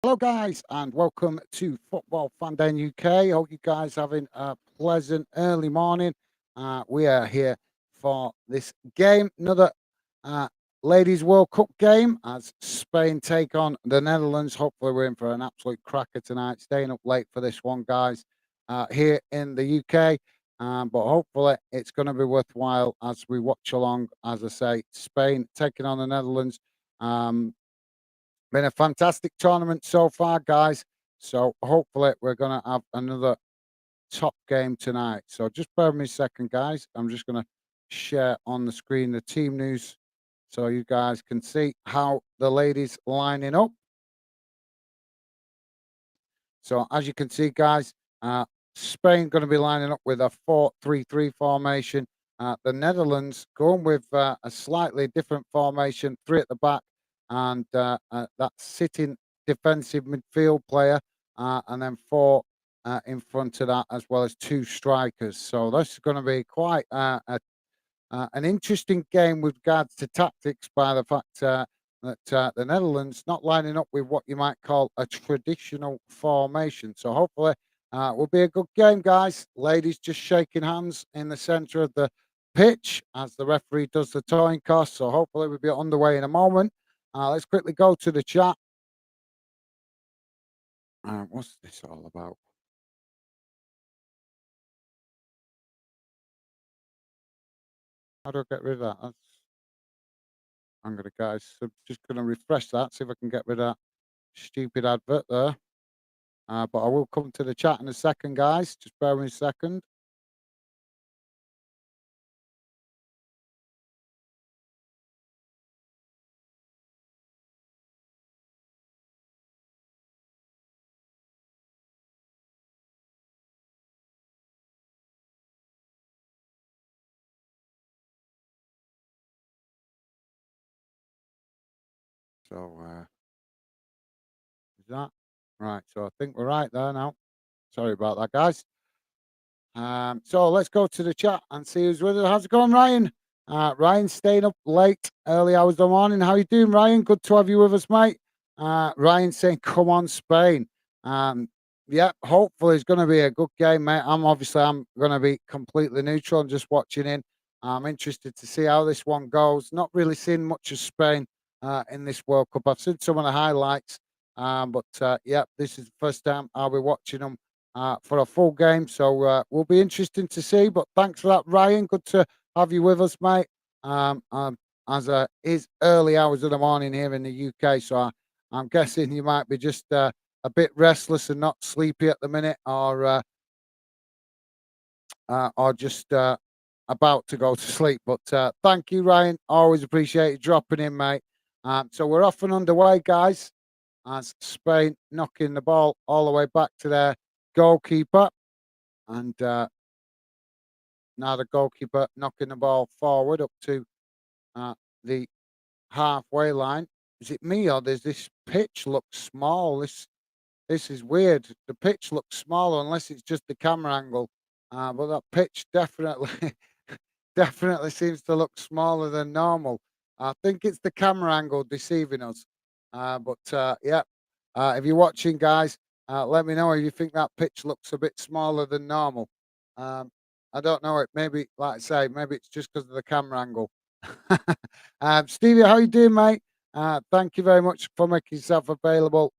Hello, guys, and welcome to Football Fan Day in UK. Hope you guys having a pleasant early morning. We are here for this game, another uh, Ladies World Cup game as Spain take on the Netherlands. Hopefully, we're in for an absolute cracker tonight. Staying up late for this one, guys, here in the UK. But hopefully, it's going to be worthwhile as we watch along. As I say, Spain taking on the Netherlands. Um, Been a fantastic tournament so far, guys. So hopefully we're gonna have another top game tonight. So just bear with me a second, guys. I'm just gonna share on the screen the team news so you guys can see how the ladies lining up. So as you can see, guys, Spain going to be lining up with a 4-3-3 formation. The Netherlands going with a slightly different formation, three at the back, and that sitting defensive midfield player, and then four in front of that, as well as two strikers. So this is going to be quite an interesting game with regards to tactics by the fact that the Netherlands not lining up with what you might call a traditional formation. So hopefully will be a good game, guys. Ladies just shaking hands in the centre of the pitch as the referee does the towing cost. So hopefully we'll be underway in a moment. Let's quickly go to the chat. What's this all about? How do I get rid of that? I'm gonna guys. So just gonna refresh that. See if I can get rid of that stupid advert there. But I will come to the chat in a second, guys. Just bear with me a second. So is that right? So I think we're right there now. Sorry about that, guys. So let's go to the chat and see who's with us. How's it going, Ryan? Ryan staying up late, early hours of the morning. How you doing, Ryan? Good to have you with us, mate. Ryan saying, "Come on, Spain." Yeah, hopefully it's going to be a good game, mate. I'm going to be completely neutral and just watching in. I'm interested to see how this one goes. Not really seen much of Spain in this World Cup. I've seen some of the highlights, but yeah, this is the first time I'll be watching them for a full game. So will be interesting to see. But thanks for that, Ryan. Good to have you with us, mate. As is early hours of the morning here in the UK, so I'm guessing you might be just a bit restless and not sleepy at the minute, or just about to go to sleep. But thank you, Ryan. Always appreciate you dropping in, mate. So we're off and underway, guys, as Spain knocking the ball all the way back to their goalkeeper. And now the goalkeeper knocking the ball forward up to the halfway line. Is it me or does this pitch look small? This is weird. The pitch looks smaller unless it's just the camera angle. But that pitch definitely definitely seems to look smaller than normal. I think it's the camera angle deceiving us. But yeah, if you're watching, guys, let me know if you think that pitch looks a bit smaller than normal. Um, I don't know. It maybe, like I say, maybe it's just because of the camera angle. Stevie, how you doing, mate? Thank you very much for making yourself available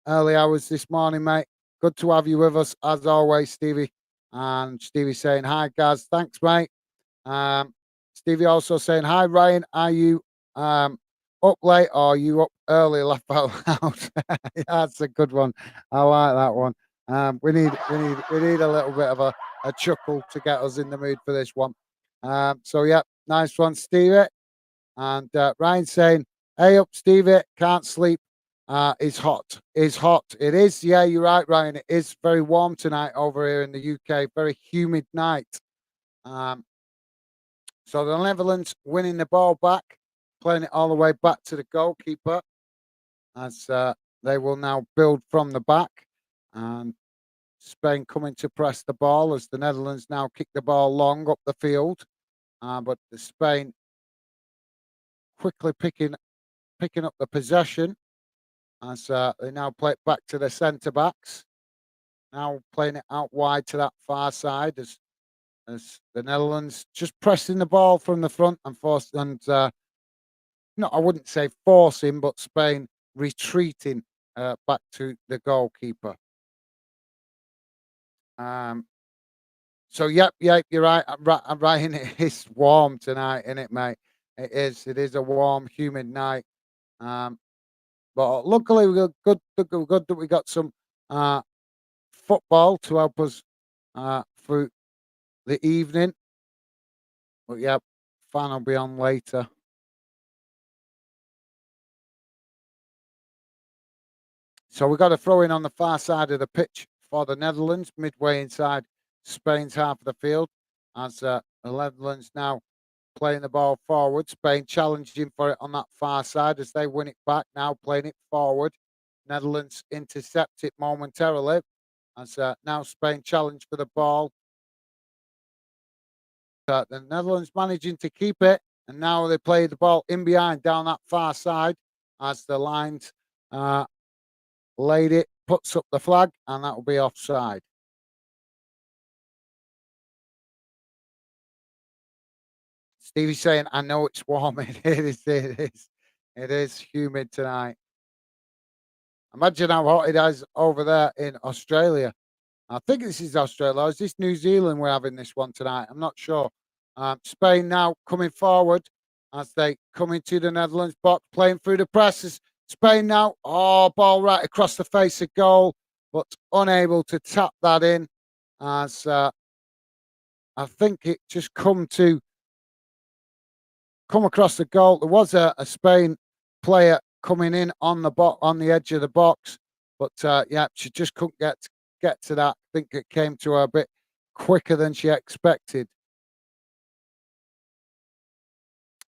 early hours this morning, mate. Good to have you with us as always, Stevie. And Stevie saying hi, guys. Thanks, mate. Um, Stevie also saying hi, Ryan. Are you up late or are you up early? Laugh out loud. Yeah, that's a good one. I like that one. We need a little bit of a chuckle to get us in the mood for this one. So yeah, nice one, Stevie. And Ryan saying, "Hey up, Stevie. Can't sleep. It's hot. It's hot. It is. Yeah, you're right, Ryan. It is very warm tonight over here in the UK. Very humid night. Um, so the Netherlands winning the ball back, playing it all the way back to the goalkeeper as they will now build from the back. And Spain coming to press the ball as the Netherlands now kick the ball long up the field. But the Spain quickly picking up the possession. as they now play it back to the centre backs. Now playing it out wide to that far side as the Netherlands just pressing the ball from the front and force and no, I wouldn't say forcing, but Spain retreating back to the goalkeeper. Um, so yep, you're right. I'm right. It's warm tonight, isn't it, mate? It is. It is a warm, humid night. Um, but luckily we got good that we got some uh, football to help us through the evening. But yeah, fan will be on later. So we got a throw in on the far side of the pitch for the Netherlands, midway inside Spain's half of the field, as the Netherlands now playing the ball forward. Spain challenging for it on that far side as they win it back. Now playing it forward. Netherlands intercept it momentarily as now Spain challenge for the ball. The Netherlands managing to keep it, and now they play the ball in behind down that far side as the lines uh, laid it, puts up the flag, and that will be offside. Stevie's saying, "I know it's warm. It is. It is. It is humid tonight. Imagine how hot it is over there in Australia. I think this is Australia. Or is this New Zealand? We're having this one tonight. I'm not sure. Spain now coming forward as they come into the Netherlands box, playing through the presses. Spain now, ball right across the face of goal, but unable to tap that in. As I think it just come across the goal. There was a Spain player coming in on on the edge of the box, but yeah, she just couldn't get to that. I think it came to her a bit quicker than she expected.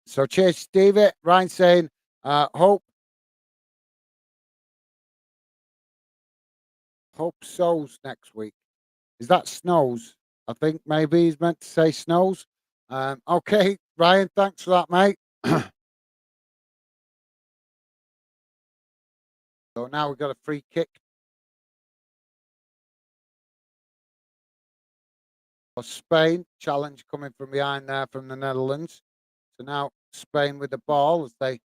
So cheers, Stevie. Ryan saying, hope sows next week. Is that snows? I think maybe he's meant to say snows. Okay, Ryan, thanks for that, mate. So now we've got a free kick for Spain. Challenge coming from behind there from the Netherlands. So now Spain with the ball as they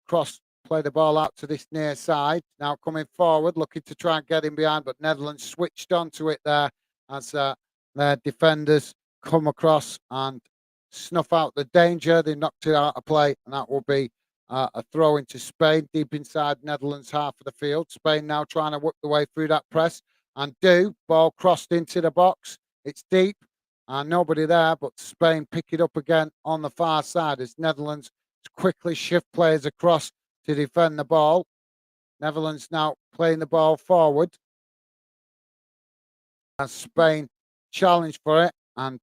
play the ball out to this near side. Now coming forward, looking to try and get in behind, but Netherlands switched onto it there as their defenders come across and snuff out the danger. They knocked it out of play, and that will be a throw into Spain, deep inside Netherlands half of the field. Spain now trying to work the way through that press and ball crossed into the box. It's deep and nobody there, but Spain pick it up again on the far side as Netherlands quickly shift players across to defend the ball. Netherlands now playing the ball forward as Spain challenge for it, and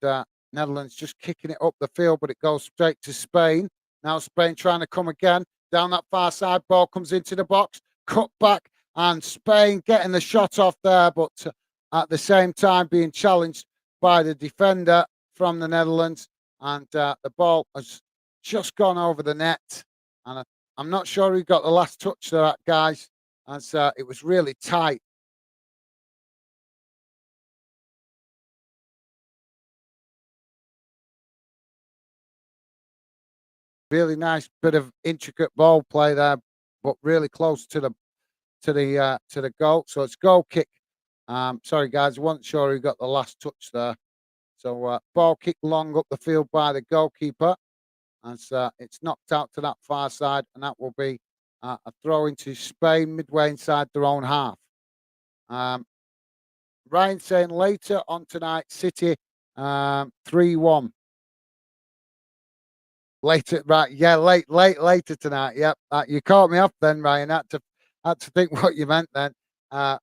Netherlands just kicking it up the field, but it goes straight to Spain. Now Spain trying to come again down that far side. Ball comes into the box, cut back, and Spain getting the shot off there, but at the same time being challenged by the defender from the Netherlands, and the ball has just gone over the net. And I'm not sure who got the last touch to that, guys, as it was really tight. Really nice bit of intricate ball play there, but really close to the goal. So it's goal kick. Sorry guys, I wasn't sure who got the last touch there. So ball kick long up the field by the goalkeeper, as it's knocked out to that far side, and that will be a throw into Spain midway inside their own half. Um, Ryan saying later on tonight, City 3-1. Later, right? Yeah, later tonight. Yep, you caught me off then, Ryan. Had to think what you meant then.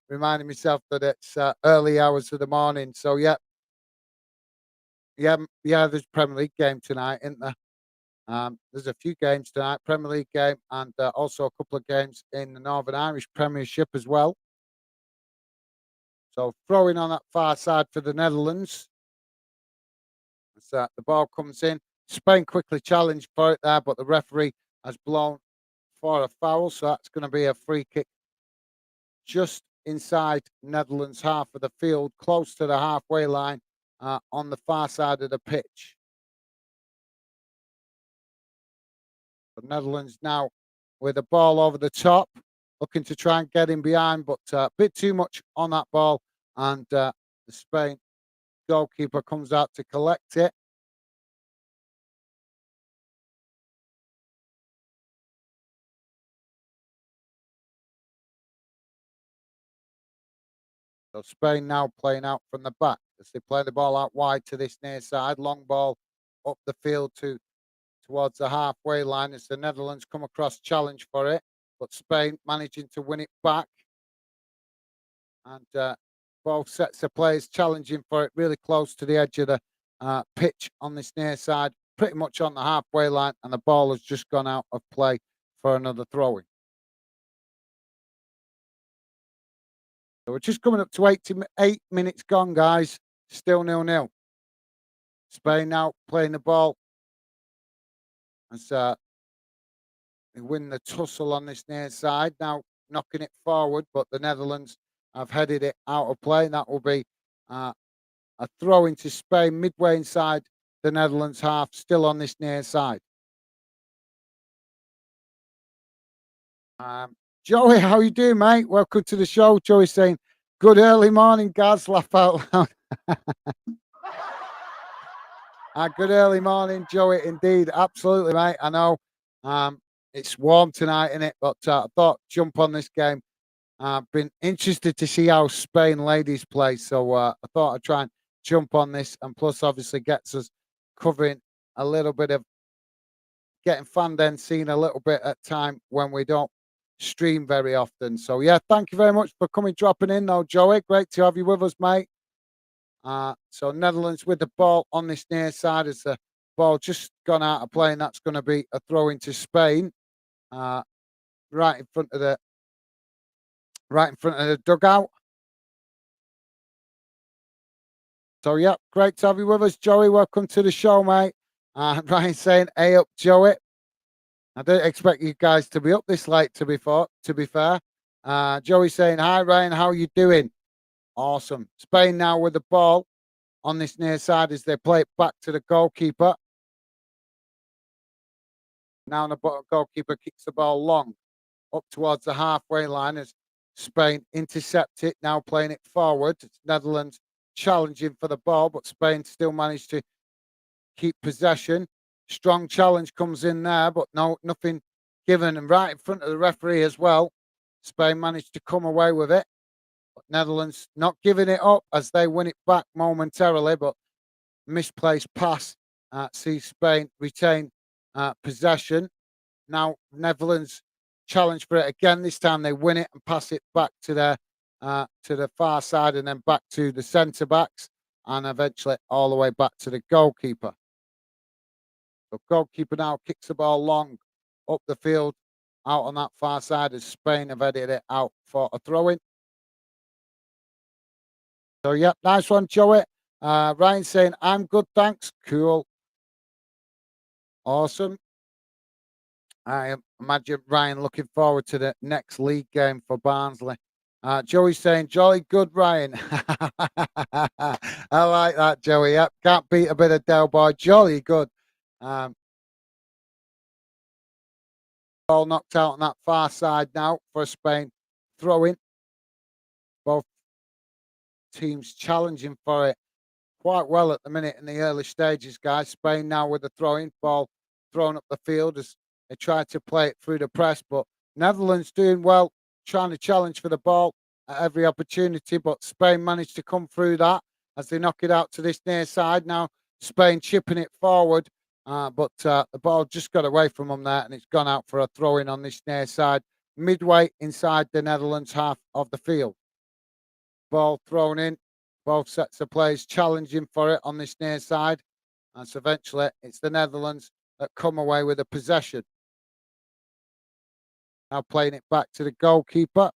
Reminding myself that it's early hours of the morning. So yeah. There's Premier League game tonight, isn't there? There's a few games tonight, Premier League game, and also a couple of games in the Northern Irish Premiership as well. So throwing on that far side for the Netherlands. As the ball comes in, Spain quickly challenged for it there, but the referee has blown for a foul, so that's going to be a free kick just inside Netherlands half of the field, close to the halfway line on the far side of the pitch. The Netherlands now with the ball over the top, looking to try and get him behind, but a bit too much on that ball. And the Spain goalkeeper comes out to collect it. So Spain now playing out from the back as they play the ball out wide to this near side. Long ball up the field towards the halfway line as the Netherlands come across, challenge for it, but Spain managing to win it back. And both sets of players challenging for it really close to the edge of the pitch on this near side, pretty much on the halfway line, and the ball has just gone out of play for another throw-in. So we're just coming up to 88 minutes gone, guys. Still 0-0. Spain now playing the ball as they win the tussle on this near side. Now knocking it forward, but the Netherlands have headed it out of play. And that will be a throw into Spain midway inside the Netherlands half, still on this near side. Joey, how you doing, mate? Welcome to the show. Joey saying, good early morning, guys. Laugh out loud. Good early morning, Joey. Indeed, absolutely, mate. I know it's warm tonight, isn't it? But I thought jump on this game. I've been interested to see how Spain ladies play, so I thought I'd try and jump on this, and plus, obviously, gets us covering a little bit of getting fan den seen a little bit at time when we don't stream very often. So yeah, thank you very much for dropping in, though, Joey. Great to have you with us, mate. So Netherlands with the ball on this near side as the ball just gone out of play, and that's going to be a throw into Spain, right in front of the dugout. So yeah, great to have you with us, Joey. Welcome to the show, mate. Ryan saying, "Hey up, Joey." I didn't expect you guys to be up this late. To be fair, Joey saying, "Hi, Ryan. How are you doing?" Awesome. Spain now with the ball on this near side as they play it back to the goalkeeper. Now the goalkeeper kicks the ball long up towards the halfway line as Spain intercept it. Now playing it forward. It's Netherlands challenging for the ball, but Spain still managed to keep possession. Strong challenge comes in there, but nothing given. And right in front of the referee as well. Spain managed to come away with it. But Netherlands not giving it up as they win it back momentarily, but misplaced pass sees Spain retain possession. Now Netherlands challenge for it again. This time they win it and pass it back to the far side and then back to the centre backs and eventually all the way back to the goalkeeper. The goalkeeper now kicks the ball long up the field out on that far side as Spain have headed it out for a throw-in. So, yep, nice one, Joey. Ryan saying, I'm good, thanks. Cool. Awesome. I imagine Ryan looking forward to the next league game for Barnsley. Joey saying, jolly good, Ryan. I like that, Joey. Yep, can't beat a bit of Del Boy. Jolly good. Ball knocked out on that far side now for Spain. Throwing. Both teams challenging for it quite well at the minute in the early stages, guys. Spain now with the throwing ball thrown up the field as they try to play it through the press, but Netherlands doing well, trying to challenge for the ball at every opportunity, but Spain managed to come through that as they knock it out to this near side. Now Spain chipping it forward, but the ball just got away from them there and it's gone out for a throw-in on this near side, midway inside the Netherlands half of the field. Ball thrown in, both sets of players challenging for it on this near side. And so eventually it's the Netherlands that come away with a possession. Now playing it back to the goalkeeper.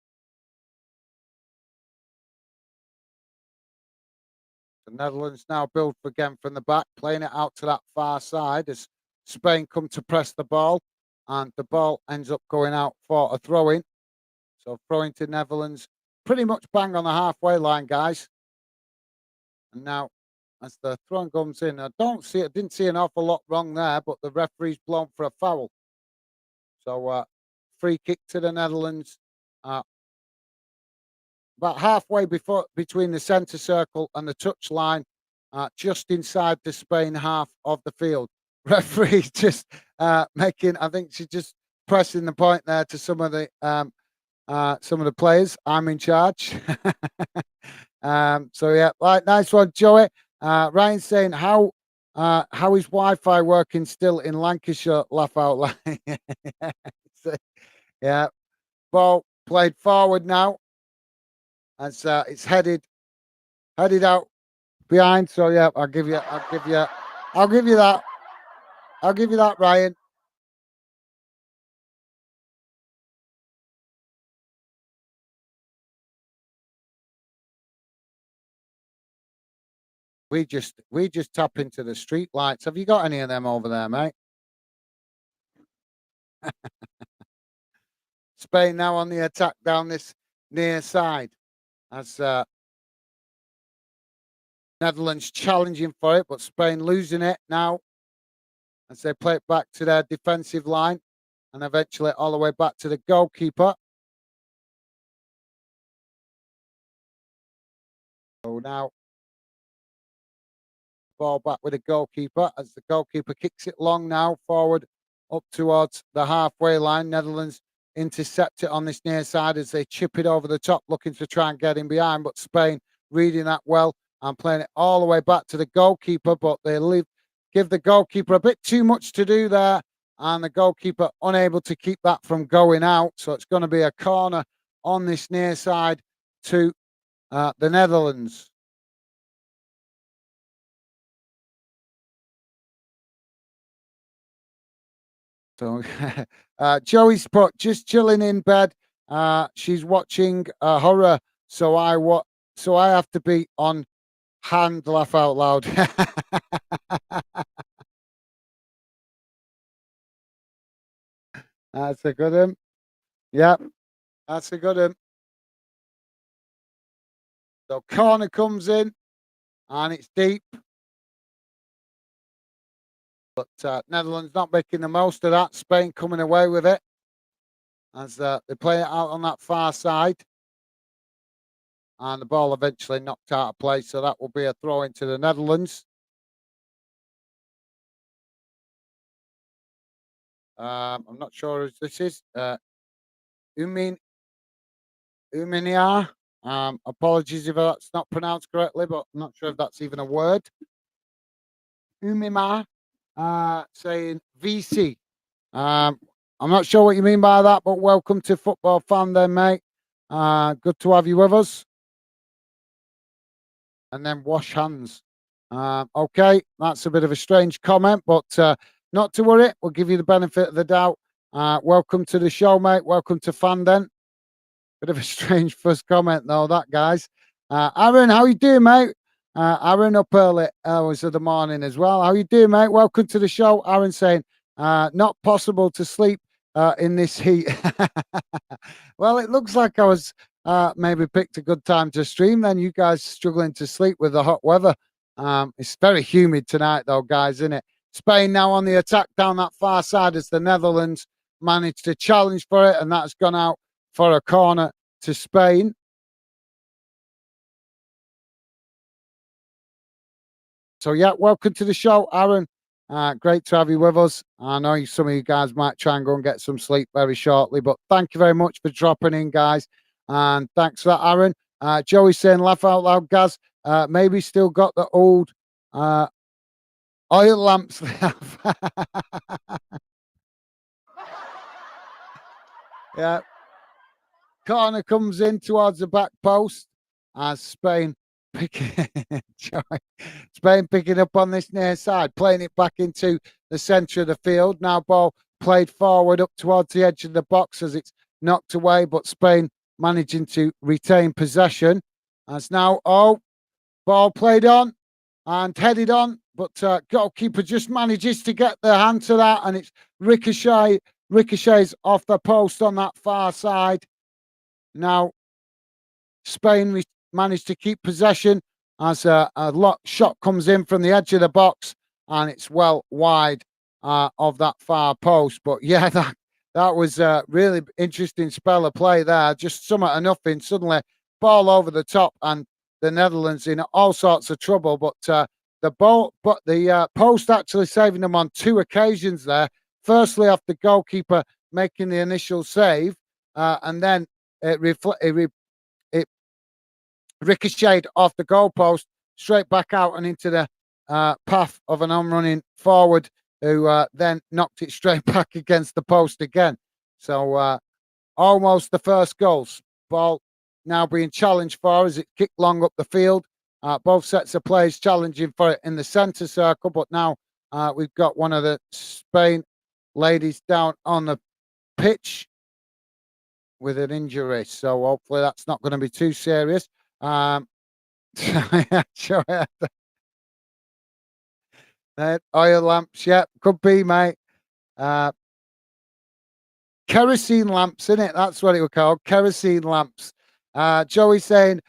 The Netherlands now build again from the back, playing it out to that far side as Spain come to press the ball. And the ball ends up going out for a throw-in. So throwing to Netherlands pretty much bang on the halfway line, guys. And now, as the throw comes in, I didn't see an awful lot wrong there, but the referee's blown for a foul. So, free kick to the Netherlands. Uh, about halfway between the centre circle and the touch line, just inside the Spain half of the field. Referee just making, I think she's just pressing the point there to some of the players. I'm in charge. So yeah, right, nice one, Joey. Ryan saying how is Wi-Fi working still in Lancashire? Laugh out loud. So, yeah, ball played forward now as it's headed out behind. So yeah, I'll give you that. I'll give you that, Ryan. We just tap into the street lights. Have you got any of them over there, mate? Spain now on the attack down this near side as Netherlands challenging for it, but Spain losing it now as they play it back to their defensive line and eventually all the way back to the goalkeeper. So now ball back with the goalkeeper as the goalkeeper kicks it long now forward up towards the halfway line. Netherlands intercept it on this near side as they chip it over the top, looking to try and get in behind, but Spain reading that well and playing it all the way back to the goalkeeper, but they give the goalkeeper a bit too much to do there, and the goalkeeper unable to keep that from going out. So it's going to be a corner on this near side to the Netherlands. So Joey's put just chilling in bed. She's watching horror, so I have to be on hand. Laugh out loud. That's a good one. Yep, that's a good one. So corner comes in, and it's deep. But Netherlands not making the most of that. Spain coming away with it as they play it out on that far side. And the ball eventually knocked out of play. So that will be a throw into the Netherlands. I'm not sure who this is. Umin Uminia. Apologies if that's not pronounced correctly, but I'm not sure if that's even a word. Umima saying VC. I'm not sure what you mean by that, but welcome to Football Fan then, mate. Good to have you with us. And then wash hands. Okay, that's a bit of a strange comment, but not to worry. We'll give you the benefit of the doubt. Welcome to the show, mate. Welcome to Fan then. Bit of a strange first comment, though, that, guys. Aaron, how you doing, mate? Aaron up early hours of the morning as well. How you doing, mate? Welcome to the show. Aaron saying, not possible to sleep in this heat. Well, it looks like I was maybe picked a good time to stream. Then you guys struggling to sleep with the hot weather. It's very humid tonight, though, guys, isn't it? Spain now on the attack down that far side as the Netherlands managed to challenge for it, and that's gone out for a corner to Spain. So yeah, welcome to the show, Aaron. Great to have you with us. I know some of you guys might try and go and get some sleep very shortly, but thank you very much for dropping in, guys. And thanks for that, Aaron. Joey saying, laugh out loud, Gaz. Maybe still got the old oil lamps. Yeah. Corner comes in towards the back post as Spain picking Spain picking up on this near side, playing it back into the centre of the field. Now ball played forward up towards the edge of the box as it's knocked away, but Spain managing to retain possession. As now, ball played on and headed on, but goalkeeper just manages to get their hand to that, and it's ricochets off the post on that far side. Now Spain managed to keep possession as a shot comes in from the edge of the box, and it's well wide of that far post. But yeah, that was a really interesting spell of play there. Just somewhat or nothing. Suddenly, ball over the top, and the Netherlands in all sorts of trouble. But the post actually saving them on two occasions there. Firstly, off the goalkeeper making the initial save, and then it ricocheted off the goalpost straight back out and into the path of an on-running forward who then knocked it straight back against the post again. So almost the first goals. Ball now being challenged for as it kicked long up the field. Both sets of players challenging for it in the centre circle, but now we've got one of the Spain ladies down on the pitch with an injury. So hopefully that's not going to be too serious. Sure. Oil lamps, yeah, could be, mate. Kerosene lamps, isn't it? That's what it was called. Kerosene lamps. Joey saying,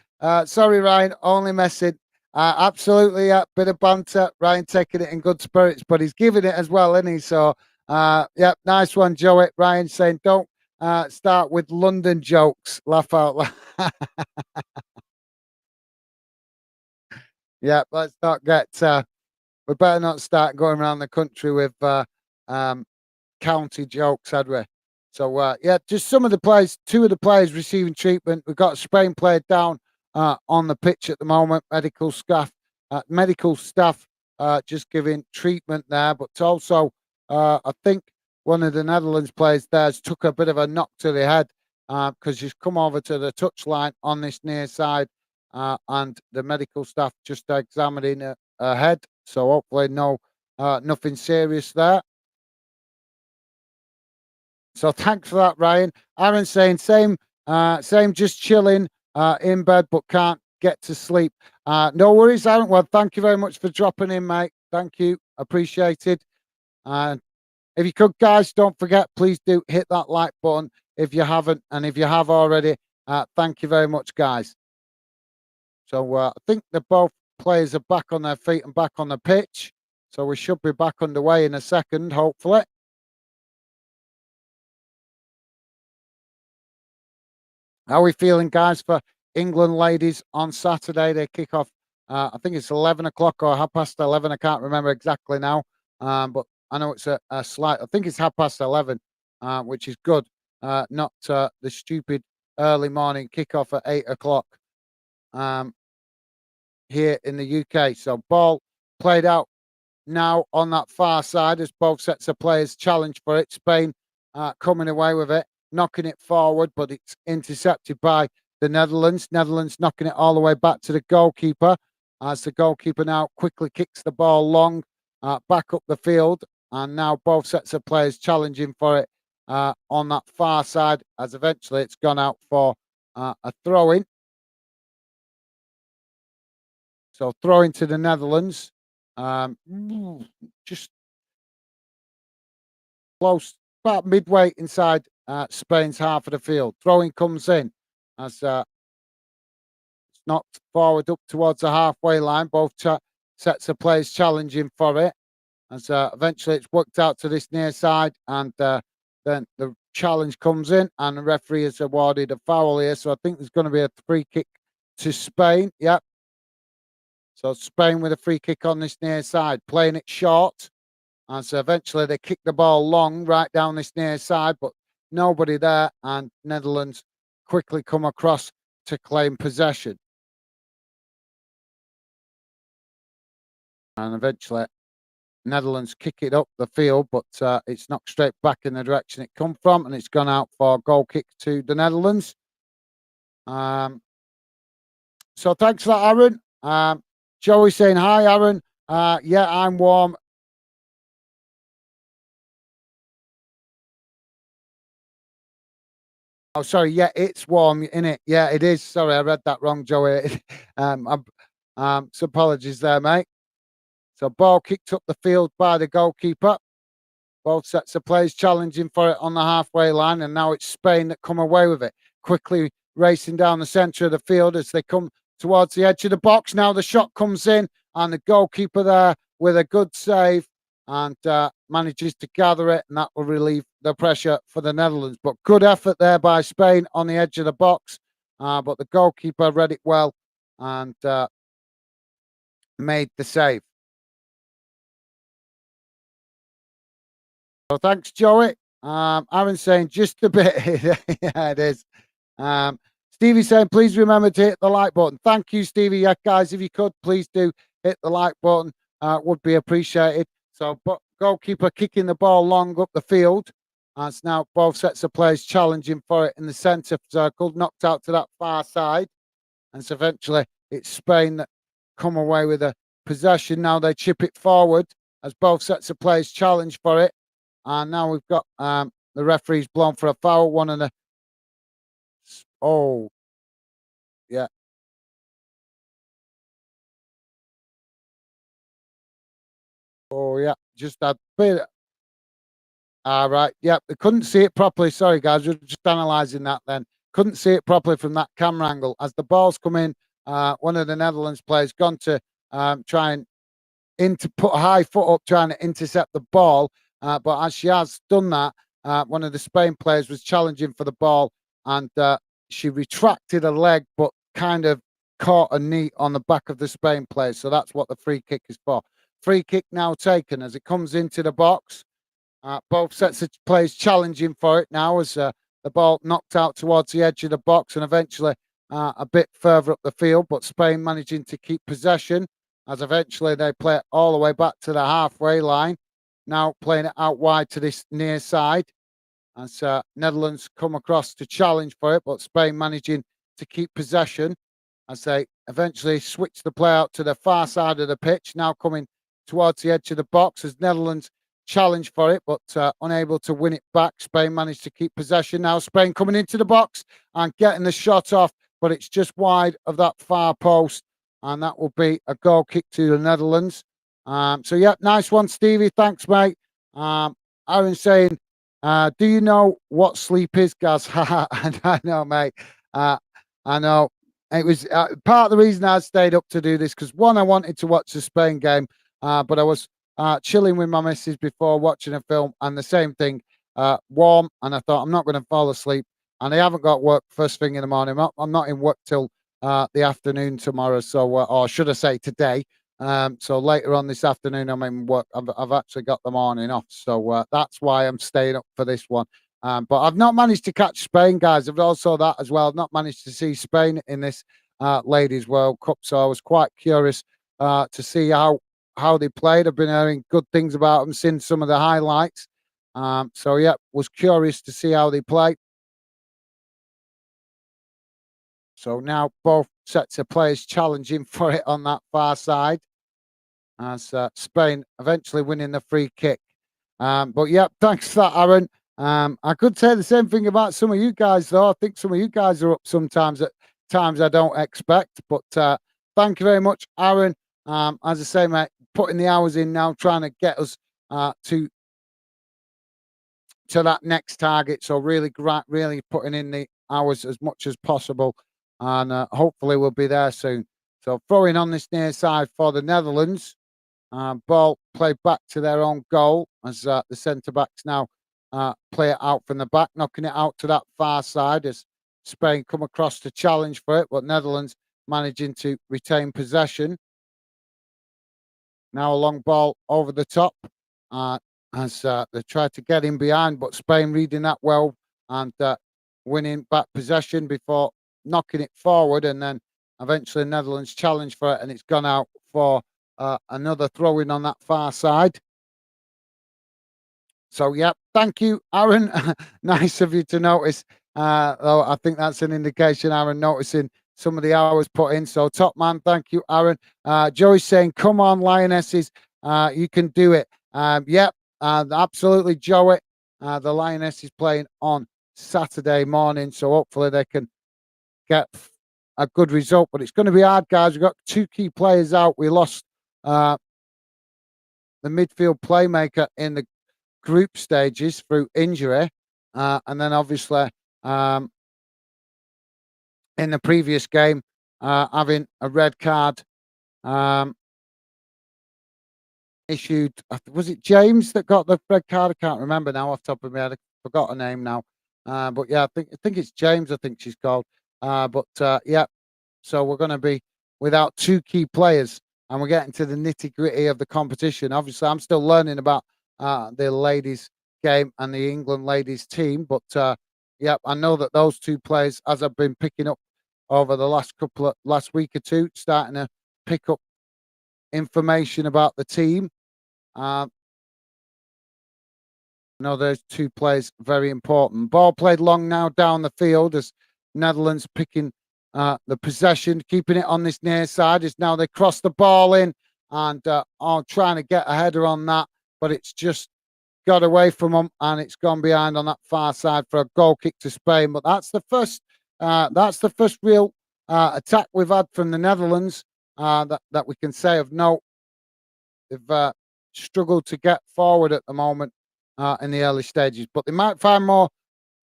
sorry, Ryan, only messing. Absolutely, bit of banter. Ryan taking it in good spirits, but he's giving it as well, isn't he? So, yeah, nice one, Joey. Ryan saying, don't start with London jokes. Laugh out loud. Yeah, let's not get. We better not start going around the country with county jokes, had we? So yeah, just some of the players, two of the players receiving treatment. We've got a Spain player down on the pitch at the moment. Medical staff just giving treatment there, but also I think one of the Netherlands players there's took a bit of a knock to the head because she's come over to the touchline on this near side, and the medical staff just examining her head. So hopefully nothing serious there. So thanks for that, Ryan. Aaron saying same, just chilling in bed, but can't get to sleep. No worries, Aaron. Well, thank you very much for dropping in, mate. Thank you, appreciated. And if you could, guys, don't forget, please do hit that like button if you haven't, and if you have already, thank you very much, guys. So I think the both players are back on their feet and back on the pitch. So we should be back underway in a second, hopefully. How are we feeling, guys, for England ladies on Saturday? They kick off, I think it's 11 o'clock or 11:30. I can't remember exactly now. But I know it's a slight, I think it's 11:30, which is good. Not the stupid early morning kickoff at 8 o'clock here in the UK. So ball played out now on that far side as both sets of players challenge for it. Spain coming away with it, knocking it forward, but it's intercepted by the Netherlands. Netherlands knocking it all the way back to the goalkeeper as the goalkeeper now quickly kicks the ball long back up the field. And now both sets of players challenging for it on that far side as eventually it's gone out for a throw-in. So throwing to the Netherlands. Just close, about midway inside Spain's half of the field. Throwing comes in as it's knocked forward up towards the halfway line. Both sets of players challenging for it. As eventually it's worked out to this near side, and then the challenge comes in, and the referee has awarded a foul here. So I think there's going to be a free kick to Spain. Yep. So Spain with a free kick on this near side, playing it short. And so eventually they kick the ball long right down this near side, but nobody there. And Netherlands quickly come across to claim possession. And eventually Netherlands kick it up the field, but it's knocked straight back in the direction it come from, and it's gone out for a goal kick to the Netherlands. So thanks for that, Aaron. Joey saying, hi, Aaron. Yeah, I'm warm. Oh, sorry. Yeah, it's warm, in it. Yeah, it is. Sorry, I read that wrong, Joey. So apologies there, mate. So ball kicked up the field by the goalkeeper. Both sets of players challenging for it on the halfway line, and now it's Spain that come away with it. Quickly racing down the centre of the field as they come towards the edge of the box. Now the shot comes in, and the goalkeeper there with a good save and manages to gather it, and that will relieve the pressure for the Netherlands. But good effort there by Spain on the edge of the box, but the goalkeeper read it well and made the save. So thanks, Joey. Aaron's saying just a bit. Yeah, it is. Stevie saying, please remember to hit the like button. Thank you, Stevie. Yeah, guys, if you could, please do hit the like button. Would be appreciated. So, goalkeeper kicking the ball long up the field. It's now both sets of players challenging for it in the centre circle, knocked out to that far side. And so eventually it's Spain that come away with a possession. Now they chip it forward as both sets of players challenge for it. And now we've got the referee's blown for a foul. One of the yeah. Oh yeah, just a bit. Right. Yeah, they couldn't see it properly. Sorry, guys, we're just analysing that. Then couldn't see it properly from that camera angle as the ball's come in. One of the Netherlands players gone to try and put a high foot up, trying to intercept the ball. But as she has done that, one of the Spain players was challenging for the ball, and she retracted her leg, but kind of caught a knee on the back of the Spain player. So that's what the free kick is for. Free kick now taken as it comes into the box. Both sets of players challenging for it now as the ball knocked out towards the edge of the box and eventually a bit further up the field, but Spain managing to keep possession as eventually they play it all the way back to the halfway line. Now playing it out wide to this near side as Netherlands come across to challenge for it, but Spain managing to keep possession as they eventually switch the play out to the far side of the pitch, now coming towards the edge of the box as Netherlands challenge for it, but unable to win it back. Spain managed to keep possession. Now Spain coming into the box and getting the shot off, but it's just wide of that far post, and that will be a goal kick to the Netherlands. So yeah, nice one, Stevie. Thanks, mate. Aaron saying, do you know what sleep is, Gaz? I know, mate. I know. It was part of the reason I stayed up to do this because one, I wanted to watch the Spain game, but I was chilling with my missus before watching a film, and the same thing, warm, and I thought I'm not going to fall asleep, and I haven't got work first thing in the morning. I'm not in work till the afternoon tomorrow, so or should I say today? So later on this afternoon, I'm in work. I've actually got the morning off, so that's why I'm staying up for this one. But I've not managed to catch Spain, guys. I've also that as well. I've not managed to see Spain in this Ladies World Cup, so I was quite curious to see how they played. I've been hearing good things about them, seen some of the highlights. So yeah, was curious to see how they play. So now both sets of players challenging for it on that far side as Spain eventually winning the free kick. But yeah, thanks for that, Aaron. I could say the same thing about some of you guys, though. I think some of you guys are up sometimes at times I don't expect. But thank you very much, Aaron. As I say, mate, putting the hours in now, trying to get us to that next target. So really putting in the hours as much as possible, and hopefully we'll be there soon. So throwing on this near side for the Netherlands. Ball played back to their own goal as the centre backs now play it out from the back, knocking it out to that far side as Spain come across to challenge for it, but Netherlands managing to retain possession. Now a long ball over the top as they try to get in behind, but Spain reading that well and winning back possession before knocking it forward, and then eventually Netherlands challenge for it, and it's gone out for another throw-in on that far side. So, yeah, thank you, Aaron. Nice of you to notice. Though I think that's an indication, Aaron, noticing some of the hours put in. So, top man, thank you, Aaron. Joey's saying, come on, Lionesses, you can do it. Yep, absolutely, Joey. The Lionesses playing on Saturday morning, so hopefully they can get a good result. But it's going to be hard, guys. We've got two key players out. We lost the midfield playmaker in the group stages through injury, and then obviously in the previous game, having a red card um, issued. Was it James that got the red card? I can't remember now off the top of my head. I forgot her name now. But yeah, I think it's James. I think she's called. Yeah, so we're going to be without two key players, and we're getting to the nitty gritty of the competition. Obviously, I'm still learning about the ladies' game and the England ladies' team, but yeah, I know that those two players, as I've been picking up over the last week or two, starting to pick up information about the team. I know those two players very important. Ball played long now down the field as Netherlands picking the possession, keeping it on this near side. As now they cross the ball in and are trying to get a header on that, but it's just got away from them and it's gone behind on that far side for a goal kick to Spain. But that's the first. That's the first real attack we've had from the Netherlands that we can say of note. They've struggled to get forward at the moment in the early stages, but they might find more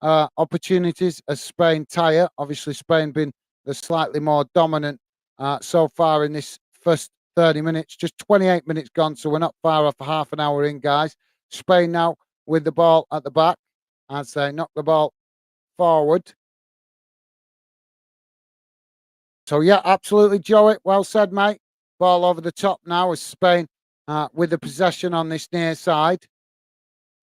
opportunities as Spain tire. Obviously, Spain been the slightly more dominant so far in this first 30 minutes. Just 28 minutes gone, so we're not far off half an hour in, guys. Spain now with the ball at the back as they knock the ball forward. So yeah, absolutely, Joey. Well said, mate. Ball over the top now as Spain with the possession on this near side.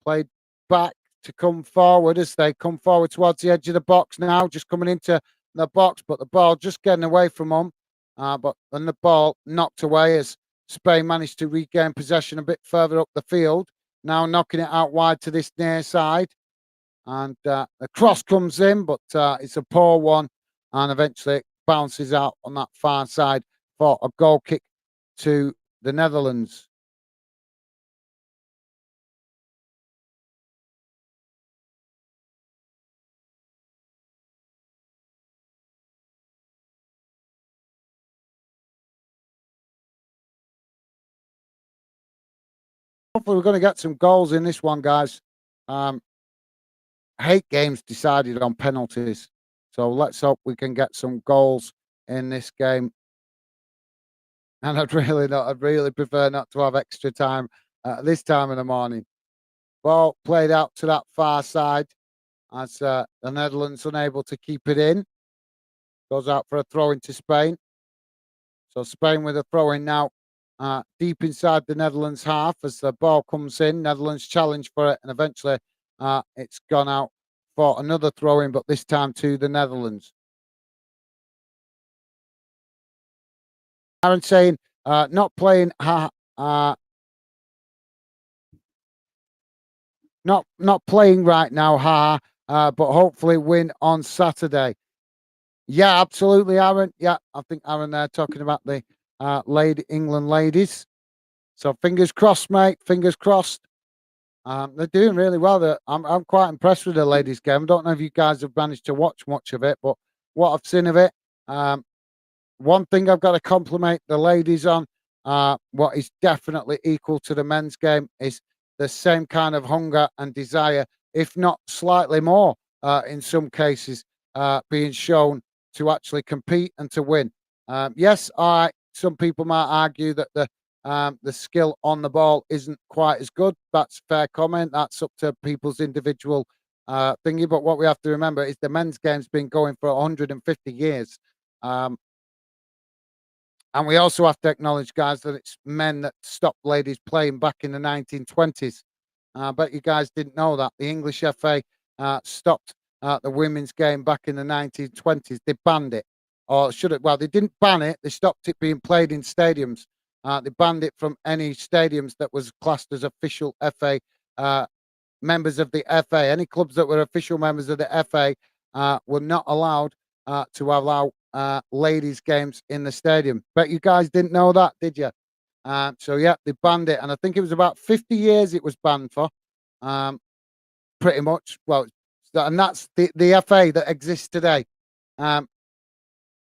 Played back to come forward as they come forward towards the edge of the box now, just coming into the box, but the ball just getting away from them. But then the ball knocked away as Spain managed to regain possession a bit further up the field. Now knocking it out wide to this near side. And the cross comes in, but it's a poor one. And eventually it bounces out on that far side for a goal kick to the Netherlands. Hopefully, we're going to get some goals in this one, guys. Um, hate games decided on penalties. So let's hope we can get some goals in this game. And I'd really prefer not to have extra time this time in the morning. Ball played out to that far side as the Netherlands unable to keep it in. Goes out for a throw into Spain. So Spain with a throw in now deep inside the Netherlands half as the ball comes in. Netherlands challenge for it and eventually it's gone out for another throw in, but this time to the Netherlands. Aaron saying not playing not playing right now, but hopefully win on Saturday. Yeah, absolutely, Aaron. Yeah, I think Aaron there talking about the England ladies. So fingers crossed, mate. Fingers crossed. They're doing really well. I'm quite impressed with the ladies' game. I don't know if you guys have managed to watch much of it, but what I've seen of it, one thing I've got to compliment the ladies on, what is definitely equal to the men's game, is the same kind of hunger and desire, if not slightly more, in some cases, being shown to actually compete and to win. Yes, some people might argue that the skill on the ball isn't quite as good. That's fair comment. That's up to people's individual thingy. But what we have to remember is the men's game's been going for 150 years. And we also have to acknowledge, guys, that it's men that stopped ladies playing back in the 1920s. I bet you guys didn't know that. The English FA stopped the women's game back in the 1920s. They banned it. Or should it? Well, they didn't ban it. They stopped it being played in stadiums. They banned it from any stadiums that was classed as official FA members of the FA. Any clubs that were official members of the FA were not allowed to allow ladies' games in the stadium. Bet you guys didn't know that, did you? So yeah, they banned it, and I think it was about 50 years it was banned for. Pretty much. Well, and that's the FA that exists today.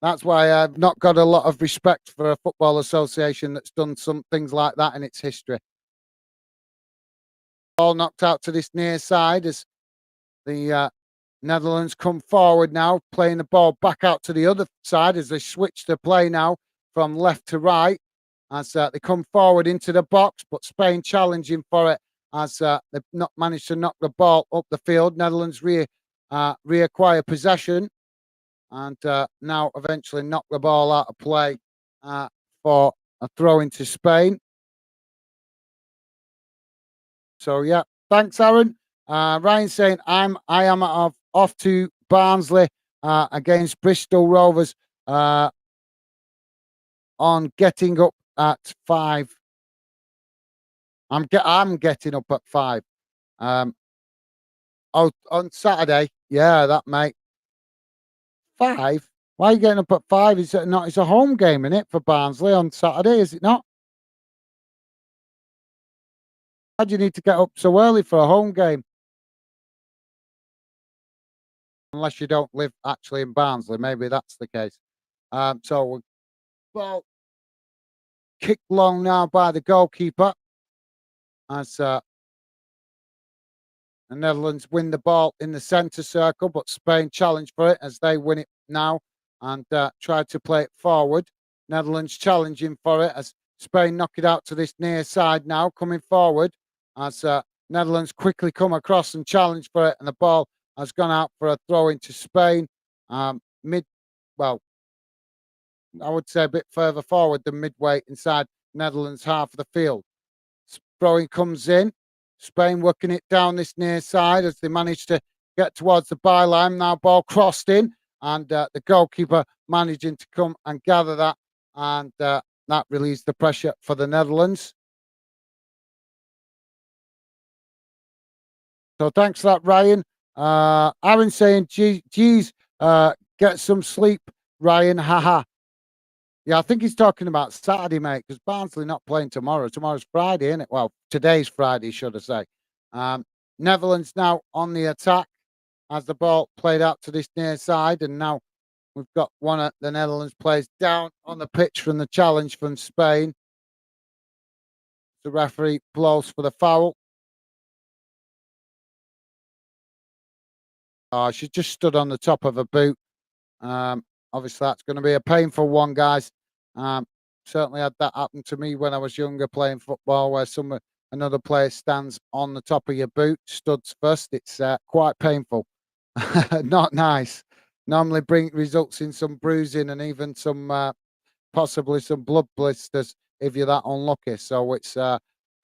That's why I've not got a lot of respect for a football association that's done some things like that in its history. Ball knocked out to this near side as the Netherlands come forward now, playing the ball back out to the other side as they switch the play now from left to right. As they come forward into the box, but Spain challenging for it as they've not managed to knock the ball up the field. Netherlands reacquire possession and now eventually knock the ball out of play for a throw into Spain. So yeah, thanks, Aaron. Ryan saying I am off to Barnsley against Bristol Rovers on getting up at 5. I'm getting up at 5. Um, oh, on Saturday, yeah, that mate. 5. Why are you getting up at 5? Is it not? It's a home game, isn't it, for Barnsley on Saturday? Is it not? Why do you need to get up so early for a home game? Unless you don't live actually in Barnsley, maybe that's the case. So well, kicked long now by the goalkeeper as the Netherlands win the ball in the centre circle, but Spain challenge for it as they win it now and try to play it forward. Netherlands challenging for it as Spain knock it out to this near side now, coming forward as Netherlands quickly come across and challenge for it, and the ball has gone out for a throw into Spain. Well, I would say a bit further forward than midway inside Netherlands half of the field. Throwing comes in. Spain working it down this near side as they manage to get towards the byline. Now ball crossed in, and the goalkeeper managing to come and gather that, and that relieves the pressure for the Netherlands. So thanks for that, Ryan. Aaron saying, geez, get some sleep, Ryan. Haha. Yeah, I think he's talking about Saturday, mate, because Barnsley not playing tomorrow. Tomorrow's Friday, isn't it? Well, today's Friday, should I say. Um, Netherlands now on the attack as the ball played out to this near side. And now we've got one of the Netherlands players down on the pitch from the challenge from Spain. The referee blows for the foul. Oh, she just stood on the top of a boot. Obviously, that's going to be a painful one, guys. Um, Certainly had that happen to me when I was younger playing football, where another player stands on the top of your boot, studs first. It's quite painful, not nice. Normally, results in some bruising and even some possibly some blood blisters if you're that unlucky. So it's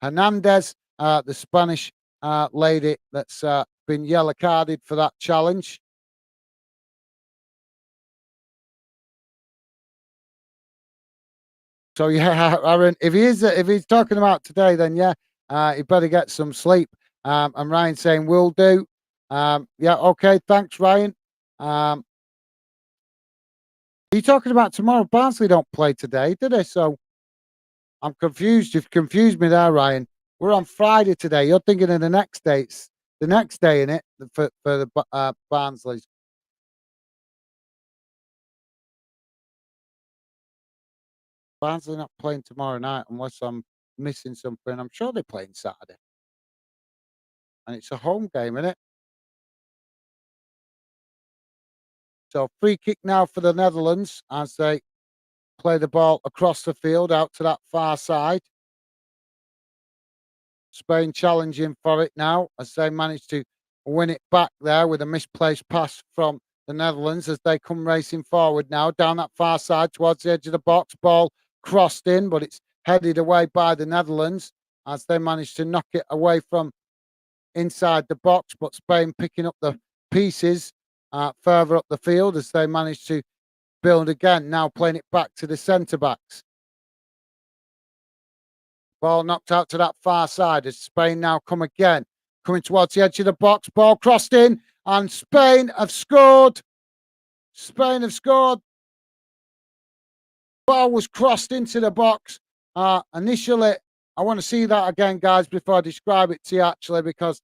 Hernandez, the Spanish lady that's been yellow carded for that challenge. So yeah, Aaron, if he's talking about today, then yeah, he better get some sleep. And Ryan saying will do. Yeah, okay, thanks, Ryan. Are you talking about tomorrow? Barnsley don't play today, do they? So I'm confused. You've confused me there, Ryan. We're on Friday today. You're thinking of the next day. It's the next day in it for the Barnsleys. Barnsley not playing tomorrow night unless I'm missing something. I'm sure they're playing Saturday, and it's a home game, isn't it? So free kick now for the Netherlands as they play the ball across the field out to that far side. Spain challenging for it now as they manage to win it back there with a misplaced pass from the Netherlands as they come racing forward now down that far side towards the edge of the box. Ball crossed in, but it's headed away by the Netherlands as they manage to knock it away from inside the box. But Spain picking up the pieces further up the field as they manage to build again. Now playing it back to the centre backs. Ball knocked out to that far side as Spain now come again. Coming towards the edge of the box. Ball crossed in and Spain have scored. Spain have scored. Ball was crossed into the box. Initially, I want to see that again, guys, before I describe it to you, actually, because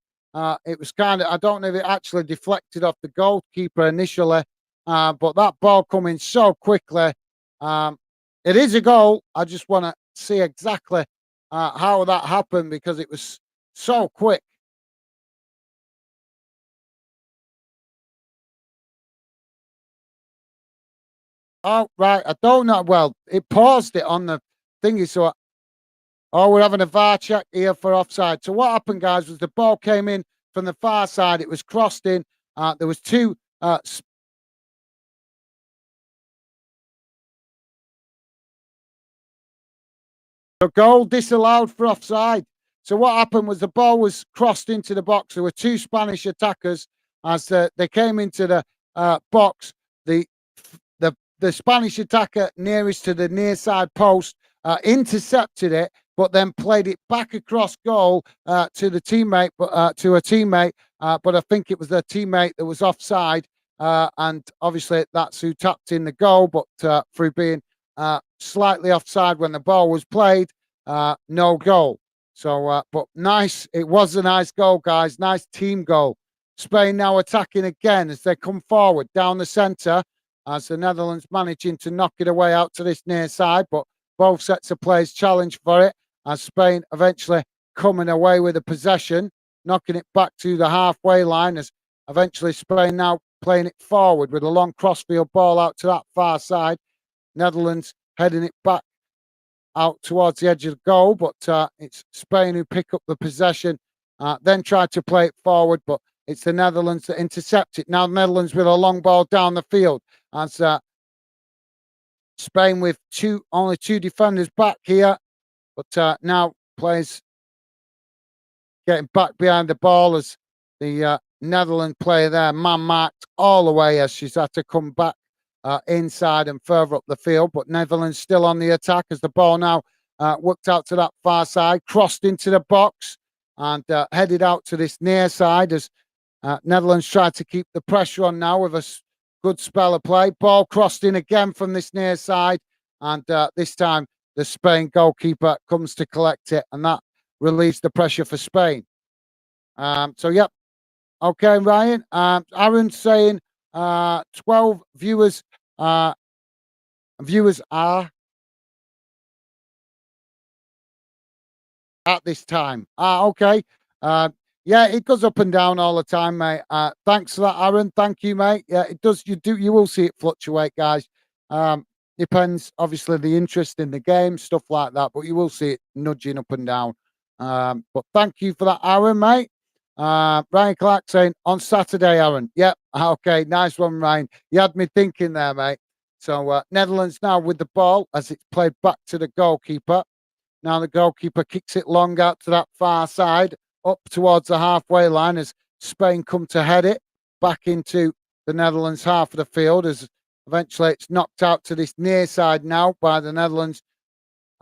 it was kind of, I don't know if it actually deflected off the goalkeeper initially, but that ball coming so quickly. It is a goal. I just want to see exactly how that happened because it was so quick. Oh, right. I don't know. Well, it paused it on the thingy. So, oh, we're having a VAR check here for offside. So, what happened, guys, was the ball came in from the far side. It was crossed in. There was two a goal disallowed for offside. So what happened was the ball was crossed into the box. There were two Spanish attackers as they came into the box. The the Spanish attacker nearest to the near side post intercepted it, but then played it back across goal to the teammate, to a teammate. But I think it was their teammate that was offside, and obviously that's who tapped in the goal. But through being slightly offside when the ball was played, no goal. So, but nice. It was a nice goal, guys. Nice team goal. Spain now attacking again as they come forward down the centre, as the Netherlands managing to knock it away out to this near side, but both sets of players challenge for it as Spain eventually coming away with the possession, knocking it back to the halfway line as eventually Spain now playing it forward with a long crossfield ball out to that far side. Netherlands heading it back out towards the edge of the goal, but it's Spain who pick up the possession, then try to play it forward, but it's the Netherlands that intercept it. Now Netherlands with a long ball down the field as Spain with only two defenders back here, but now players getting back behind the ball as the Netherlands player there, man marked all the way as she's had to come back inside and further up the field. But Netherlands still on the attack as the ball now worked out to that far side, crossed into the box and headed out to this near side as Netherlands tried to keep the pressure on now with a good spell of play. Ball crossed in again from this near side, and this time the Spain goalkeeper comes to collect it, and that relieves the pressure for Spain. So, yep. Okay, Ryan. Aaron's saying 12 viewers are at this time. Okay. Yeah, it goes up and down all the time, mate. Thanks for that, Aaron. Thank you, mate. Yeah, it does. You will see it fluctuate, guys. Depends, obviously, the interest in the game, stuff like that, but you will see it nudging up and down. But thank you for that, Aaron, mate. Ryan Clark saying on Saturday, Aaron. Yep. Okay, nice one, Ryan. You had me thinking there, mate. So Netherlands now with the ball as it's played back to the goalkeeper. Now the goalkeeper kicks it long out to that far side, up towards the halfway line as Spain come to head it back into the Netherlands half of the field as eventually it's knocked out to this near side now by the Netherlands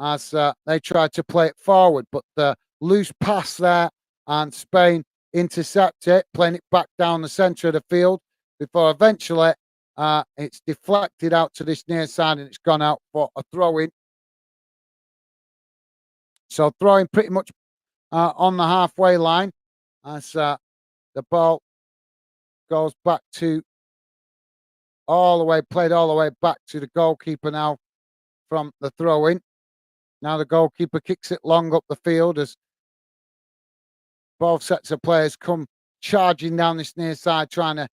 as they try to play it forward. But the loose pass there and Spain intercept it, playing it back down the centre of the field before eventually it's deflected out to this near side and it's gone out for a throw-in. So throwing pretty much on the halfway line as the ball goes back to played all the way back to the goalkeeper now from the throw-in. Now the goalkeeper kicks it long up the field as both sets of players come charging down this near side trying to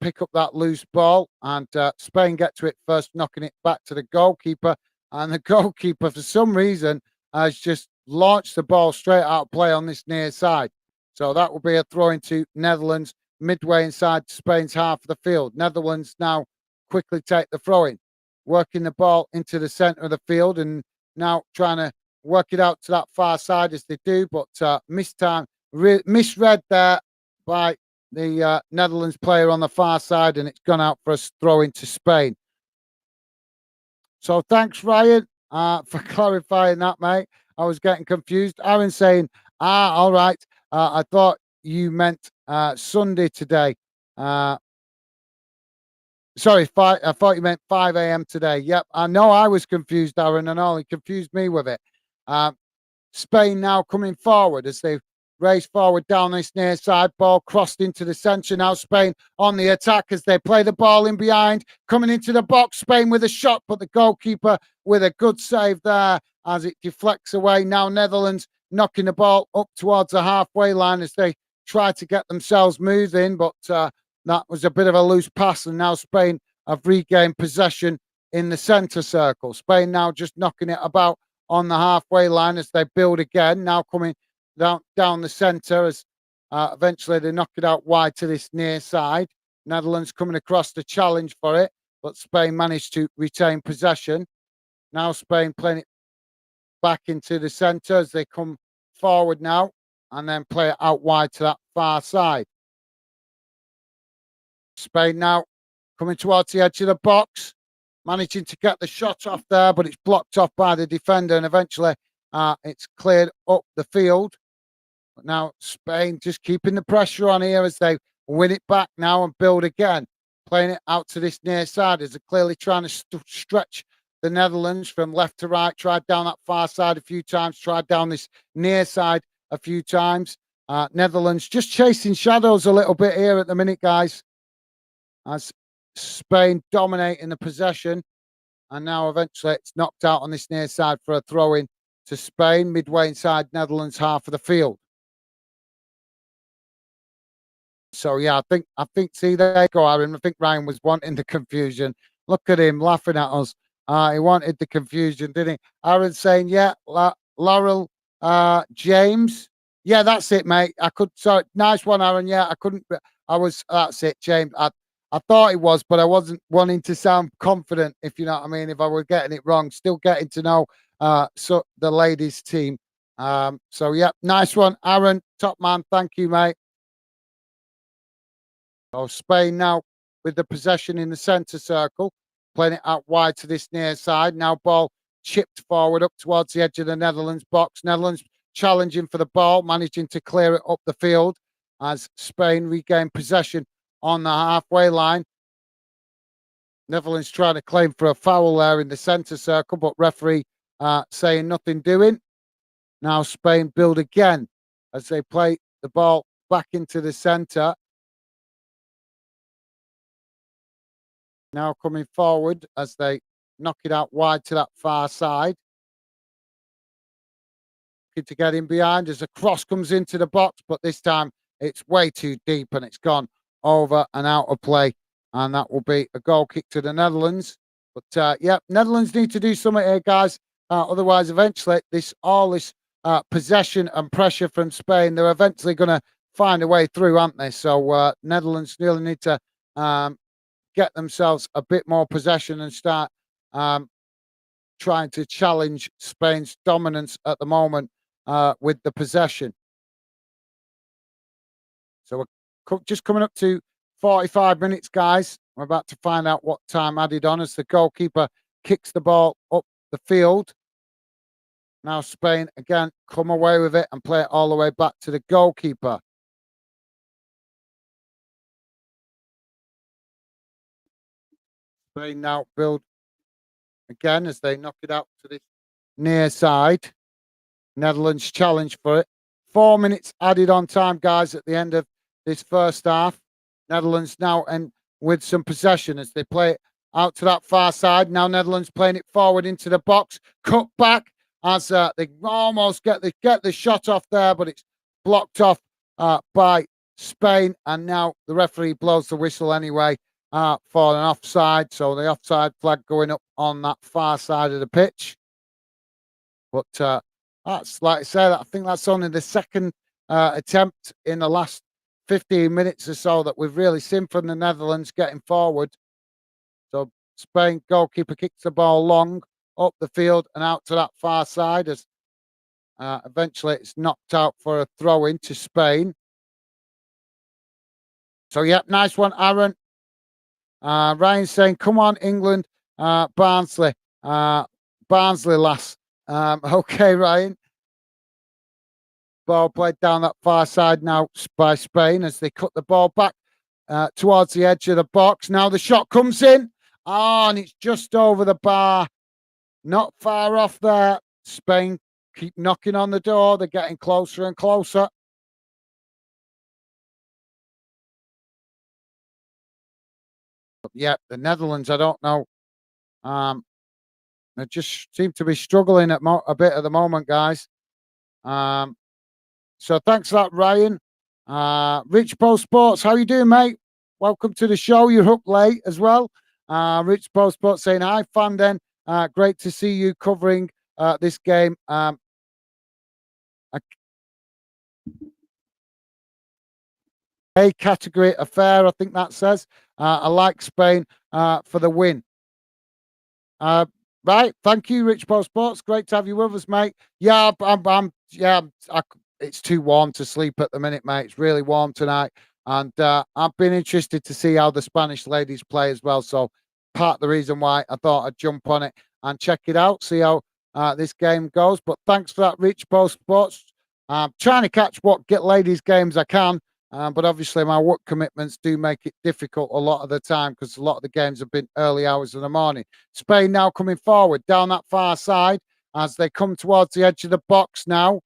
pick up that loose ball, and Spain get to it first, knocking it back to the goalkeeper, and the goalkeeper for some reason has just launched the ball straight out of play on this near side. So that will be a throw into Netherlands midway inside Spain's half of the field. Netherlands now quickly take the throw in, working the ball into the centre of the field and now trying to work it out to that far side as they do, but misread there by the Netherlands player on the far side, and it's gone out for a throw into Spain. So thanks, Ryan, for clarifying that, mate. I was getting confused. Aaron saying, all right. I thought you meant Sunday today. Sorry, I thought you meant 5 a.m. today. Yep, I know I was confused, Aaron, and all. He confused me with it. Spain now coming forward as they race forward down this near side. Ball crossed into the centre. Now Spain on the attack as they play the ball in behind. Coming into the box, Spain with a shot, but the goalkeeper with a good save there as it deflects away. Now Netherlands knocking the ball up towards the halfway line as they try to get themselves moving, but that was a bit of a loose pass, and now Spain have regained possession in the centre circle. Spain now just knocking it about on the halfway line as they build again. Now coming down the centre as eventually they knock it out wide to this near side. Netherlands coming across the challenge for it, but Spain managed to retain possession. Now Spain playing it back into the centre as they come forward now and then play it out wide to that far side. Spain now coming towards the edge of the box, managing to get the shot off there, but it's blocked off by the defender and eventually it's cleared up the field. But now Spain just keeping the pressure on here as they win it back now and build again, playing it out to this near side as they're clearly trying to stretch the Netherlands from left to right, tried down that far side a few times, tried down this near side a few times. Netherlands just chasing shadows a little bit here at the minute, guys, as Spain dominating the possession. And now eventually it's knocked out on this near side for a throw in to Spain, midway inside Netherlands half of the field. So yeah, I think see there you go, Aaron. I think Ryan was wanting the confusion. Look at him laughing at us. He wanted the confusion, didn't he? Aaron saying, yeah, Laurel James. Yeah, that's it, mate. I could sorry, nice one, Aaron. Yeah, I couldn't that's it, James. I thought it was, but I wasn't wanting to sound confident, if you know what I mean, if I were getting it wrong. Still getting to know so the ladies team. So yeah, nice one, Aaron. Top man, thank you, mate. So Spain now with the possession in the centre circle, playing it out wide to this near side. Now ball chipped forward up towards the edge of the Netherlands box. Netherlands challenging for the ball, managing to clear it up the field as Spain regain possession on the halfway line. Netherlands trying to claim for a foul there in the centre circle, but referee saying nothing doing. Now Spain build again as they play the ball back into the centre. Now coming forward as they knock it out wide to that far side. Looking to get in behind as a cross comes into the box, but this time it's way too deep and it's gone over and out of play. And that will be a goal kick to the Netherlands. But yeah, Netherlands need to do something here, guys. Otherwise, eventually, this possession and pressure from Spain, they're eventually going to find a way through, aren't they? So Netherlands really need to get themselves a bit more possession and start trying to challenge Spain's dominance at the moment with the possession. So we're just coming up to 45 minutes, guys. We're about to find out what time added on as the goalkeeper kicks the ball up the field. Now Spain again come away with it and play it all the way back to the goalkeeper. Spain now build again as they knock it out to this near side. Netherlands challenge for it. 4 minutes added on time, guys, at the end of this first half. Netherlands now and with some possession as they play it out to that far side. Now Netherlands playing it forward into the box. Cut back as they almost get the shot off there, but it's blocked off by Spain. And now the referee blows the whistle anyway for an offside. So the offside flag going up on that far side of the pitch. But that's, like I said, I think that's only the second attempt in the last 15 minutes or so that we've really seen from the Netherlands getting forward. So Spain goalkeeper kicks the ball long up the field and out to that far side as eventually it's knocked out for a throw in to Spain. So, yeah, nice one, Aaron. Ryan saying, come on, England, Barnsley. Barnsley, lass. Okay, Ryan. Ball played down that far side now by Spain as they cut the ball back towards the edge of the box. Now the shot comes in. And it's just over the bar. Not far off there. Spain keep knocking on the door. They're getting closer and closer. But yeah, the Netherlands, I don't know. They just seem to be struggling a bit at the moment, guys. So thanks for that, Ryan. Rich Post Sports, how you doing, mate? Welcome to the show. You're up late as well. Rich Postport saying, hi, fan then. Great to see you covering this game. A category affair, I think that says. I like Spain for the win. Right, thank you, Rich Post Sports. Great to have you with us, mate. Yeah, it's too warm to sleep at the minute, mate. It's really warm tonight, and I've been interested to see how the Spanish ladies play as well. So, part of the reason why I thought I'd jump on it and check it out, see how this game goes. But thanks for that, Rich Post Sports. I'm trying to catch what get ladies games I can. But obviously, my work commitments do make it difficult a lot of the time because a lot of the games have been early hours of the morning. Spain now coming forward down that far side as they come towards the edge of the box now.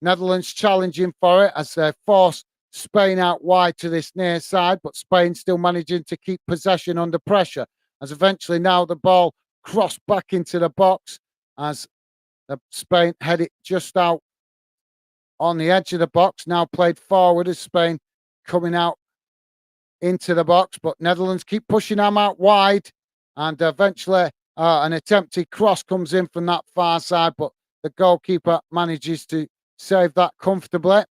Netherlands challenging for it as they force Spain out wide to this near side, but Spain still managing to keep possession under pressure as eventually now the ball crossed back into the box as the Spain head it just out on the edge of the box, now played forward as Spain coming out into the box, but Netherlands keep pushing them out wide, and eventually an attempted cross comes in from that far side, but the goalkeeper manages to save that comfortably.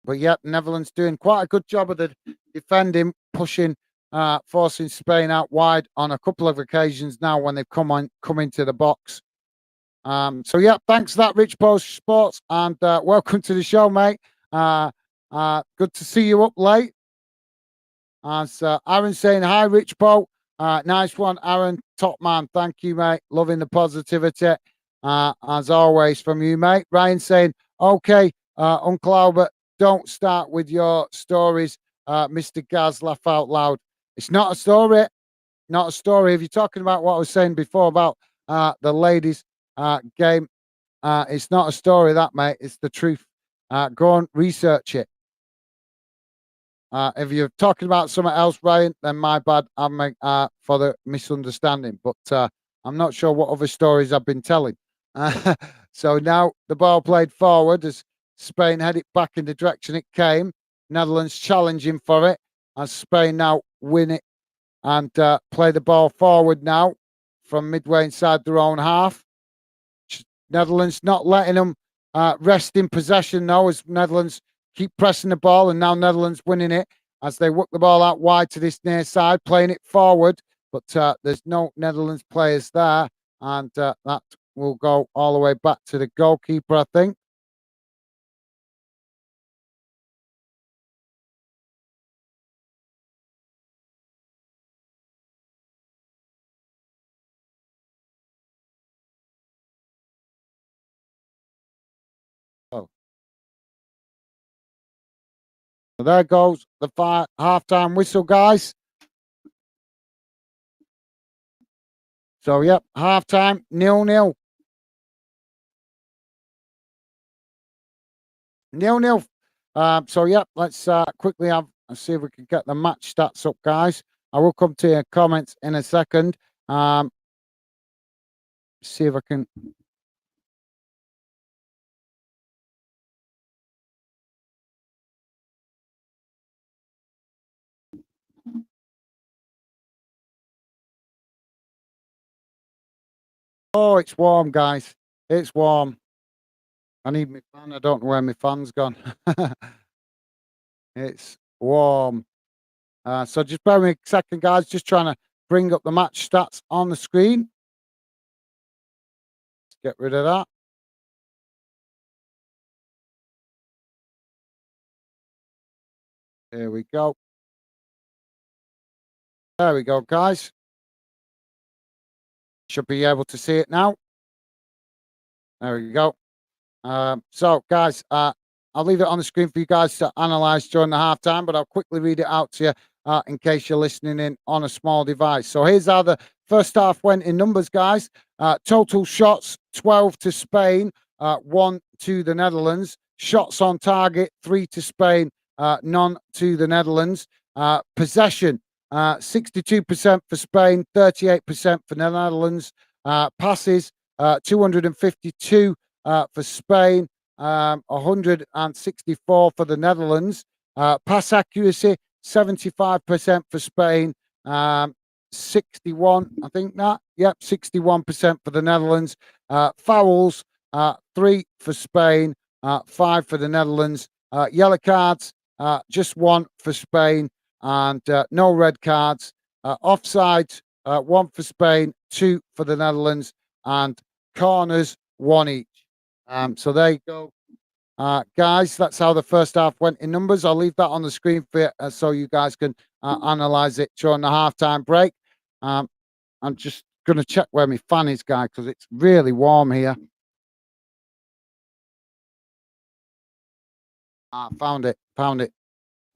But yet, Netherlands doing quite a good job of the defending, pushing, forcing Spain out wide on a couple of occasions now when they've come into the box. So yeah, thanks for that, Rich Post Sports, and welcome to the show, mate. Good to see you up late. As Aaron saying, hi, Rich Po. Nice one, Aaron. Top man. Thank you, mate. Loving the positivity, as always, from you, mate. Ryan saying, okay, Uncle Albert, don't start with your stories, Mr. Gaz, laugh out loud. It's not a story. Not a story. If you're talking about what I was saying before about the ladies' game, it's not a story, that, mate. It's the truth. Go and research it. If you're talking about something else, Ryan, then my bad. I'm for the misunderstanding. But I'm not sure what other stories I've been telling. So now the ball played forward as Spain headed back in the direction it came. Netherlands challenging for it as Spain now win it and play the ball forward now from midway inside their own half. Netherlands not letting them rest in possession now as Netherlands keep pressing the ball, and now Netherlands winning it as they work the ball out wide to this near side, playing it forward, but there's no Netherlands players there, and that will go all the way back to the goalkeeper, I think. Oh, so there goes the half-time whistle, guys. So, yep, half-time, 0-0. 0-0. So, yep, let's quickly see if we can get the match stats up, guys. I will come to your comments in a second. See if I can. Oh, it's warm, guys. It's warm. I need my fan. I don't know where my fan's gone. It's warm. So just bear with me a second, guys. Just trying to bring up the match stats on the screen. Let's get rid of that. Here we go. There we go, guys. Should be able to see it now. There we go. So, guys, I'll leave it on the screen for you guys to analyze during the halftime, but I'll quickly read it out to you in case you're listening in on a small device. So here's how the first half went in numbers, guys. Total shots, 12 to Spain, 1 to the Netherlands. Shots on target, 3 to Spain, none to the Netherlands. Possession, 62% for Spain, 38% for the Netherlands. Passes, 252 for Spain, 164 for the Netherlands. Pass accuracy, 75% for Spain, 61, I think that. Yep, 61% for the Netherlands. Fouls, 3 for Spain, 5 for the Netherlands. Yellow cards, just 1 for Spain, and no red cards. Offsides, 1 for Spain, 2 for the Netherlands, and corners, 1 each. So there you go. Guys, that's how the first half went in numbers. I'll leave that on the screen for you so you guys can analyze it during the halftime break. I'm just going to check where my fan is, guys, because it's really warm here. Found it.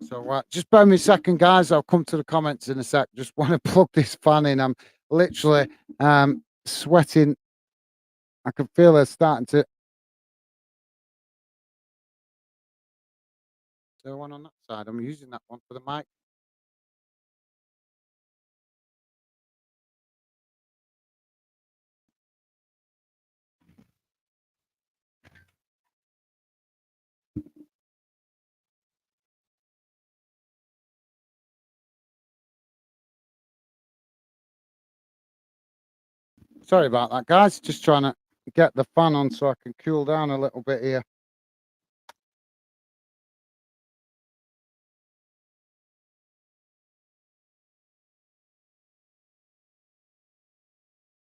So just bear me a second, guys. I'll come to the comments in a sec. Just want to plug this fan in. I'm literally sweating. I can feel it starting to. Is there one on that side? I'm using that one for the mic. Sorry about that, guys. Just trying to get the fan on so I can cool down a little bit here.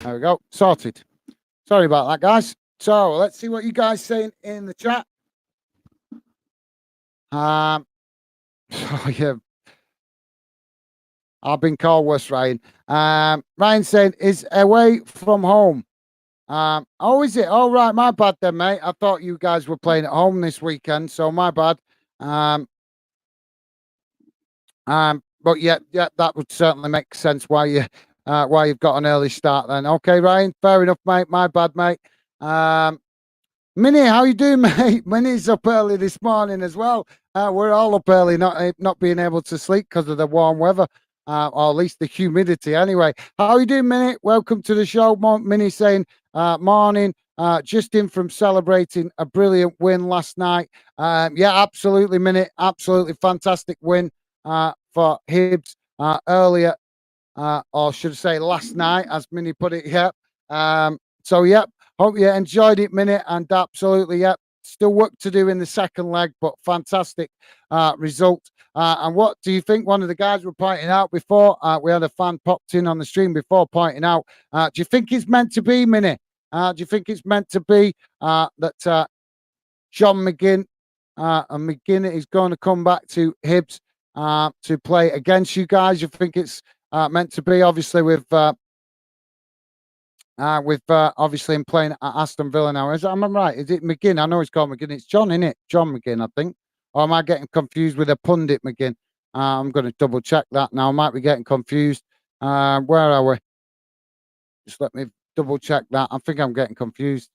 There we go. Sorted. Sorry about that, guys. So let's see what you guys saying in the chat. So yeah, I've been called worse, Ryan. Ryan saying is away from home. Oh, is it? Oh, right. My bad then, mate. I thought you guys were playing at home this weekend, so my bad. But yeah, that would certainly make sense why you've got an early start then. Okay, Ryan. Fair enough, mate. My bad, mate. Minnie, how you doing, mate? Minnie's up early this morning as well. We're all up early, not being able to sleep because of the warm weather, or at least the humidity. Anyway, how you doing, Minnie? Welcome to the show. Minnie saying, morning. Just in from celebrating a brilliant win last night. Yeah, absolutely, Minnie. Absolutely fantastic win for Hibs earlier, or should I say last night, as Minnie put it. Yep. So, yep. Hope you enjoyed it, Minute, and absolutely, yep. Still work to do in the second leg, but fantastic result. And what do you think? One of the guys were pointing out before, we had a fan popped in on the stream before pointing out, do you think it's meant to be, Minnie? Do you think it's meant to be that John McGinn and McGinn is going to come back to Hibs to play against you guys? You think it's meant to be, obviously, with obviously him playing at Aston Villa now. Am I right? Is it McGinn? I know it's called McGinn. It's John, isn't it? John McGinn, I think. Or am I getting confused with a pundit McGinn? I'm going to double check that now. I might be getting confused. Where are we? Just let me double check that. I think I'm getting confused.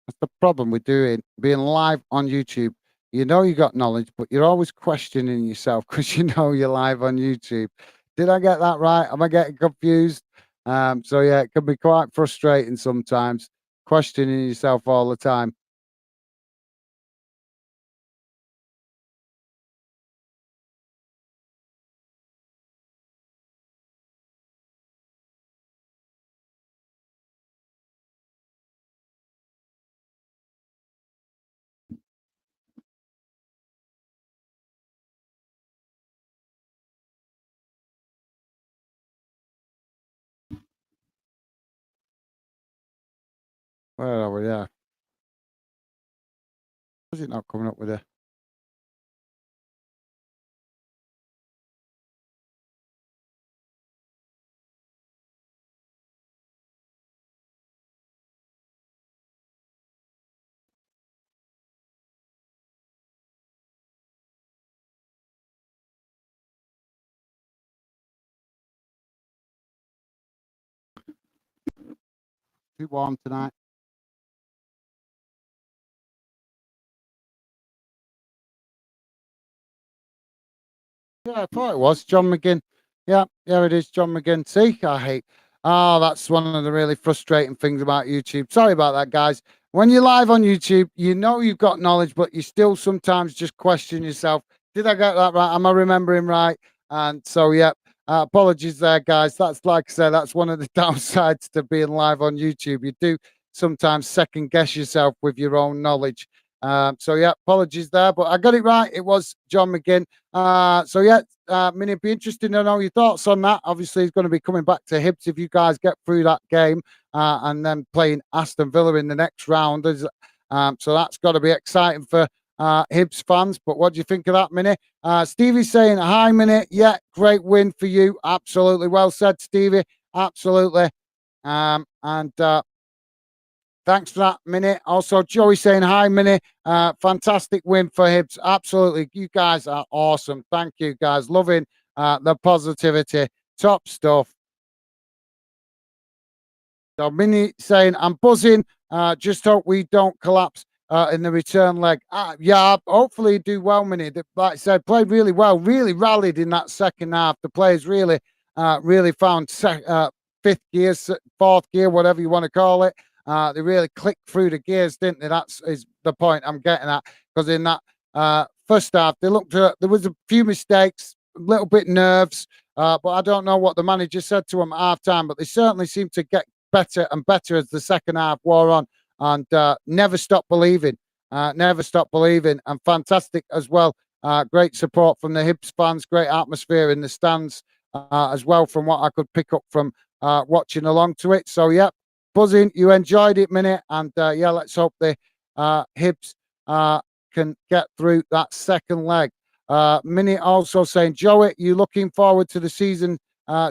That's the problem with being live on YouTube. You know you got knowledge, but you're always questioning yourself because you know you're live on YouTube. Did I get that right? Am I getting confused? So yeah, it can be quite frustrating sometimes, questioning yourself all the time. Where are we? Yeah. Was it not coming up with a? Too warm tonight. Yeah, I thought it was John McGinn. Yeah, yeah, it is John McGinn. See, I hate. Oh, that's one of the really frustrating things about YouTube. Sorry about that, guys. When you're live on YouTube, you know you've got knowledge, but you still sometimes just question yourself. Did I get that right? Am I remembering right? And so, yeah, apologies there, guys. That's like I said, that's one of the downsides to being live on YouTube. You do sometimes second guess yourself with your own knowledge. So, yeah, apologies there, but I got it right. It was John McGinn. So yeah, Minnie, it'd be interesting to know your thoughts on that. Obviously, he's going to be coming back to Hibs if you guys get through that game, and then playing Aston Villa in the next round. So that's got to be exciting for Hibs fans. But what do you think of that, Minnie? Stevie's saying, hi, Minnie. Yeah, great win for you. Absolutely. Well said, Stevie. Absolutely. And thanks for that, Minnie. Also, Joey saying hi, Minnie. Fantastic win for Hibs. Absolutely. You guys are awesome. Thank you, guys. Loving the positivity. Top stuff. So, Minnie saying, I'm buzzing. Just hope we don't collapse in the return leg. Yeah, hopefully do well, Minnie. Like I said, played really well. Really rallied in that second half. The players really found fifth gear, fourth gear, whatever you want to call it. They really clicked through the gears, didn't they? That's is the point I'm getting at. Because in that first half, they looked there was a few mistakes, a little bit nerves, but I don't know what the manager said to them at half time. But they certainly seemed to get better and better as the second half wore on, and never stop believing, and fantastic as well. Great support from the Hibs fans, great atmosphere in the stands as well, from what I could pick up from watching along to it. So yeah, buzzing. You enjoyed it, Minute, and yeah, let's hope the Hibs can get through that second leg. Minute also saying, Joey, you looking forward to the season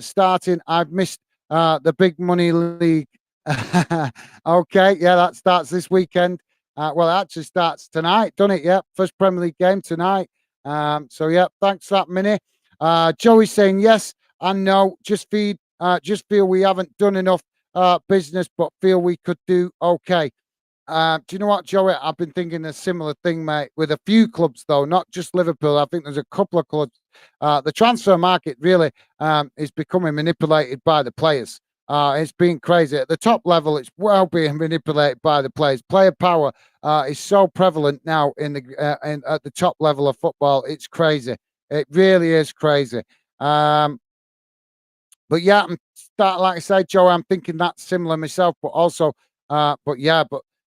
starting? I've missed the big money league. Okay, yeah, that starts this weekend. Well, it actually starts tonight, doesn't it? Yeah, first Premier League game tonight. So yeah, thanks for that, Minnie. Joey saying yes and no. Just feel we haven't done enough business, but feel we could do okay. Do you know what, Joey? I've been thinking a similar thing, mate, with a few clubs, though, not just Liverpool. I think there's a couple of clubs. The transfer market really is becoming manipulated by the players. It's been crazy. At the top level, it's well being manipulated by the players. Player power is so prevalent now at the top level of football. It's crazy. It really is crazy. But yeah, like I said, Joe, I'm thinking that's similar myself, but also, but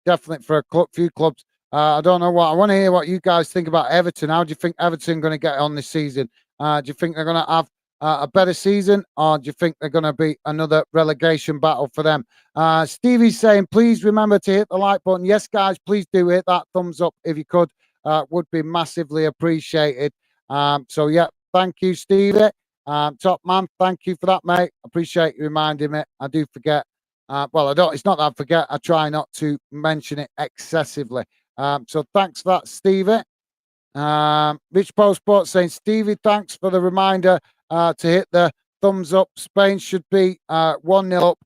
definitely for few clubs. I don't know what I want to hear what you guys think about Everton. How do you think Everton going to get on this season? Do you think they're going to have a better season, or do you think they're going to be another relegation battle for them? Stevie's saying, please remember to hit the like button. Yes, guys, please do hit that thumbs up if you could. Would be massively appreciated. So yeah, thank you, Stevie. Top man, thank you for that, mate. Appreciate you reminding me. I do forget. Well, I don't. It's not that I forget. I try not to mention it excessively. So thanks for that, Stevie. Rich Post Sports saying, Stevie, thanks for the reminder to hit the thumbs up. Spain should be 1-0 up.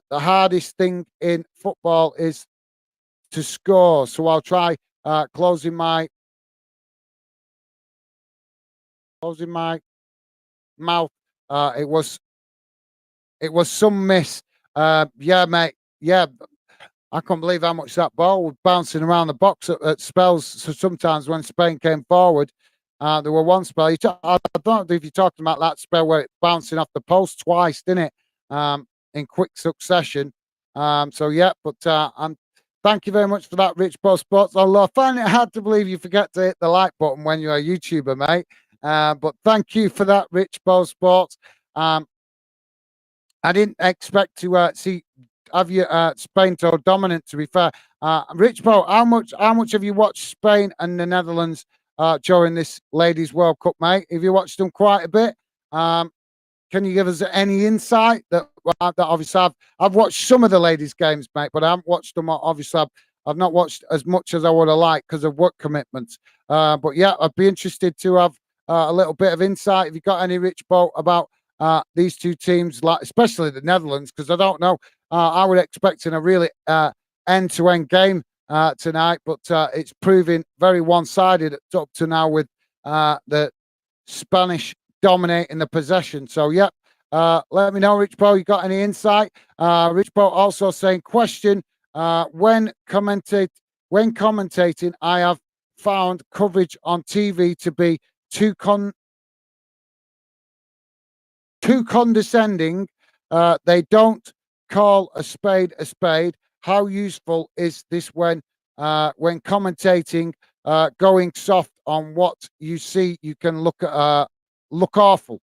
The hardest thing in football is to score. So I'll try closing my mouth. It was some miss. Yeah, mate. Yeah, I can't believe how much that ball was bouncing around the box at spells. So sometimes when Spain came forward, there were one spell. I don't know if you're talking about that spell where it's bouncing off the post twice, didn't it? In quick succession. So yeah, but thank you very much for that, Rich Post Sports. Although I find it hard to believe you forget to hit the like button when you're a YouTuber, mate. But thank you for that, Rich Post Sports. I didn't expect to have you Spain so dominant. To be fair, Rich Bo, how much have you watched Spain and the Netherlands during this Ladies World Cup, mate? Have you watched them quite a bit? Can you give us any insight? That obviously I've watched some of the ladies' games, mate, but I haven't watched them. Obviously, I've not watched as much as I would have liked because of work commitments. But yeah, I'd be interested to have a little bit of insight. Have you got any, Rich Bo, about these two teams, like especially the Netherlands? Because I don't know. I would expecting a really end-to-end game tonight, but it's proving very one-sided up to now with the Spanish dominating the possession. So, yep. Let me know, Rich Bro, you got any insight? Rich Bro also saying, question, when commentating, I have found coverage on TV to be too condescending. They don't call a spade a spade. How useful is this when commentating, going soft on what you see? You can look awful.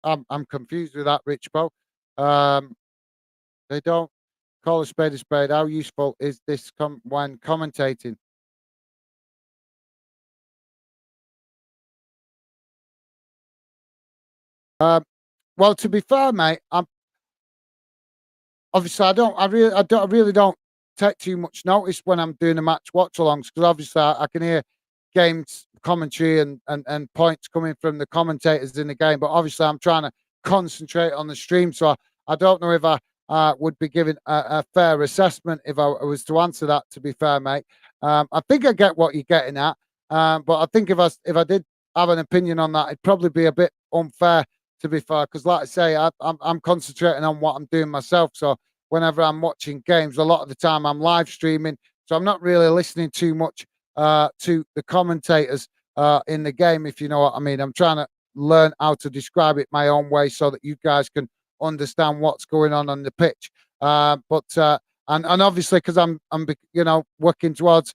I'm confused with that, Rich Bo. They don't call a spade a spade. How useful is this when commentating? Um, well, to be fair, mate, obviously I really don't take too much notice when I'm doing the match watch alongs because obviously I can hear games commentary and points coming from the commentators in the game, but obviously I'm trying to concentrate on the stream, so I don't know if I would be giving a fair assessment if I was to answer that. To be fair, mate, I think I get what you're getting at, but I think if I did have an opinion on that, it'd probably be a bit unfair. To be fair, because like I say, I'm concentrating on what I'm doing myself. So whenever I'm watching games, a lot of the time I'm live streaming, so I'm not really listening too much to the commentators in the game, if you know what I mean. I'm trying to learn how to describe it my own way so that you guys can understand what's going on the pitch. And obviously because I'm working towards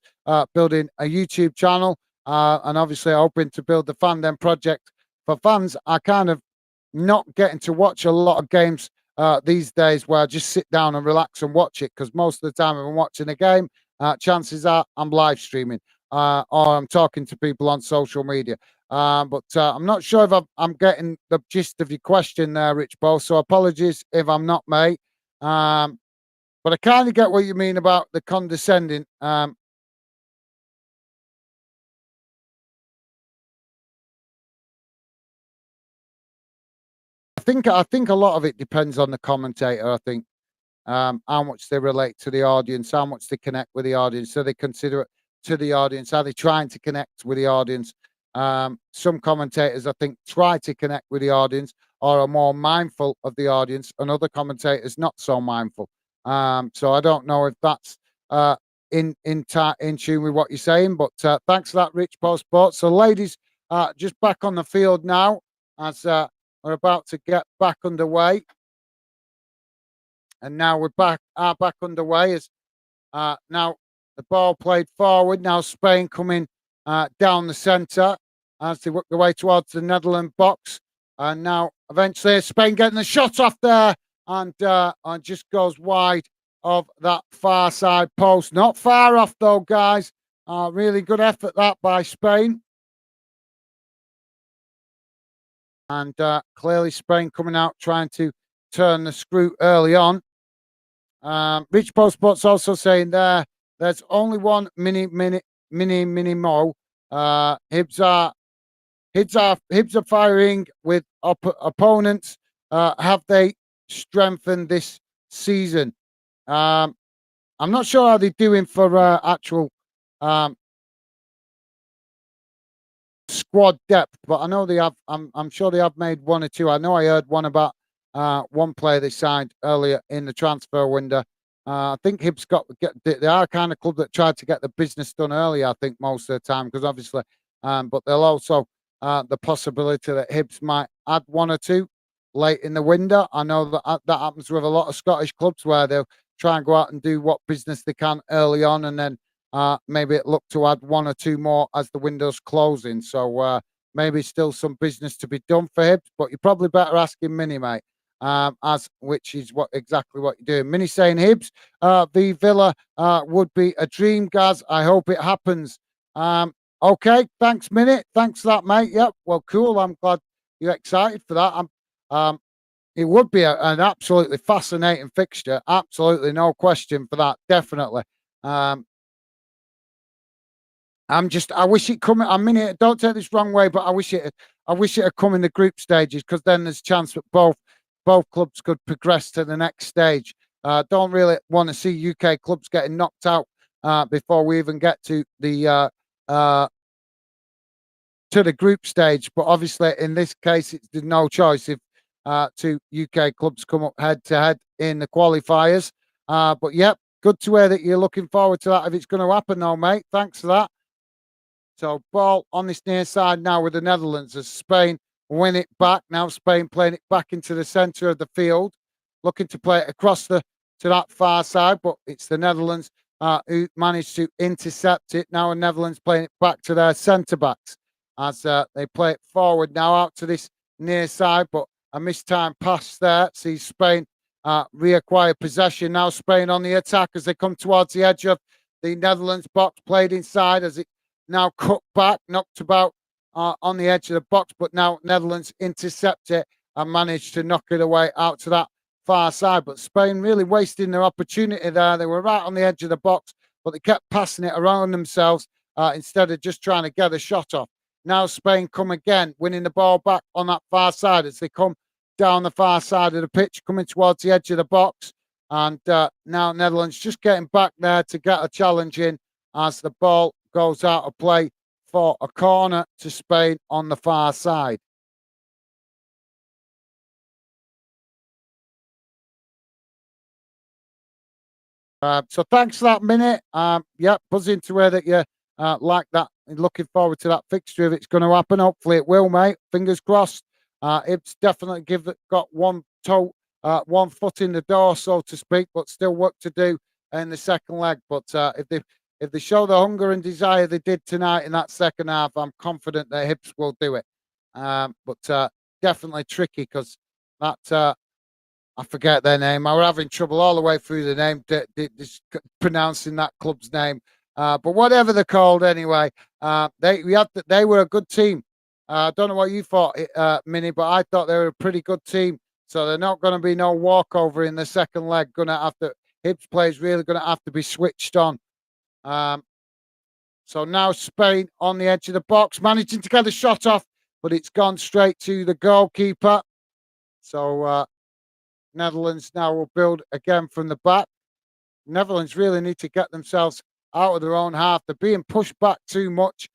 building a YouTube channel and obviously hoping to build the Fandom project for fans, I kind of not getting to watch a lot of games these days where I just sit down and relax and watch it because most of the time if I'm watching a game, chances are I'm live streaming or I'm talking to people on social media. But I'm not sure if I'm getting the gist of your question there, Rich Bo. So apologies if I'm not, mate. But I kind of get what you mean about the condescending. I think a lot of it depends on the commentator. I think how much they relate to the audience, how much they connect with the audience, so they consider it to the audience. Are they trying to connect with the audience? Some commentators, I think, try to connect with the audience or are more mindful of the audience, and other commentators not so mindful. So I don't know if that's uh, in tune with what you're saying, but thanks for that, Rich Post Sports. So, ladies, just back on the field now as we're about to get back underway. And now we're back underway as now the ball played forward. Now Spain coming down the centre as they work their way towards the Netherlands box. And now eventually Spain getting the shot off there and just goes wide of that far side post. Not far off though, guys. Really good effort that by Spain. And clearly Spain coming out trying to turn the screw early on. Rich Post Sports also saying there's only one mini mo. Hibs are firing with opponents. Have they strengthened this season? I'm not sure how they're doing for actual squad depth, but I know they have. I'm sure they have made one or two. I know I heard one about one player they signed earlier in the transfer window. I think Hibs they are a kind of club that tried to get the business done early. I think most of the time because obviously, but they'll also the possibility that Hibs might add one or two late in the window. I know that happens with a lot of Scottish clubs where they'll try and go out and do what business they can early on, and then maybe look to add one or two more as the window's closing. So maybe still some business to be done for Hibs, but you're probably better asking Mini, mate. Which is exactly what you're doing. Mini saying Hibs v Villa would be a dream, guys. I hope it happens. Okay, thanks, Mini. Thanks for that, mate. Yep. Well, cool. I'm glad you're excited for that. It would be an absolutely fascinating fixture. Absolutely, no question for that. Definitely. I wish it come. I mean, don't take this wrong way, but I wish it had come in the group stages because then there's a chance that both clubs could progress to the next stage. Don't really want to see UK clubs getting knocked out before we even get to the group stage. But obviously, in this case, it's no choice if two UK clubs come up head to head in the qualifiers. But yep, good to hear that you're looking forward to that. If it's going to happen, though, mate, thanks for that. So ball on this near side now with the Netherlands as Spain win it back. Now Spain playing it back into the centre of the field, looking to play it across to that far side, but it's the Netherlands who managed to intercept it. Now the Netherlands playing it back to their centre backs as they play it forward now out to this near side, but a mistimed pass there sees Spain reacquire possession. Now Spain on the attack as they come towards the edge of the Netherlands box, played inside as it now cut back, knocked about on the edge of the box, but now Netherlands intercept it and managed to knock it away out to that far side. But Spain really wasting their opportunity there. They were right on the edge of the box, but they kept passing it around themselves instead of just trying to get a shot off. Now Spain come again, winning the ball back on that far side as they come down the far side of the pitch, coming towards the edge of the box. And now Netherlands just getting back there to get a challenge in as the ball goes out of play for a corner to Spain on the far side. So thanks for that minute. Yeah, buzzing to hear that you like that. Looking forward to that fixture if it's going to happen. Hopefully it will, mate. Fingers crossed. It's definitely got one foot in the door, so to speak, but still work to do in the second leg. But if they show the hunger and desire they did tonight in that second half, I'm confident that Hibs will do it. But definitely tricky because that I forget their name. I was having trouble all the way through the name, pronouncing that club's name. But whatever they're called, anyway, they were a good team. I don't know what you thought, Minnie, but I thought they were a pretty good team. So they're not going to be no walkover in the second leg. Hibs players really going to have to be switched on. So now Spain on the edge of the box, managing to get a shot off, but it's gone straight to the goalkeeper. So Netherlands now will build again from the back. Netherlands really need to get themselves out of their own half. They're being pushed back too much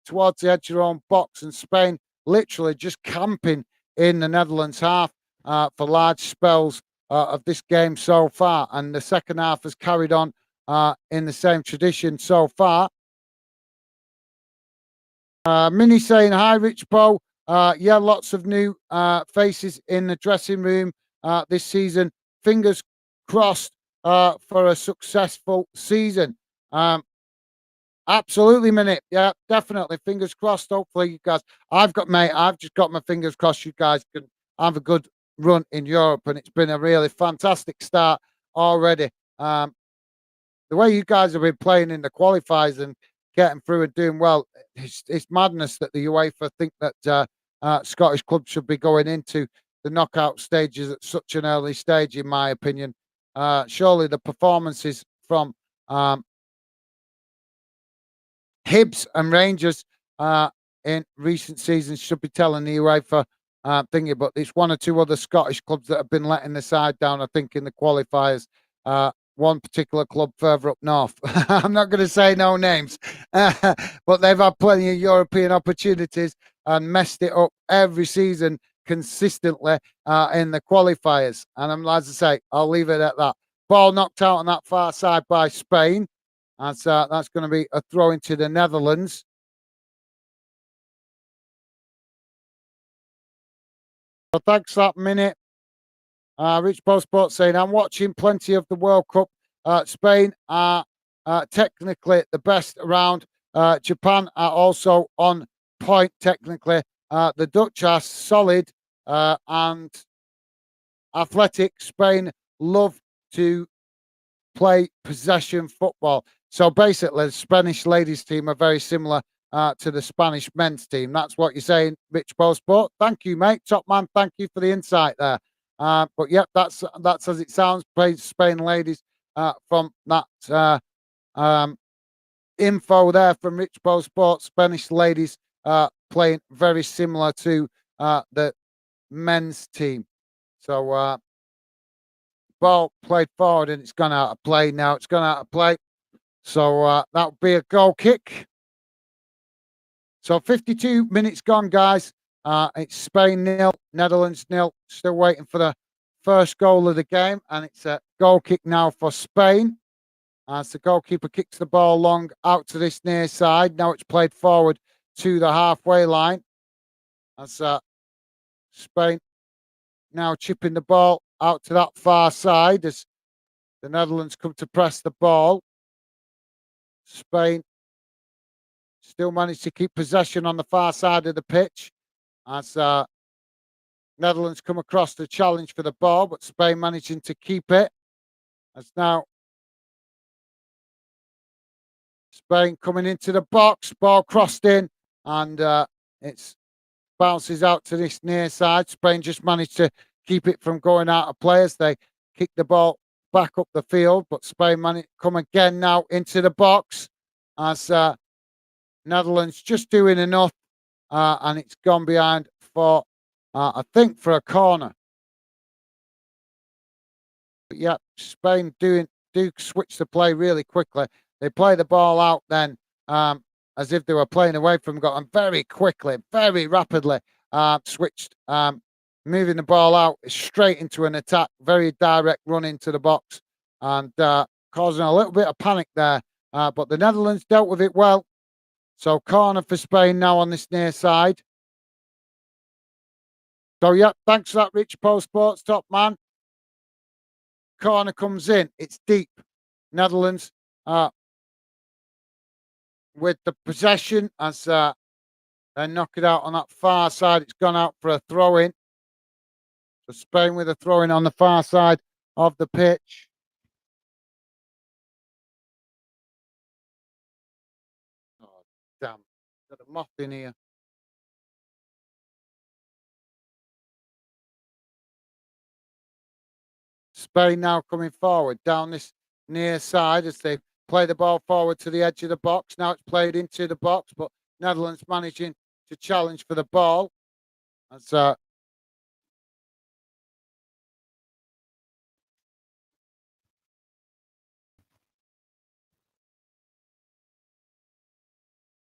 towards the edge of their own box, and Spain literally just camping in the Netherlands half for large spells of this game so far. And the second half has carried on in the same tradition so far. Minnie saying, hi, Rich Bo. Yeah, lots of new faces in the dressing room this season. Fingers crossed for a successful season. Absolutely, Minute. Yeah, definitely. Fingers crossed. Hopefully, you guys. I've just got my fingers crossed. You guys can have a good run in Europe, and it's been a really fantastic start already. The way you guys have been playing in the qualifiers and getting through and doing well, it's madness that the UEFA think that Scottish clubs should be going into the knockout stages at such an early stage, in my opinion. Surely the performances from Hibs and Rangers in recent seasons should be telling the UEFA thingy, but it's one or two other Scottish clubs that have been letting the side down, I think, in the qualifiers. One particular club further up north. I'm not going to say no names, but they've had plenty of European opportunities and messed it up every season consistently in the qualifiers. And as I say, I'll leave it at that. Ball knocked out on that far side by Spain. That's going to be a throw into the Netherlands. So thanks for that minute. Rich Bo Sports saying, I'm watching plenty of the World Cup. Spain are technically the best around. Japan are also on point technically. The Dutch are solid and athletic. Spain love to play possession football. So basically, the Spanish ladies team are very similar to the Spanish men's team. That's what you're saying, Rich Bo Sport. Thank you, mate. Top man, thank you for the insight there. But yeah, that's as it sounds. Spain ladies from that info there from Rich Bo Sports. Spanish ladies playing very similar to the men's team. So ball played forward and it's gone out of play now. It's gone out of play. So that would be a goal kick. So 52 minutes gone, guys. It's Spain 0, Netherlands 0. Still waiting for the first goal of the game. And it's a goal kick now for Spain. As the goalkeeper kicks the ball long out to this near side. Now it's played forward to the halfway line. As Spain now chipping the ball out to that far side as the Netherlands come to press the ball. Spain still managed to keep possession on the far side of the pitch as Netherlands come across the challenge for the ball, but Spain managing to keep it. As now Spain coming into the box, ball crossed in, and it bounces out to this near side. Spain just managed to keep it from going out of play as they kick the ball back up the field, but Spain managed to come again now into the box as Netherlands just doing enough, and it's gone behind for, I think, for a corner. But yeah, Spain do switch the play really quickly. They play the ball out then as if they were playing away from goal, and very quickly, very rapidly switched, moving the ball out straight into an attack, very direct run into the box, and causing a little bit of panic there. But the Netherlands dealt with it well. So corner for Spain now on this near side. So yeah, thanks for that, Rich Post Sports top man. Corner comes in. It's deep. Netherlands with the possession as they knock it out on that far side. It's gone out for a throw-in. So Spain with a throw-in on the far side of the pitch. Oh, damn. Got a moth in here. Spain now coming forward down this near side as they play the ball forward to the edge of the box. Now it's played into the box, but Netherlands managing to challenge for the ball. As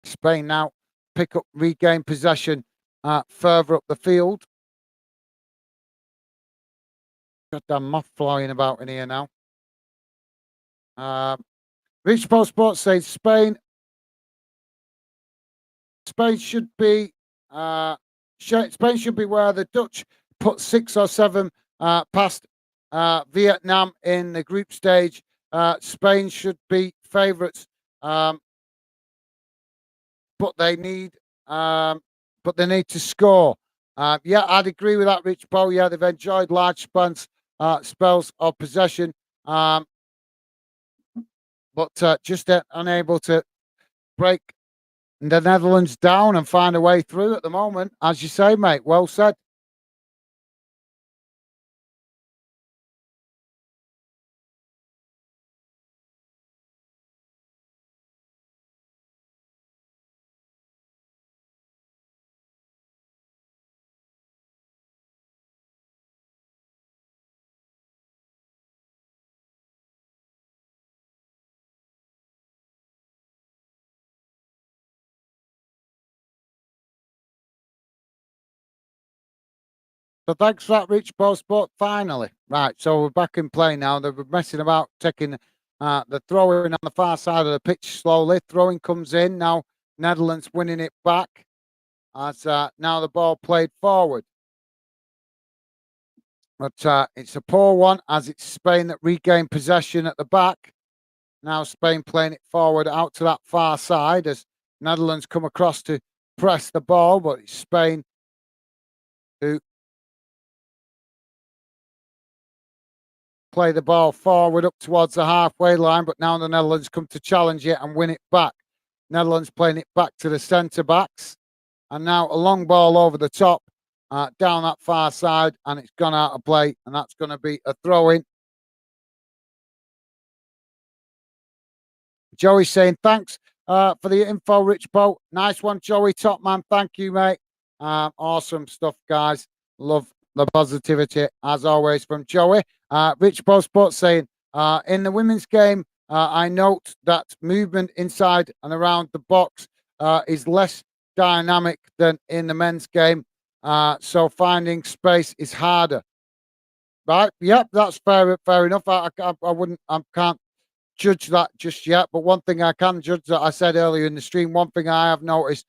Spain now regain possession further up the field. Got that moth flying about in here now. Rich Post Sports says Spain should be Spain should be where the Dutch put 6 or 7 past Vietnam in the group stage. Spain should be favourites, but they need to score. Yeah, I'd agree with that, Rich Poe. Yeah, they've enjoyed large spells of possession, but just unable to break the Netherlands down and find a way through at the moment. As you say, mate, well said. So thanks for that, Rich Post Sport. Finally, right. So we're back in play now. They were messing about, taking the throwing on the far side of the pitch slowly. Throwing comes in now. Netherlands winning it back as now the ball played forward. But it's a poor one as it's Spain that regained possession at the back. Now Spain playing it forward out to that far side as Netherlands come across to press the ball, but it's Spain who play the ball forward up towards the halfway line, but now the Netherlands come to challenge it and win it back. Netherlands playing it back to the centre backs, and now a long ball over the top down that far side, and it's gone out of play, and that's going to be a throw-in. Joey saying thanks for the info, Rich Poe. Nice one, Joey. Top man. Thank you, mate. Awesome stuff, guys. Love the positivity, as always, from Joey. Rich Boss Sports saying, in the women's game, I note that movement inside and around the box is less dynamic than in the men's game. So finding space is harder. Right? Yep, that's fair enough. I wouldn't, I can't judge that just yet. But one thing I can judge that I said earlier in the stream, one thing I have noticed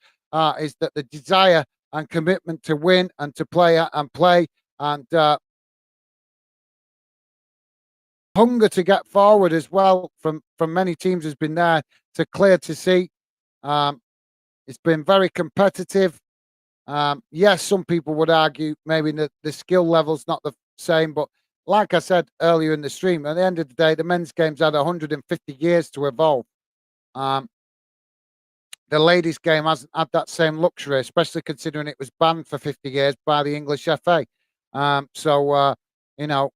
is that the desire and commitment to win and to play and hunger to get forward as well from many teams has been there to clear to see. Um, it's been very competitive. Yes, some people would argue maybe the skill level's not the same, but like I said earlier in the stream, at the end of the day, the men's game's had 150 years to evolve. Um, the ladies' game hasn't had that same luxury, especially considering it was banned for 50 years by the English FA. You know,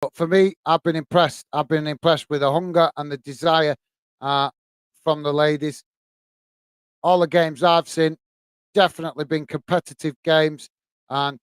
but for me, I've been impressed. I've been impressed with the hunger and the desire uh, from the ladies. All the games I've seen definitely been competitive games, and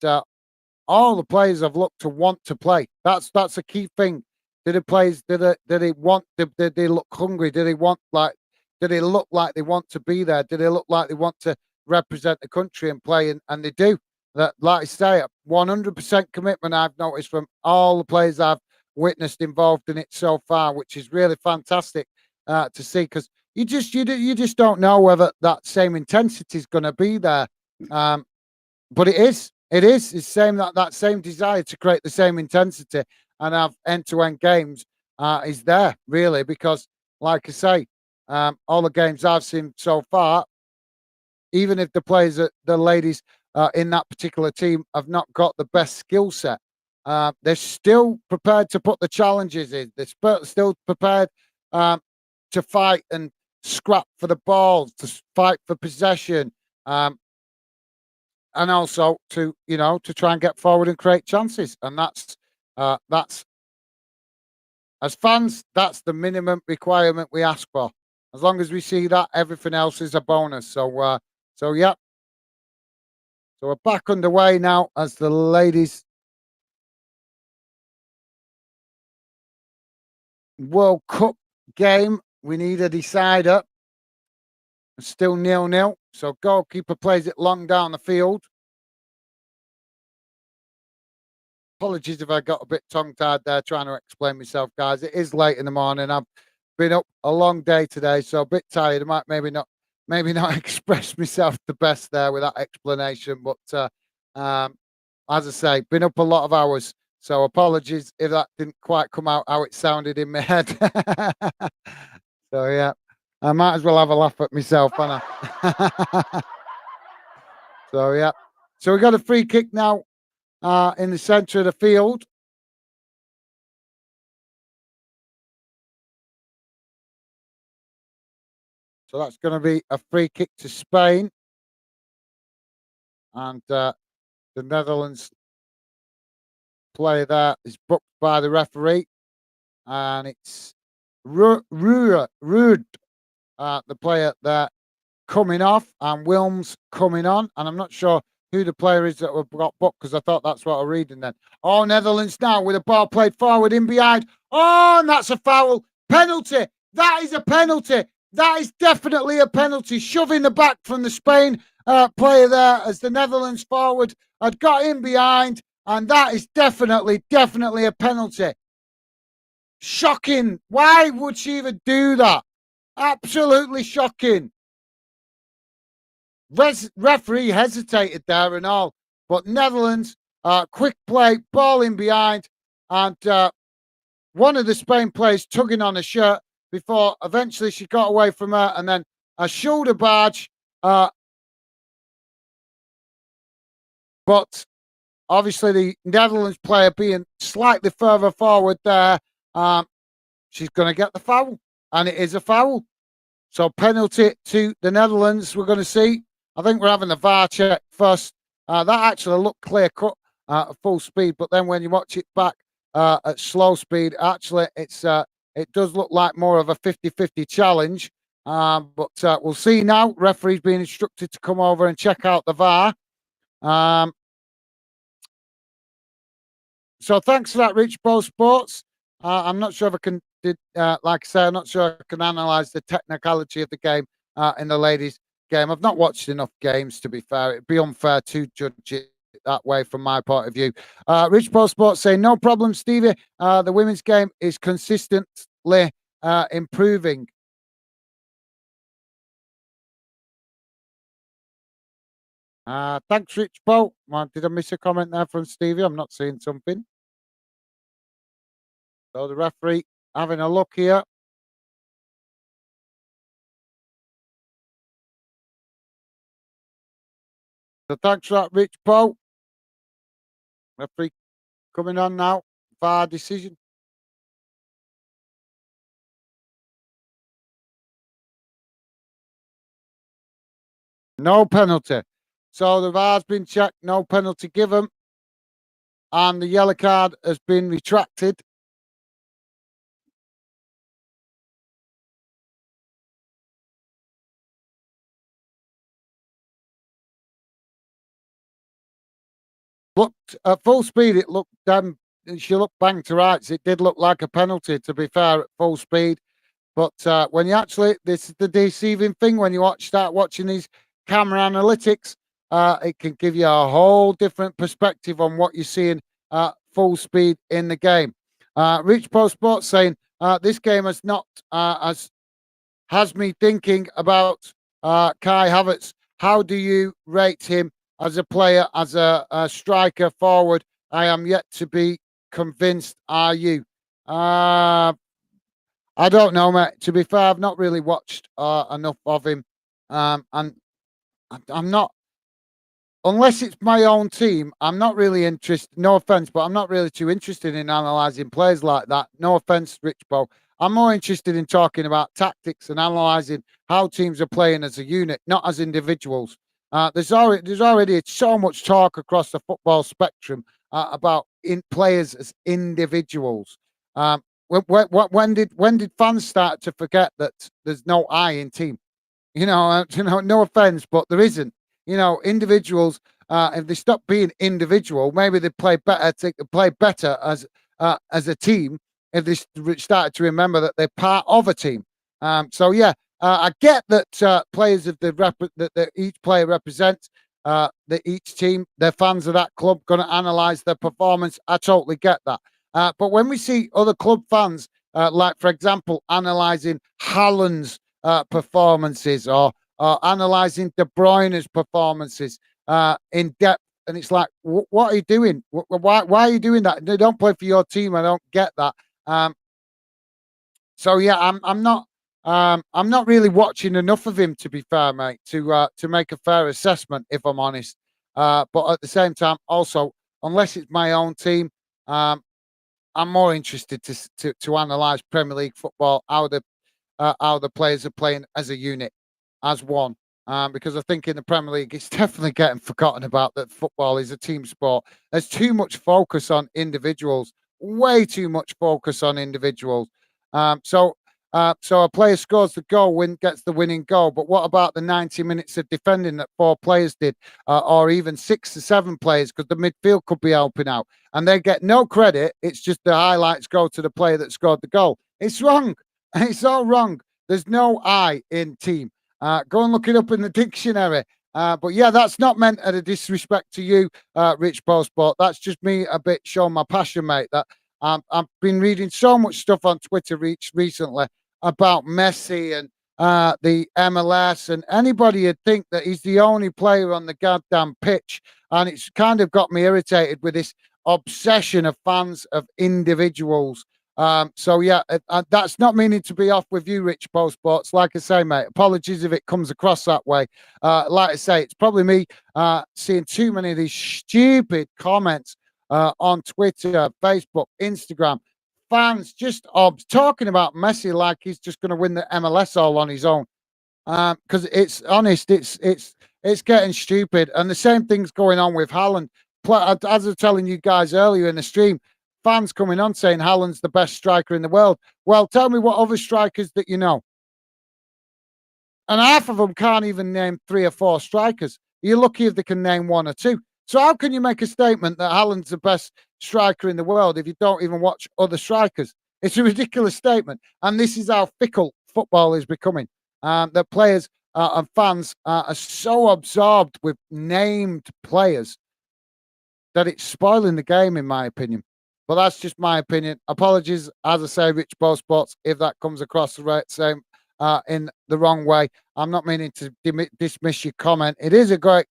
all the players have looked to want to play. That's a key thing. Did the players did they want did they look hungry? Did they want like did they look like they want to be there? Did they look like they want to represent the country and play? And they do. That like I say, 100% commitment I've noticed from all the players I've witnessed involved in it so far, which is really fantastic to see because you just don't know whether that same intensity is going to be there. Um, but it is. It is. It's same that same desire to create the same intensity and have end-to-end games is there really because, like I say, all the games I've seen so far, even if the players, the ladies in that particular team, have not got the best skill set, they're still prepared to put the challenges in. They're still prepared to fight and scrap for the ball, to fight for possession. And also to to try and get forward and create chances. And that's as fans, that's the minimum requirement we ask for. As long as we see that, everything else is a bonus. So yeah. So we're back underway now as the ladies World Cup game. We need a decider. Still 0-0. So goalkeeper plays it long down the field. Apologies if I got a bit tongue-tied there trying to explain myself, guys. It is late in the morning. I've been up a long day today, so a bit tired. I might maybe not express myself the best there with that explanation. But as I say, been up a lot of hours. So apologies if that didn't quite come out how it sounded in my head. So yeah, I might as well have a laugh at myself, Anna. So yeah. So we got a free kick now in the centre of the field. So that's going to be a free kick to Spain. And the Netherlands player there is booked by the referee. And it's Ruud, the player there, coming off, and Wilms coming on. And I'm not sure who the player is that got booked because I thought that's what I'm reading then. Oh, Netherlands now with a ball played forward in behind. Oh, and that's a foul. Penalty. That is a penalty. That is definitely a penalty. Shoving the back from the Spain player there as the Netherlands forward had got in behind. And that is definitely a penalty. Shocking. Why would she even do that? Absolutely shocking. Referee hesitated there and all, but Netherlands, quick play, ball in behind, and one of the Spain players tugging on her shirt before eventually she got away from her, and then a shoulder barge. But obviously, the Netherlands player being slightly further forward there, she's going to get the foul, and it is a foul. So penalty to the Netherlands. We're going to see. I think we're having the VAR check first. That actually looked clear cut at full speed, but then when you watch it back at slow speed, actually it does look like more of a 50-50 challenge. But we'll see now. Referee's being instructed to come over and check out the VAR. So thanks for that, Rich Bo Sports. I'm not sure if I can, like I say, I'm not sure I can analyse the technicality of the game in the ladies' game. I've not watched enough games, to be fair. It'd be unfair to judge it that way from my point of view. Rich Bo Sports saying, no problem, Stevie. The women's game is consistently improving. Thanks, Rich Bo. Did I miss a comment there from Stevie? I'm not seeing something. So the referee having a look here. So thanks for that, Rich Bo. Referee coming on now. VAR decision. No penalty. So the VAR's been checked. No penalty given. And the yellow card has been retracted. Looked at full speed. It looked she looked bang to rights. It did look like a penalty, to be fair, at full speed. But when you actually, this is the deceiving thing. When you start watching these camera analytics, it can give you a whole different perspective on what you're seeing at full speed in the game. Rich Post Sports saying this game has not has me thinking about Kai Havertz. How do you rate him as a player, as a striker forward? I am yet to be convinced. Are you? I don't know, mate. To be fair, I've not really watched enough of him, and I'm not. Unless it's my own team, I'm not really interested. No offense, but I'm not really too interested in analysing players like that. No offense, Rich Bo. I'm more interested in talking about tactics and analysing how teams are playing as a unit, not as individuals. There's already so much talk across the football spectrum about players as individuals. When did fans start to forget that there's no I in team? No offense, but there isn't. Individuals. If they stop being individual, maybe they play better. Play better as a team if they started to remember that they're part of a team. So yeah, I get that players of that each player represents that each team, they're fans of that club, going to analyze their performance. I totally get that. But when we see other club fans, like for example, analysing Haaland's performances or analysing De Bruyne's performances in depth, and it's like, what are you doing? Why are you doing that? They don't play for your team. I don't get that. So yeah, I'm not really watching enough of him, to be fair, mate, to make a fair assessment, if I'm honest. But at the same time, also, unless it's my own team, I'm more interested to analyse Premier League football, how the players are playing as a unit, as one. Because I think in the Premier League, it's definitely getting forgotten about that football is a team sport. There's too much focus on individuals, way too much focus on individuals. So a player scores the goal, gets the winning goal. But what about the 90 minutes of defending that four players did, or even 6 to 7 players, because the midfield could be helping out, and they get no credit. It's just the highlights go to the player that scored the goal. It's wrong. It's all wrong. There's no I in team. Go and look it up in the dictionary. But yeah, that's not meant as a disrespect to you, Rich Postport. That's just me a bit showing my passion, mate. That I've been reading so much stuff on Twitter recently about Messi and the MLS, and anybody would think that he's the only player on the goddamn pitch. And it's kind of got me irritated with this obsession of fans of individuals. So yeah, that's not meaning to be off with you, Rich Post Sports. Like I say, mate, apologies if it comes across that way. Like I say, it's probably me seeing too many of these stupid comments on Twitter, Facebook, Instagram. Fans just talking about Messi like he's just going to win the MLS all on his own. Because it's honest, it's getting stupid, and the same thing's going on with Haaland. As I was telling you guys earlier in the stream, fans coming on saying Haaland's the best striker in the world. Well, tell me what other strikers that you know. And half of them can't even name 3 or 4 strikers. You're lucky if they can name 1 or 2. So how can you make a statement that Haaland's the best striker in the world if you don't even watch other strikers? It's a ridiculous statement, and this is how fickle football is becoming. That players and fans are so absorbed with named players that it's spoiling the game, in my opinion. But that's just my opinion. Apologies, as I say, Rich Bo Sports, if that comes across the right same in the wrong way. I'm not meaning to dismiss your comment. It is a great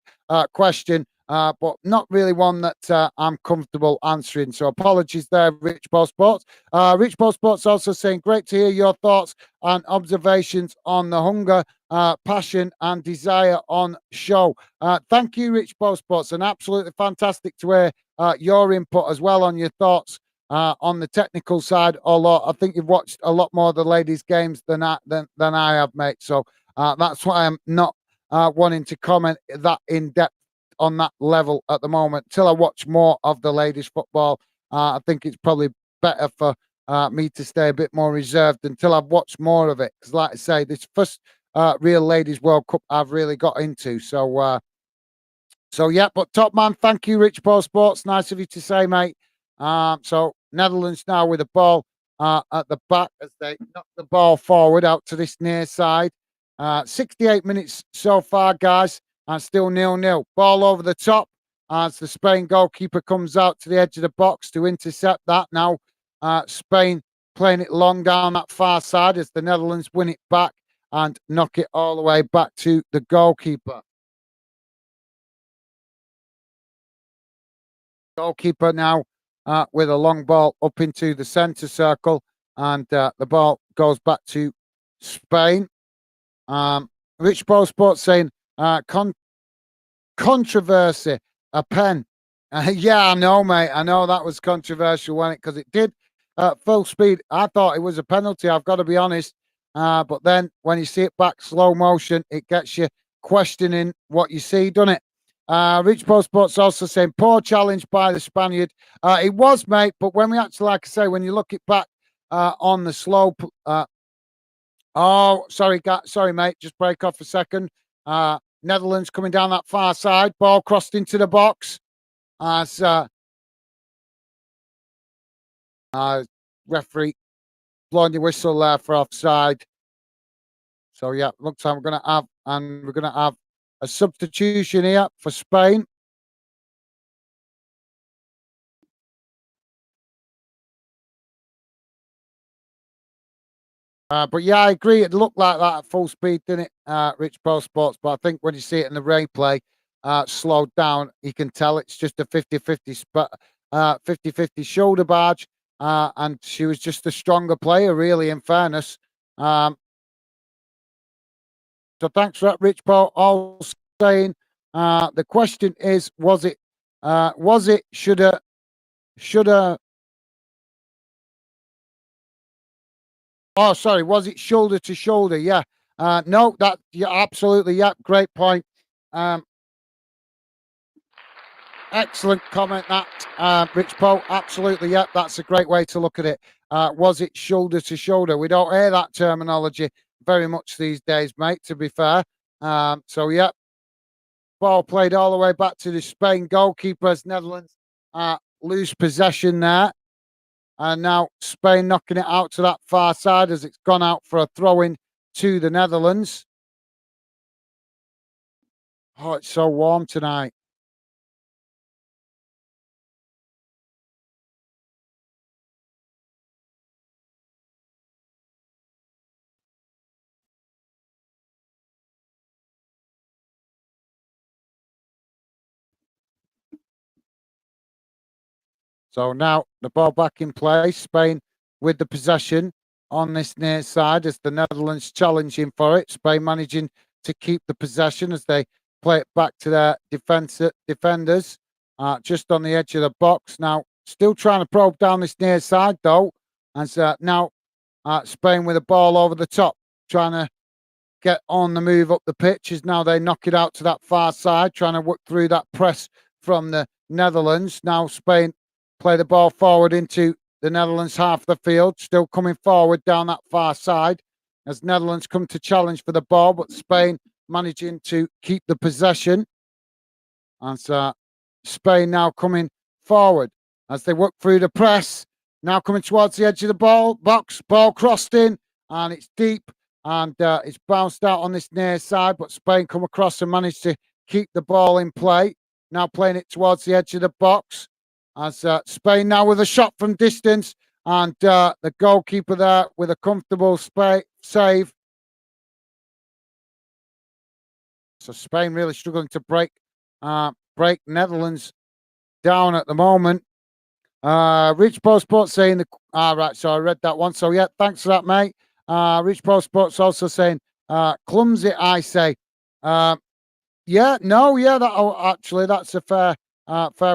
question, but not really one that I'm comfortable answering. So apologies there, Rich Bo Sports. Rich Bo Sports also saying, great to hear your thoughts and observations on the hunger, passion, and desire on show. Thank you, Rich Bo Sports, and absolutely fantastic to hear your input as well on your thoughts on the technical side. Although I think you've watched a lot more of the ladies' games than I have, mate. So that's why I'm not wanting to comment that in depth on that level at the moment. Till I watch more of the ladies' football, I think it's probably better for me to stay a bit more reserved until I've watched more of it. Because, like I say, this first real ladies' World Cup I've really got into. So yeah, but top man, thank you, Rich Paul Sports. Nice of you to say, mate. So Netherlands now with the ball at the back as they knock the ball forward out to this near side. 68 minutes so far, guys, and still 0-0. Ball over the top as the Spain goalkeeper comes out to the edge of the box to intercept that. Now Spain playing it long down that far side as the Netherlands win it back and knock it all the way back to the goalkeeper. Goalkeeper now with a long ball up into the centre circle, and the ball goes back to Spain. Rich Pro Sports saying controversy, a pen. Yeah, I know, mate. I know that was controversial, wasn't it? Because it did full speed. I thought it was a penalty. I've got to be honest. But then when you see it back slow motion, it gets you questioning what you see, doesn't it? Rich Pro Sports also saying poor challenge by the Spaniard. It was, mate. But when we actually, like I say, when you look it back on the slope. Oh, sorry, mate. Just break off a second. Netherlands coming down that far side. Ball crossed into the box. As referee blowing the whistle there for offside. So yeah, looks like we're going to have a substitution here for Spain. But yeah, I agree. It looked like that at full speed, didn't it, Rich Pro Sports? But I think when you see it in the replay, slowed down, you can tell it's just a 50-50 50-50 shoulder barge. And she was just a stronger player, really, in fairness. So thanks for that, Rich Paul. All saying the question is, shoulda? Oh, sorry, was it shoulder to shoulder? Yeah. No, yeah, absolutely. Yeah, great point. Um, Excellent comment, that Rich Paul. Absolutely, yeah, that's a great way to look at it. Was it shoulder to shoulder? We don't hear that terminology very much these days, mate. To be fair, so yeah, ball played all the way back to the Spain goalkeeper as Netherlands lose possession there, and now Spain knocking it out to that far side as it's gone out for a throw in to the Netherlands. Oh, it's so warm tonight. So now the ball back in play. Spain with the possession on this near side as the Netherlands challenging for it. Spain managing to keep the possession as they play it back to their defenders just on the edge of the box. Now still trying to probe down this near side though. And now Spain with the ball over the top, trying to get on the move up the pitch as now they knock it out to that far side, trying to work through that press from the Netherlands. Now Spain play the ball forward into the Netherlands half of the field, still coming forward down that far side as Netherlands come to challenge for the ball, but Spain managing to keep the possession. And Spain now coming forward as they work through the press. Now coming towards the edge of the box, ball crossed in, and it's deep, and it's bounced out on this near side, but Spain come across and managed to keep the ball in play. Now playing it towards the edge of the box, as Spain now with a shot from distance, and the goalkeeper there with a comfortable save. So Spain really struggling to break Netherlands down at the moment. Rich Post Sports saying right, so I read that one. So yeah, thanks for that, mate. Rich Post Sports also saying clumsy, I say. Yeah, no, yeah, actually that's a fair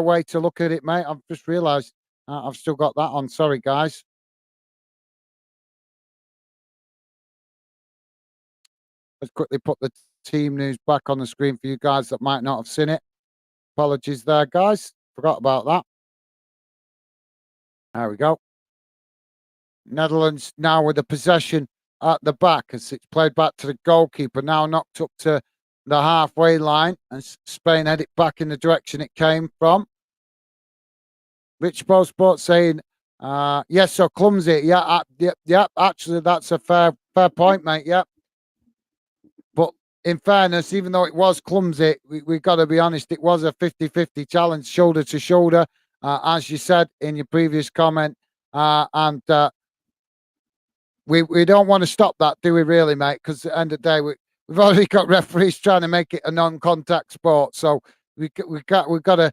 way to look at it, mate. I've just realised I've still got that on. Sorry, guys. Let's quickly put the team news back on the screen for you guys that might not have seen it. Apologies there, guys. Forgot about that. There we go. Netherlands now with the possession at the back as it's played back to the goalkeeper. Now knocked up to the halfway line, and Spain head it back in the direction it came from. Rich Post Sports saying, yes, so clumsy. Yeah, actually, that's a fair point, mate. Yeah. But in fairness, even though it was clumsy, we've got to be honest, it was a 50-50 challenge, shoulder to shoulder, as you said in your previous comment. And we don't want to stop that, do we really, mate? Because at the end of the day, we've already got referees trying to make it a non-contact sport. So we've got to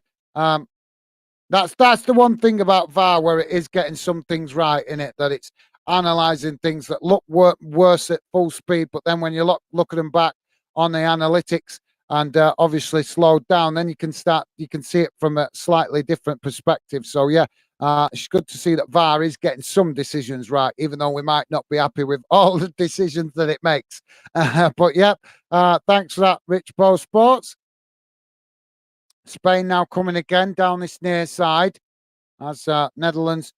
that's the one thing about VAR, where it is getting some things right in it, that it's analysing things that look worse at full speed, but then when you look at them back on the analytics and obviously slowed down, then you can see it from a slightly different perspective. So yeah, it's good to see that VAR is getting some decisions right, even though we might not be happy with all the decisions that it makes. But yeah, thanks for that, Rich Post Sports. Spain now coming again down this near side as Netherlands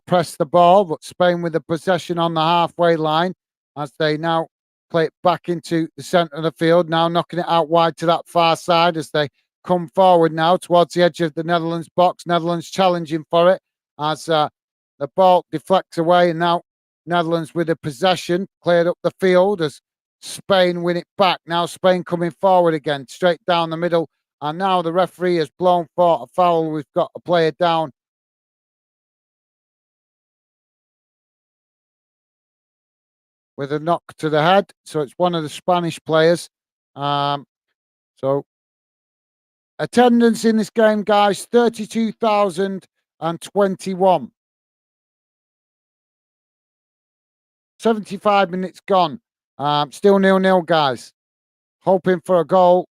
press the ball, but Spain with the possession on the halfway line as they now play it back into the centre of the field, now knocking it out wide to that far side as they come forward now towards the edge of the Netherlands box. Netherlands challenging for it as the ball deflects away, and now Netherlands with the possession cleared up the field as Spain win it back. Now Spain coming forward again, straight down the middle. And now the referee has blown for a foul. We've got a player down. With a knock to the head. So it's one of the Spanish players. So attendance in this game, guys, 32,021. 75 minutes gone. Still 0-0, guys. Hoping for a goal.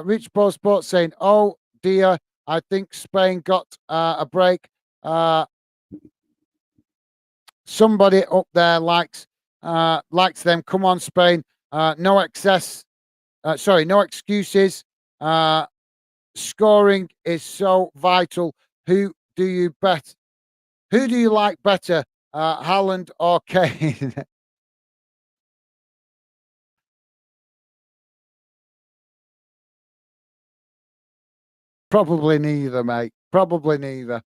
Rich Post Sports saying, oh dear, I think Spain got a break. Somebody up there likes them. Come on, Spain. No excuses. Scoring is so vital. Who do you bet? Who do you like better, Haaland or Kane? Probably neither, mate. Probably neither.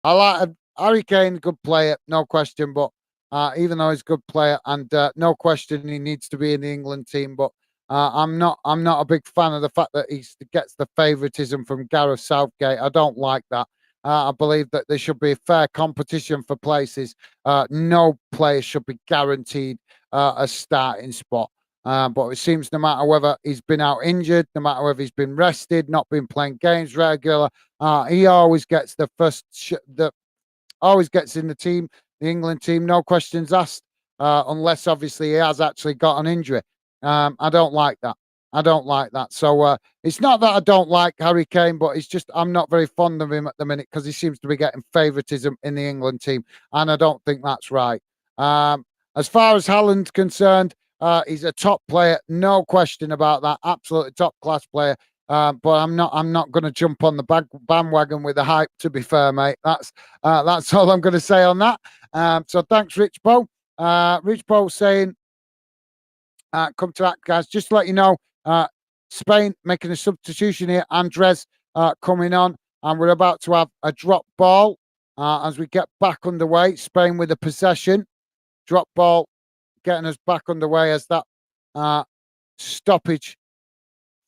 I like Harry Kane, good player, no question. But even though he's a good player, and no question he needs to be in the England team, but I'm not a big fan of the fact that he gets the favouritism from Gareth Southgate. I don't like that. I believe that there should be fair competition for places. No player should be guaranteed a starting spot. But it seems no matter whether he's been out injured, no matter whether he's been rested, not been playing games regular, he always gets the first, always gets in the team, the England team, no questions asked, unless obviously he has actually got an injury. I don't like that. I don't like that. So it's not that I don't like Harry Kane, but it's just I'm not very fond of him at the minute because he seems to be getting favouritism in the England team, and I don't think that's right. As far as Haaland's concerned, he's a top player, no question about that. Absolutely top class player. But I'm not going to jump on the bandwagon with the hype. To be fair, mate, that's all I'm going to say on that. So thanks, Rich Bo. Rich Bo saying, "Come to that, guys. Just to let you know, Spain making a substitution here. Andres coming on, and we're about to have a drop ball as we get back underway. Spain with the possession. Drop ball getting us back underway as that stoppage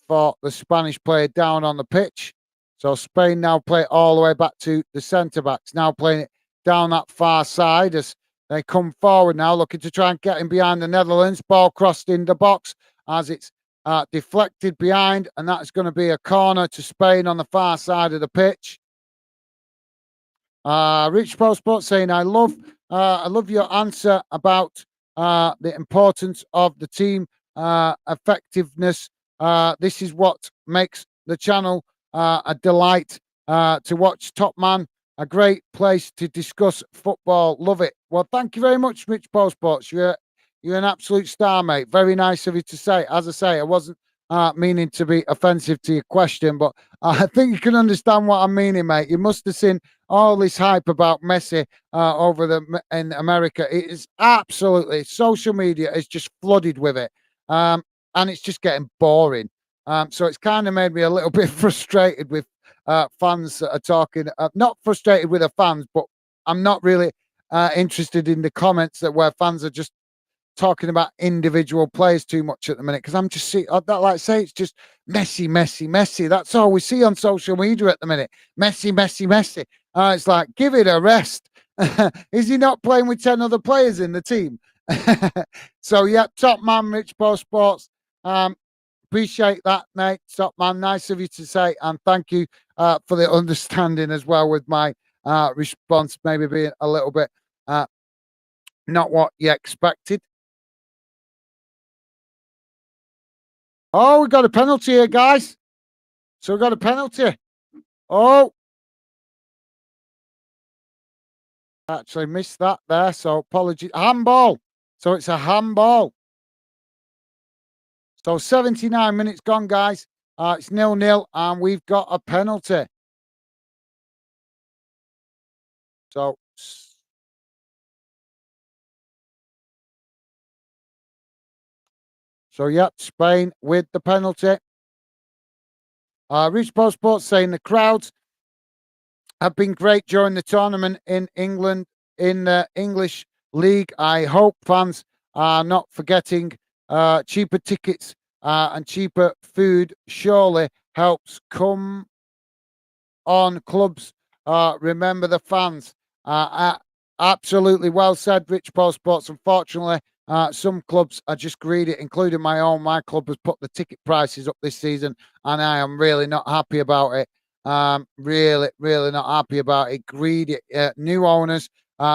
for the Spanish player down on the pitch. So Spain now play it all the way back to the centre backs, now playing it down that far side as they come forward now, looking to try and get in behind the Netherlands. Ball crossed in the box as it's deflected behind, and that's going to be a corner to Spain on the far side of the pitch. Rich Pro Sports saying, I love your answer about the importance of the team effectiveness. This is what makes the channel a delight to watch. Top Man, a great place to discuss football. Love it. Well, thank you very much, Rich Pro Sports. You're an absolute star, mate. Very nice of you to say. As I say, I wasn't meaning to be offensive to your question, but I think you can understand what I'm meaning, mate. You must have seen all this hype about Messi in America. It is absolutely, social media is just flooded with it, and it's just getting boring. So it's kind of made me a little bit frustrated with fans that are talking. Not frustrated with the fans, but I'm not really interested in the comments where fans are just talking about individual players too much at the minute, because I'm just seeing that, like I say, it's just Messi, Messi, Messi. That's all we see on social media at the minute. Messi, Messi, Messi. It's like, give it a rest. Is he not playing with 10 other players in the team? So, yeah, top man, Rich Post Sports. Appreciate that, mate. Top man, nice of you to say, and thank you for the understanding as well with my response, maybe being a little bit not what you expected. Oh, we got a penalty here, guys. So we got a penalty. Oh, actually missed that there. So apologies. Handball. So it's a handball. So 79 minutes gone, guys. It's 0-0, and we've got a penalty. So yeah, Spain with the penalty. Rich Post Sports saying the crowds have been great during the tournament in England in the English League. I hope fans are not forgetting cheaper tickets and cheaper food surely helps. Come on, clubs. Remember the fans. Absolutely well said, Rich Post Sports. Unfortunately, some clubs are just greedy, including my own. My club has put the ticket prices up this season, and I am really not happy about it. Really, really not happy about it. Greedy new owners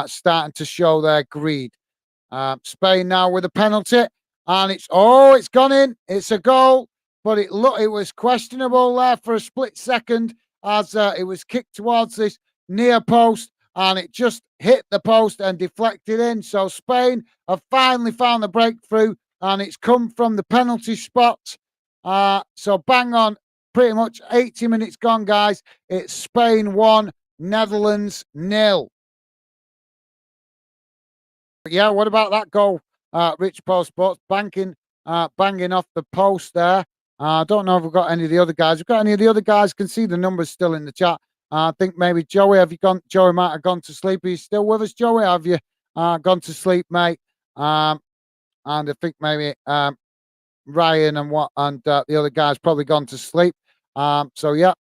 starting to show their greed. Spain now with a penalty, and it's gone in. It's a goal, but it was questionable there for a split second as it was kicked towards this near post, and it just hit the post and deflected in. So Spain have finally found the breakthrough, and it's come from the penalty spot. So bang on, pretty much 80 minutes gone, guys. It's Spain 1, Netherlands 0. Yeah, what about that goal, Rich Post Sports? Banging off the post there. I don't know if we've got any of the other guys. We've got any of the other guys? Can see the numbers still in the chat. I think maybe Joey. Have you gone? Joey might have gone to sleep. Are you still with us, Joey? Have you gone to sleep, mate? And I think maybe Ryan and the other guys probably gone to sleep. So yeah.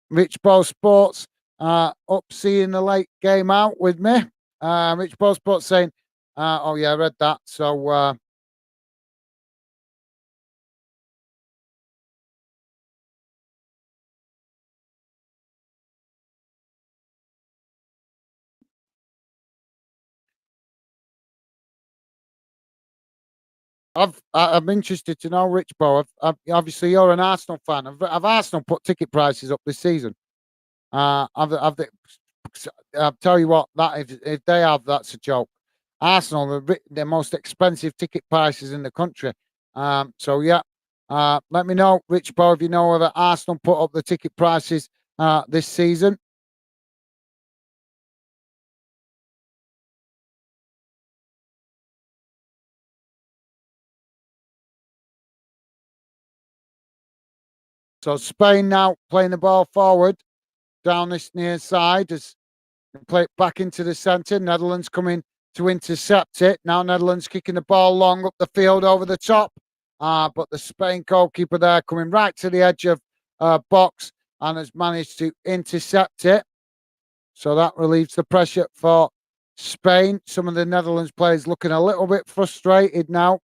Rich Ball Sports up seeing the late game out with me. Rich Ball Sports saying, oh yeah, I read that. So I'm interested to know, Rich Ball. Obviously, you're an Arsenal fan. Have Arsenal put ticket prices up this season? I'll tell you what, that if they have, that's a joke. Arsenal, the most expensive ticket prices in the country. So yeah, let me know, Rich Bo, if you know whether Arsenal put up the ticket prices this season. So Spain now playing the ball forward down this near side as they play it back into the centre. Netherlands coming to intercept it. Now Netherlands kicking the ball long up the field over the top. But the Spain goalkeeper there coming right to the edge of box and has managed to intercept it. So that relieves the pressure for Spain. Some of the Netherlands players looking a little bit frustrated now.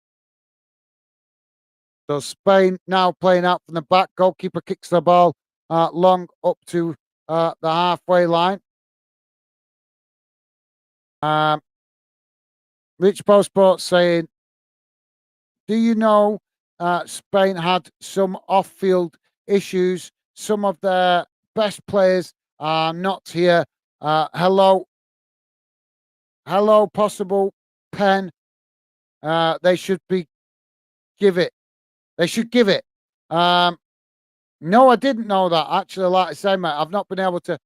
So Spain now playing out from the back. Goalkeeper kicks the ball long up to the halfway line. Rich Post Sports saying, do you know Spain had some off-field issues? Some of their best players are not here. Hello, possible pen. They should give it. They should give it. No, I didn't know that. Actually, like I say, mate, I've not been able to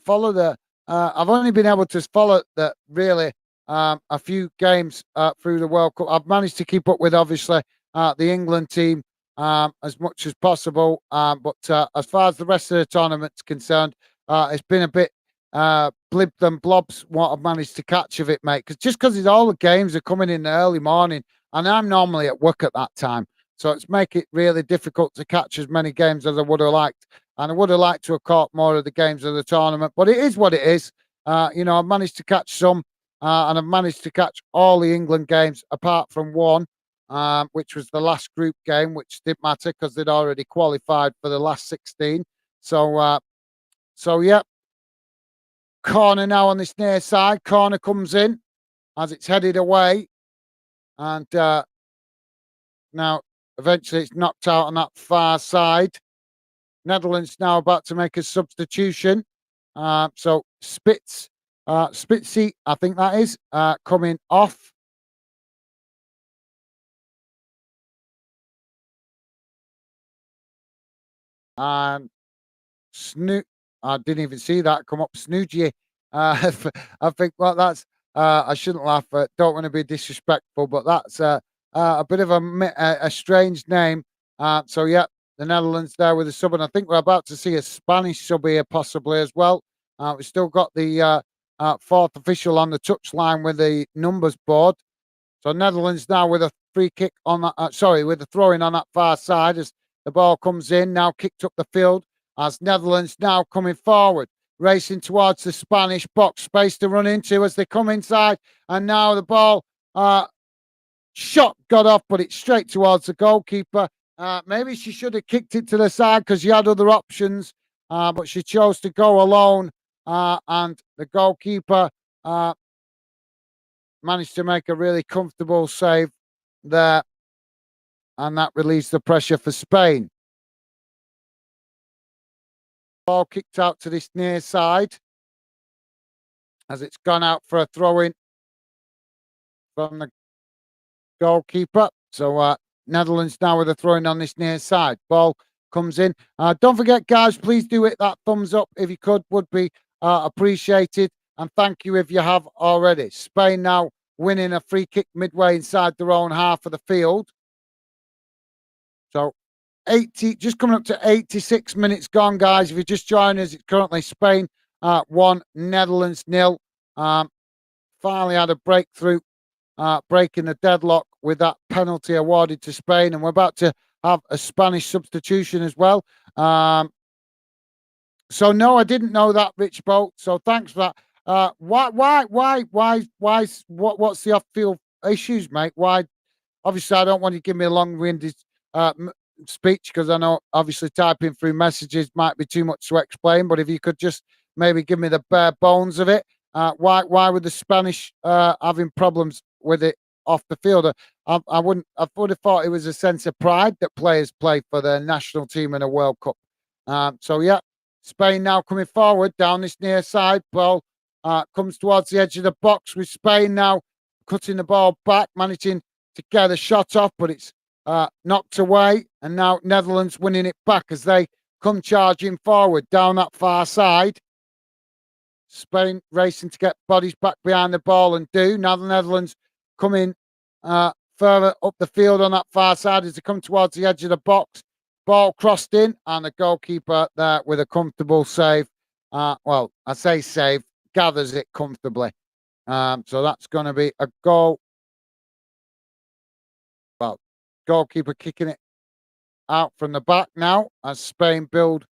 follow the. I've only been able to follow the really a few games through the World Cup. I've managed to keep up with obviously the England team as much as possible, but as far as the rest of the tournament's concerned, it's been a bit blib and blobs what I've managed to catch of it, mate. Because all the games are coming in the early morning, and I'm normally at work at that time. So it's make it really difficult to catch as many games as I would have liked. And I would have liked to have caught more of the games of the tournament. But it is what it is. I've managed to catch some. And I've managed to catch all the England games apart from one, which was the last group game, which didn't matter because they'd already qualified for the last 16. So yeah. Corner now on this near side. Corner comes in as it's headed away. And now eventually it's knocked out on that far side. Netherlands now about to make a substitution. So Spitzy, I think that is, coming off. And I didn't even see that come up. Snoogie. I think, well, that's, I shouldn't laugh. Don't want to be disrespectful, but that's a bit of a strange name. So, yeah, the Netherlands there with a sub. And I think we're about to see a Spanish sub here possibly as well. We've still got the fourth official on the touchline with the numbers board. So Netherlands now with a free kick on that, with a throw-in on that far side as the ball comes in, now kicked up the field as Netherlands now coming forward, racing towards the Spanish box, space to run into as they come inside, and now the ball shot got off, but it's straight towards the goalkeeper. Maybe she should have kicked it to the side because she had other options, but she chose to go alone, and the goalkeeper managed to make a really comfortable save there, and that relieves the pressure for Spain. Ball kicked out to this near side as it's gone out for a throw-in from the goalkeeper. So Netherlands now with a throw-in on this near side. Ball comes in. Don't forget, guys, please do hit that thumbs up if you could. Would be appreciated. And thank you if you have already. Spain now winning a free kick midway inside their own half of the field. So 80, just coming up to 86 minutes gone, guys. If you just joined us, it's currently Spain 1, Netherlands 0. Finally had a breakthrough, breaking the deadlock with that penalty awarded to Spain. And we're about to have a Spanish substitution as well. So no, I didn't know that, Rich Bolt. So thanks for that. What's the off-field issues, mate? Why? Obviously, I don't want you to give me a long-winded speech because I know obviously typing through messages might be too much to explain. But if you could just maybe give me the bare bones of it, why were the Spanish having problems with it off the field? I would have thought it was a sense of pride that players play for their national team in a World Cup. So yeah, Spain now coming forward down this near side. Ball comes towards the edge of the box with Spain now cutting the ball back, managing to get a shot off, but it's knocked away. And now Netherlands winning it back as they come charging forward down that far side. Spain racing to get bodies back behind the ball and do. Now the Netherlands coming further up the field on that far side as they come towards the edge of the box. ball crossed in, and the goalkeeper there with a comfortable save. Well, I say save, gathers it comfortably. So that's going to be a goal. Well, goalkeeper kicking it out from the back now as Spain build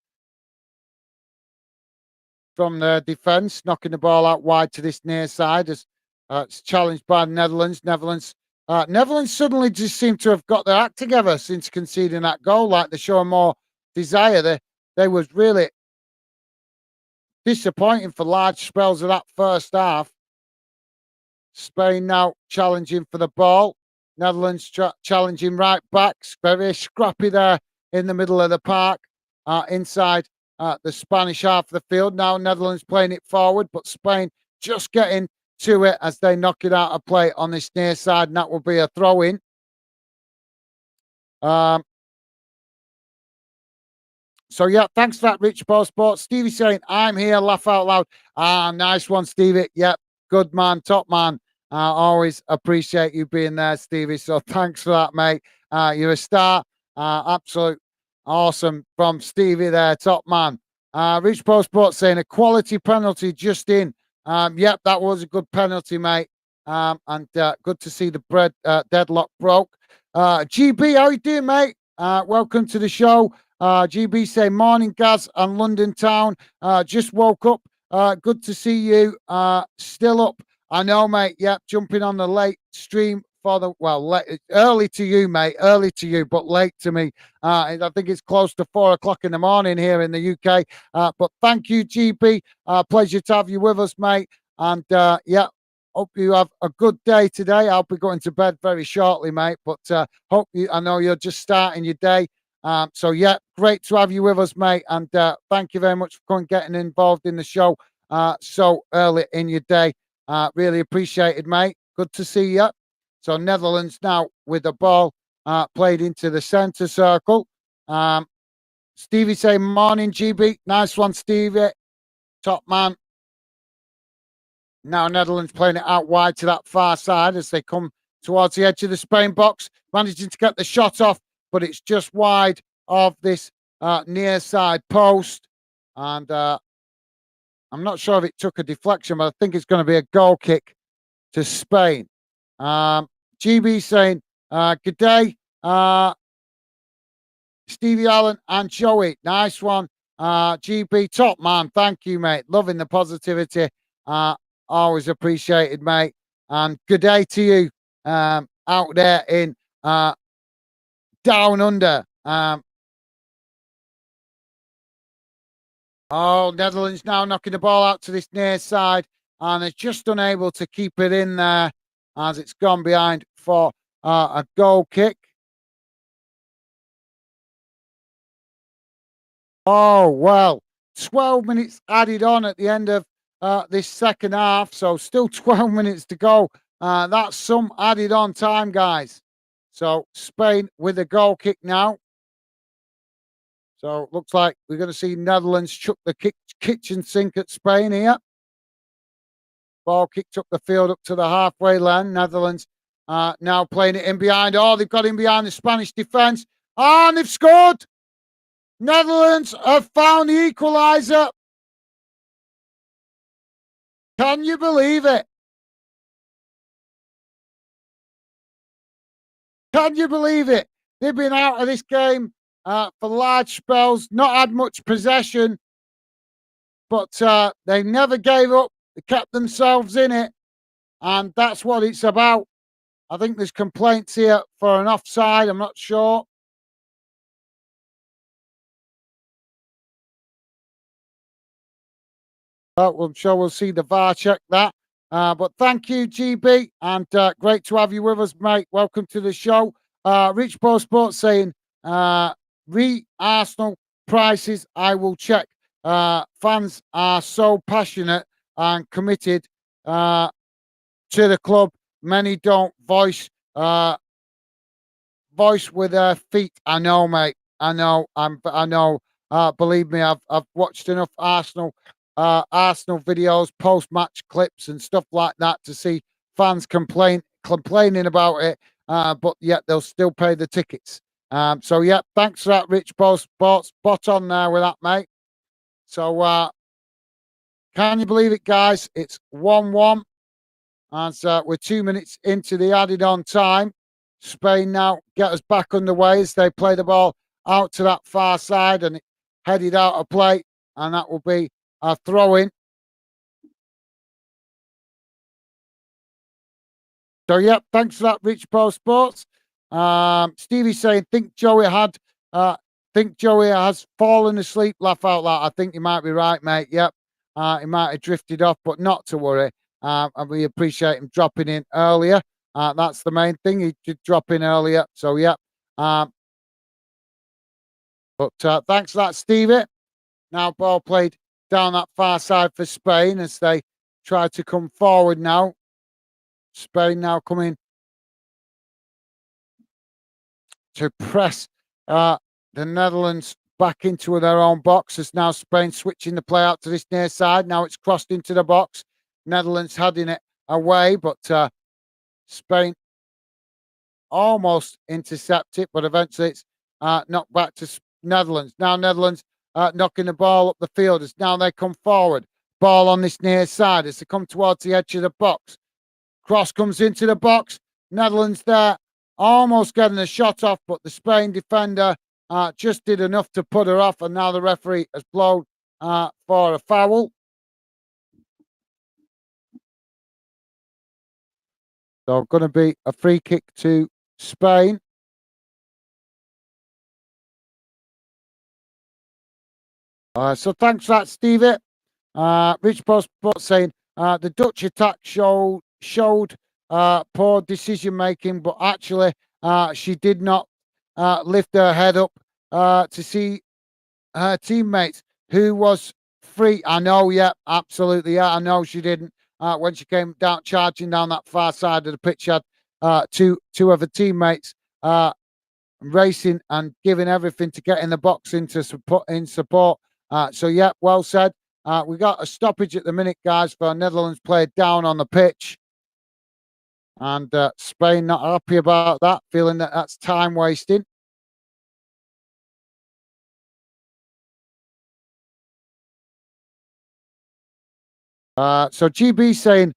from their defence, knocking the ball out wide to this near side as it's challenged by Netherlands. Netherlands suddenly just seem to have got their act together since conceding that goal. Like they're showing more desire. They was really disappointing for large spells of that first half. Spain now challenging for the ball. Netherlands challenging right backs. Very scrappy there in the middle of the park, inside the Spanish half of the field. Now Netherlands playing it forward, but Spain just getting to it as they knock it out of play on this near side, and that will be a throw in. So yeah, thanks for that, Rich Ball Sports. Stevie saying, I'm here, laugh out loud. Nice one, Stevie. Yep, good man, top man. Always appreciate you being there, Stevie. So thanks for that, mate. You're a star. Absolute awesome from Stevie there, top man. Rich Ball Sports saying a quality penalty just in. Yep, that was a good penalty, mate. And good to see the deadlock broke. GB, how you doing, mate? Welcome to the show. GB say morning, Gaz and London town. Just woke up. Good to see you. Still up. I know, mate. Yep, jumping on the late stream for the early to you, mate. Early to you, but late to me. I think it's close to 4 o'clock in the morning here in the UK. But thank you, GB. Pleasure to have you with us, mate. And yeah, hope you have a good day today. I'll be going to bed very shortly, mate. But I know you're just starting your day. So yeah, great to have you with us, mate. And thank you very much for getting involved in the show so early in your day. Really appreciated, mate. Good to see you. So Netherlands now with the ball played into the centre circle. Stevie say morning, GB. Nice one, Stevie. Top man. Now Netherlands playing it out wide to that far side as they come towards the edge of the Spain box, managing to get the shot off, but it's just wide of this near side post. And I'm not sure if it took a deflection, but I think it's going to be a goal kick to Spain. GB saying, good day, Stevie Allen and Joey. Nice one. GB, top man. Thank you, mate. Loving the positivity. Always appreciated, mate. And good day to you out there in down under. Netherlands now knocking the ball out to this near side, and they're just unable to keep it in there as it's gone behind for a goal kick. Oh, well, 12 minutes added on at the end of this second half, so still 12 minutes to go. That's some added on time, guys. So Spain with a goal kick now. So looks like we're going to see Netherlands chuck the kitchen sink at Spain here. Ball kicked up the field up to the halfway line. Netherlands now playing it in behind. Oh, they've got in behind the Spanish defence. And they've scored. Netherlands have found the equaliser. Can you believe it? Can you believe it? They've been out of this game for large spells, not had much possession, but they never gave up. They kept themselves in it, and that's what it's about. I think there's complaints here for an offside. I'm not sure. I'm sure we'll see the VAR check that. But thank you, GB, and great to have you with us, mate. Welcome to the show. Rich Ball Sports saying, Arsenal prices, I will check. Fans are so passionate and committed to the club. Many don't voice with their feet. I know, mate. I know. I know. Believe me, I've watched enough Arsenal videos, post-match clips, and stuff like that to see fans complaining about it. But yet they'll still pay the tickets. So yeah, thanks for that, Rich Paul Sports. Spot on there with that, mate. So can you believe it, guys? It's 1-1. And so we're 2 minutes into the added on time. Spain now get us back underway as they play the ball out to that far side and headed out of play. And that will be a throw in. So, yeah, thanks for that, Rich Pro Sports. Stevie saying, uh, think Joey has fallen asleep. Laugh out loud. I think you might be right, mate. Yep. He might have drifted off, but not to worry. And we appreciate him dropping in earlier. That's the main thing. He did drop in earlier. So, yeah. Um, but thanks for that, Stevie. Now, ball played down that far side for Spain as they try to come forward now. Spain now coming to press the Netherlands back into their own box as now Spain switching the play out to this near side. Now it's crossed into the box. Netherlands heading it away, but Spain almost intercept it, but eventually it's knocked back to Netherlands. Now Netherlands knocking the ball up the field as now they come forward. Ball on this near side as they come towards the edge of the box. Cross comes into the box. Netherlands there almost getting a shot off, but the Spain defender just did enough to put her off, and now the referee has blown for a foul. So going to be a free kick to Spain. So thanks for that, Stevie. Rich Post saying the Dutch attack showed poor decision making, but actually she did not lift her head up to see her teammates who was free. I know, yeah, absolutely, yeah, I know she didn't. When she came down charging down that far side of the pitch, she had two of her teammates racing and giving everything to get in the box into support. So yeah, well said. We got a stoppage at the minute, guys, for Netherlands player down on the pitch. And Spain not happy about that, feeling that that's time wasting. So GB saying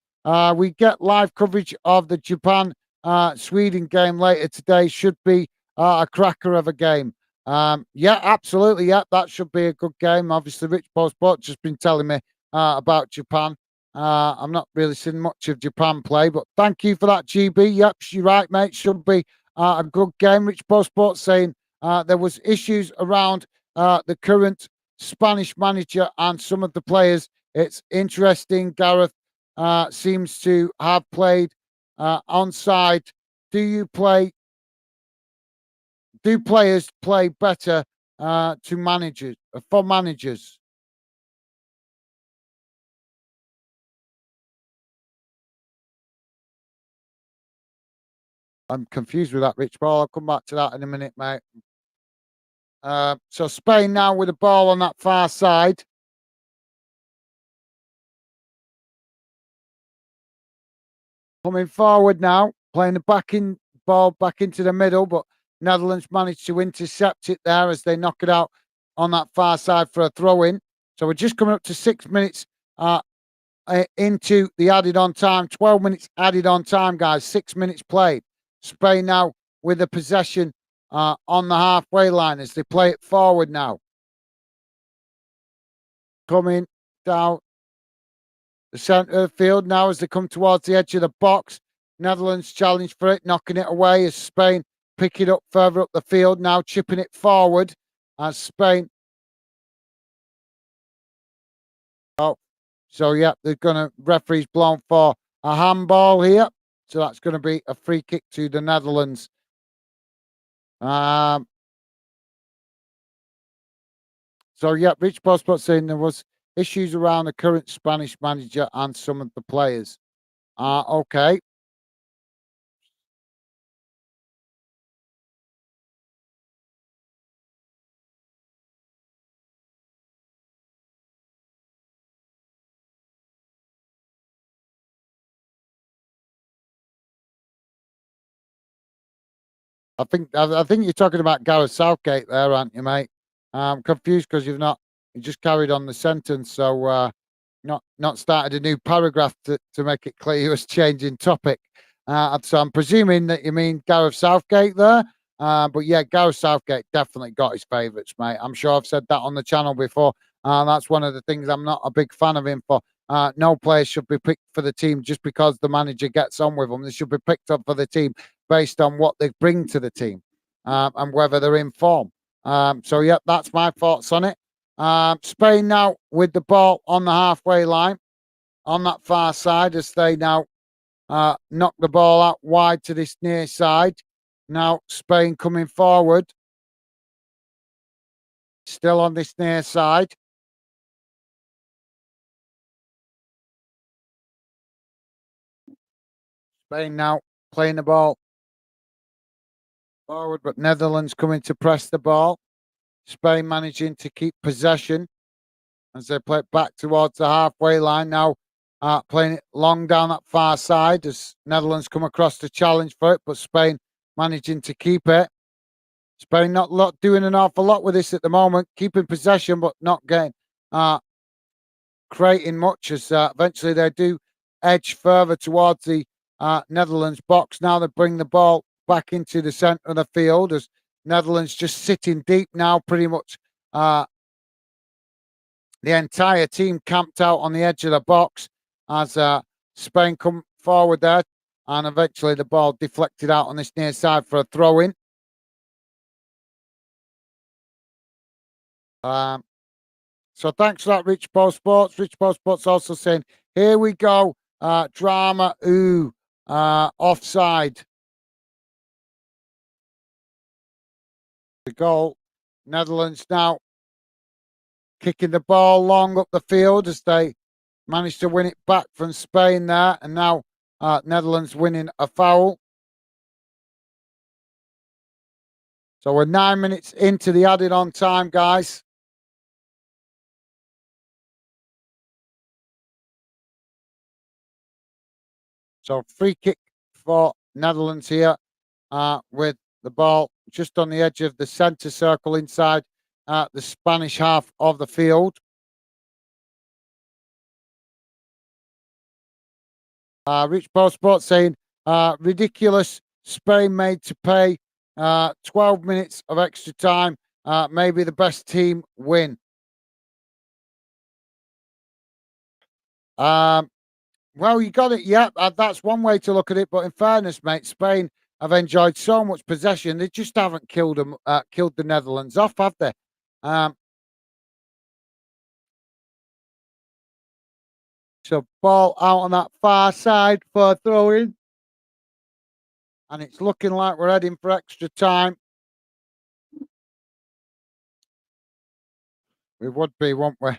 we get live coverage of the Japan Sweden game later today. Should be a cracker of a game. Yeah, absolutely. Yeah, that should be a good game. Obviously, Rich Postport just been telling me about Japan. I'm not really seeing much of Japan play, but thank you for that, GB. Yep, you're right, mate. Should be a good game. Rich Postport saying there was issues around the current Spanish manager and some of the players. It's interesting. Gareth seems to have played onside. Do you play? Do players play better to managers for managers? I'm confused with that, Rich Ball. I'll come back to that in a minute, mate. So Spain now with the ball on that far side. Coming forward now, playing the ball back into the middle, but Netherlands managed to intercept it there as they knock it out on that far side for a throw in. So we're just coming up to 6 minutes into the added on time. 12 minutes added on time, guys. 6 minutes played. Spain now with the possession on the halfway line as they play it forward now. Coming down the centre of the field now as they come towards the edge of the box. Netherlands challenge for it, knocking it away as Spain pick it up further up the field, now chipping it forward as Spain. Oh, so yeah, they're going to, referee's blown for a handball here. So that's going to be a free kick to the Netherlands. So yeah, Rich Prospect saying there was issues around the current Spanish manager and some of the players. Okay. I think you're talking about Gareth Southgate there, aren't you, mate? I'm confused because you just carried on the sentence, so not started a new paragraph to make it clear you was changing topic. So I'm presuming that you mean Gareth Southgate there. But yeah, Gareth Southgate definitely got his favourites, mate. I'm sure I've said that on the channel before. That's one of the things I'm not a big fan of him for. No player should be picked for the team just because the manager gets on with them. They should be picked up for the team based on what they bring to the team and whether they're in form. So, yeah, that's my thoughts on it. Spain now with the ball on the halfway line on that far side as they now knock the ball out wide to this near side. Now, Spain coming forward, still on this near side. Spain now playing the ball forward, but Netherlands coming to press the ball. Spain managing to keep possession as they play it back towards the halfway line. Now playing it long down that far side as Netherlands come across to challenge for it, but Spain managing to keep it. Spain not doing an awful lot with this at the moment, keeping possession but not getting creating much as eventually they do edge further towards the Netherlands box. Now they bring the ball back into the centre of the field as Netherlands just sitting deep now, pretty much the entire team camped out on the edge of the box as Spain come forward there, and eventually the ball deflected out on this near side for a throw-in. So thanks for that, Rich Bo Sports. Rich Bo Sports also saying, here we go, drama, offside. The goal. Netherlands now kicking the ball long up the field as they managed to win it back from Spain there. And now Netherlands winning a foul. So we're 9 minutes into the added on time, guys. So free kick for Netherlands here with the ball just on the edge of the centre circle inside the Spanish half of the field. Rich Bo Sports saying, ridiculous. Spain made to pay 12 minutes of extra time. Maybe the best team win. Well, you got it. Yeah, that's one way to look at it. But in fairness, mate, Spain have enjoyed so much possession. They just haven't killed the Netherlands off, have they? So ball out on that far side for throwing. And it's looking like we're heading for extra time. We would be, won't we?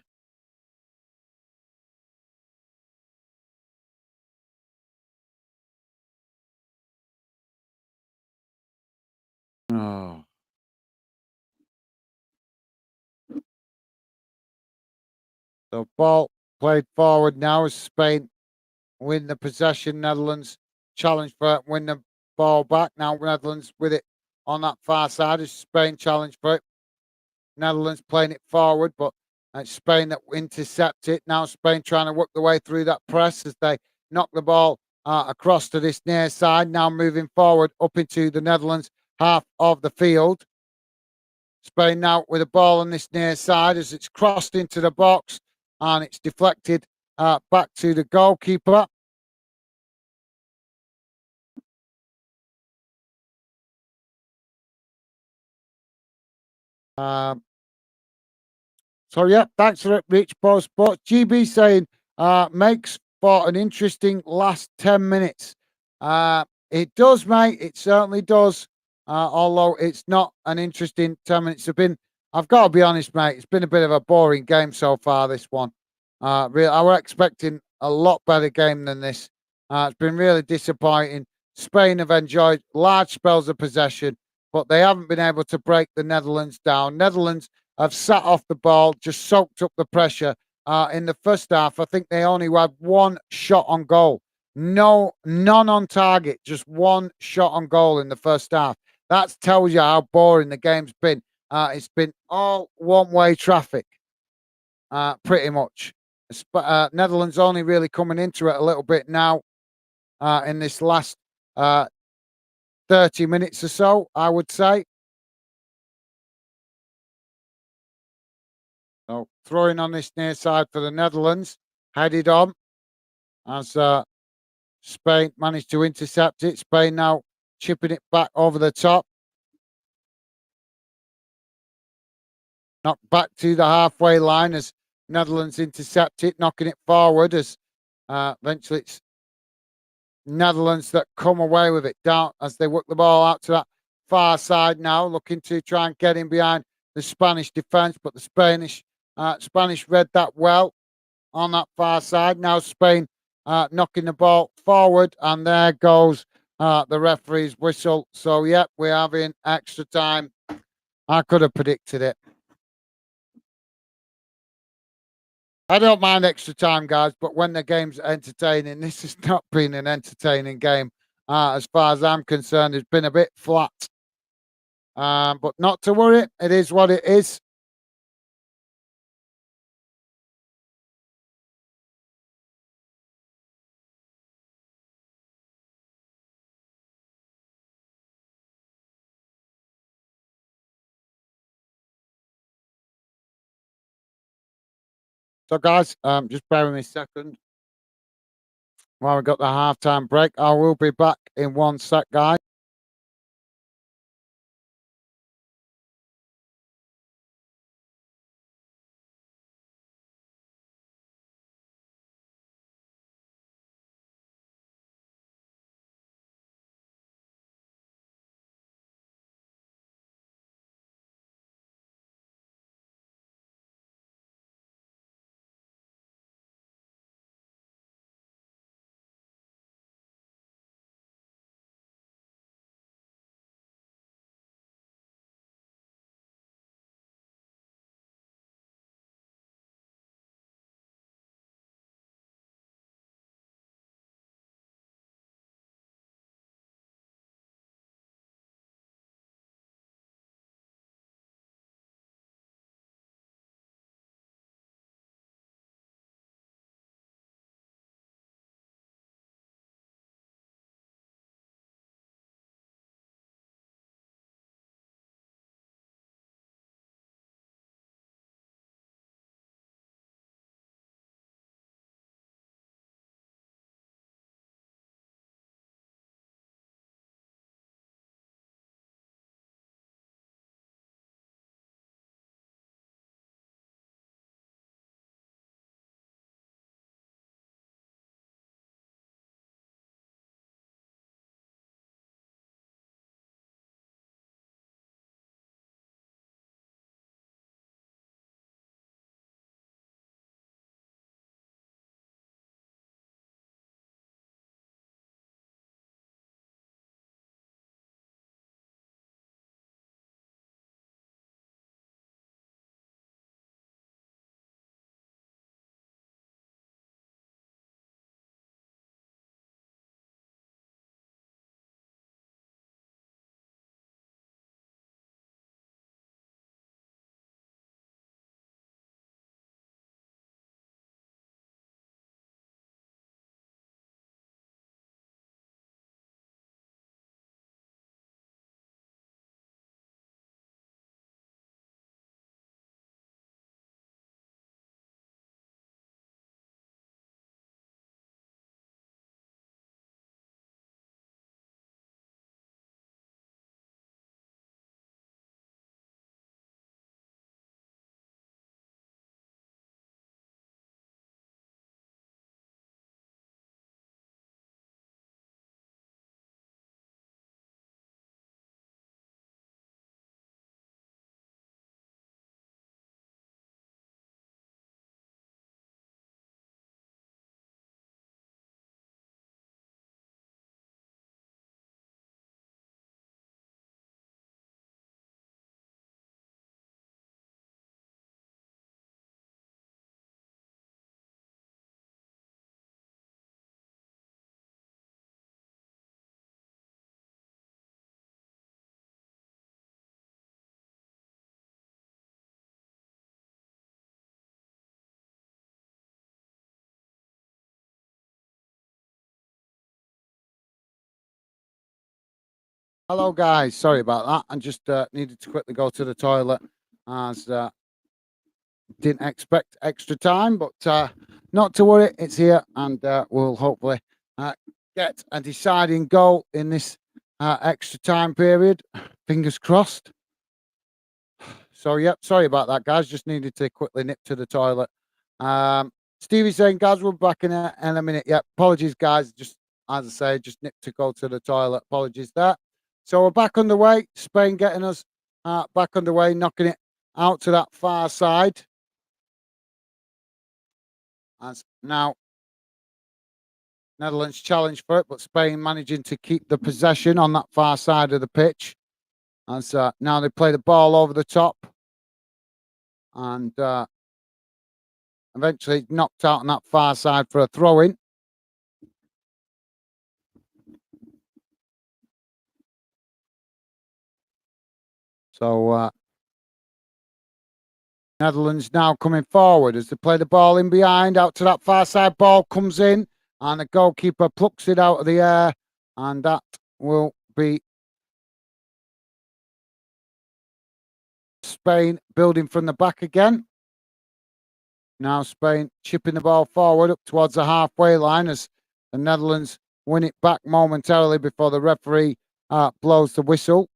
Oh. So ball played forward now as Spain win the possession. Netherlands challenge for it, win the ball back. Now Netherlands with it on that far side as Spain challenge for it. Netherlands playing it forward, but it's Spain that intercept it. Now Spain trying to work the way through that press as they knock the ball across to this near side. Now moving forward up into the Netherlands half of the field. Spain now with a ball on this near side as it's crossed into the box and it's deflected back to the goalkeeper. So yeah, thanks for it, Rich Bo Sports. GB saying makes for an interesting last 10 minutes. It does, mate. It certainly does. Although it's not an interesting 10 minutes. I've got to be honest, mate. It's been a bit of a boring game so far. This one, I was expecting a lot better game than this. It's been really disappointing. Spain have enjoyed large spells of possession, but they haven't been able to break the Netherlands down. Netherlands have sat off the ball, just soaked up the pressure. In the first half, I think they only had one shot on goal. None on target, just one shot on goal in the first half. That tells you how boring the game's been. It's been all one-way traffic, pretty much. Netherlands only really coming into it a little bit now in this last uh, 30 minutes or so, I would say. So throwing on this near side for the Netherlands, headed on as Spain managed to intercept it. Spain now chipping it back over the top. Knocked back to the halfway line as Netherlands intercept it, knocking it forward as eventually it's Netherlands that come away with it down as they work the ball out to that far side now, looking to try and get in behind the Spanish defence, but the Spanish read that well on that far side. Now Spain knocking the ball forward, and there goes the referee's whistle. So, yep, we're having extra time. I could have predicted it. I don't mind extra time, guys, but when the game's entertaining, this has not been an entertaining game. As far as I'm concerned, it's been a bit flat. But not to worry, it is what it is. So, guys, just bear with me a second while we got the halftime break. I will be back in 1 sec, guys. Hello, guys. Sorry about that. I just needed to quickly go to the toilet as didn't expect extra time, but not to worry. It's here, and we'll hopefully uh, get a deciding goal in this extra time period. Fingers crossed. So, yep, sorry about that, guys. Just needed to quickly nip to the toilet. Um, Stevie's saying, guys, we're back in a minute. Yep, apologies, guys. Just as I say, just nipped to go to the toilet. Apologies there. So we're back underway. Spain getting us back underway, knocking it out to that far side. As now Netherlands challenge for it, but Spain managing to keep the possession on that far side of the pitch. As now they play the ball over the top, and eventually knocked out on that far side for a throw in. So Netherlands now coming forward as they play the ball in behind, out to that far side. Ball comes in, and the goalkeeper plucks it out of the air, and that will be Spain building from the back again. Now Spain chipping the ball forward up towards the halfway line as the Netherlands win it back momentarily before the referee blows the whistle.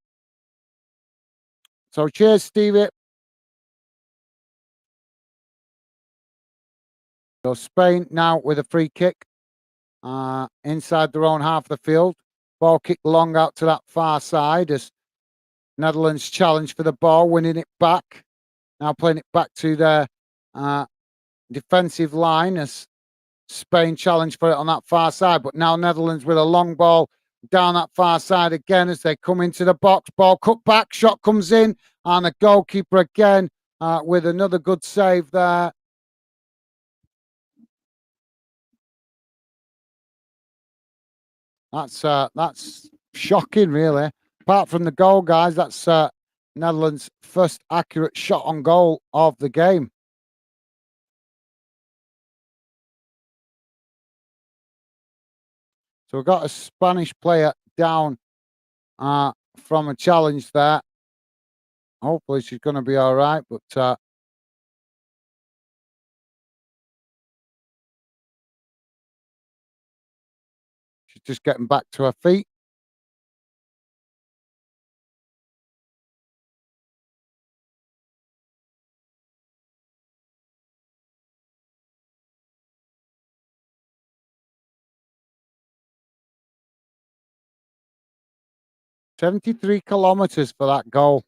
So cheers, Stevie. So Spain now with a free kick inside their own half of the field. Ball kicked long out to that far side as Netherlands challenge for the ball, winning it back. Now playing it back to their defensive line as Spain challenge for it on that far side. But now Netherlands with a long ball down that far side again as they come into the box. Ball cut back, shot comes in, and the goalkeeper again with another good save there. That's shocking, really. Apart from the goal, guys, that's Netherlands' first accurate shot on goal of the game. So we've got a Spanish player down from a challenge there. Hopefully she's going to be all right, but she's just getting back to her feet. "73 kilometers for that goal."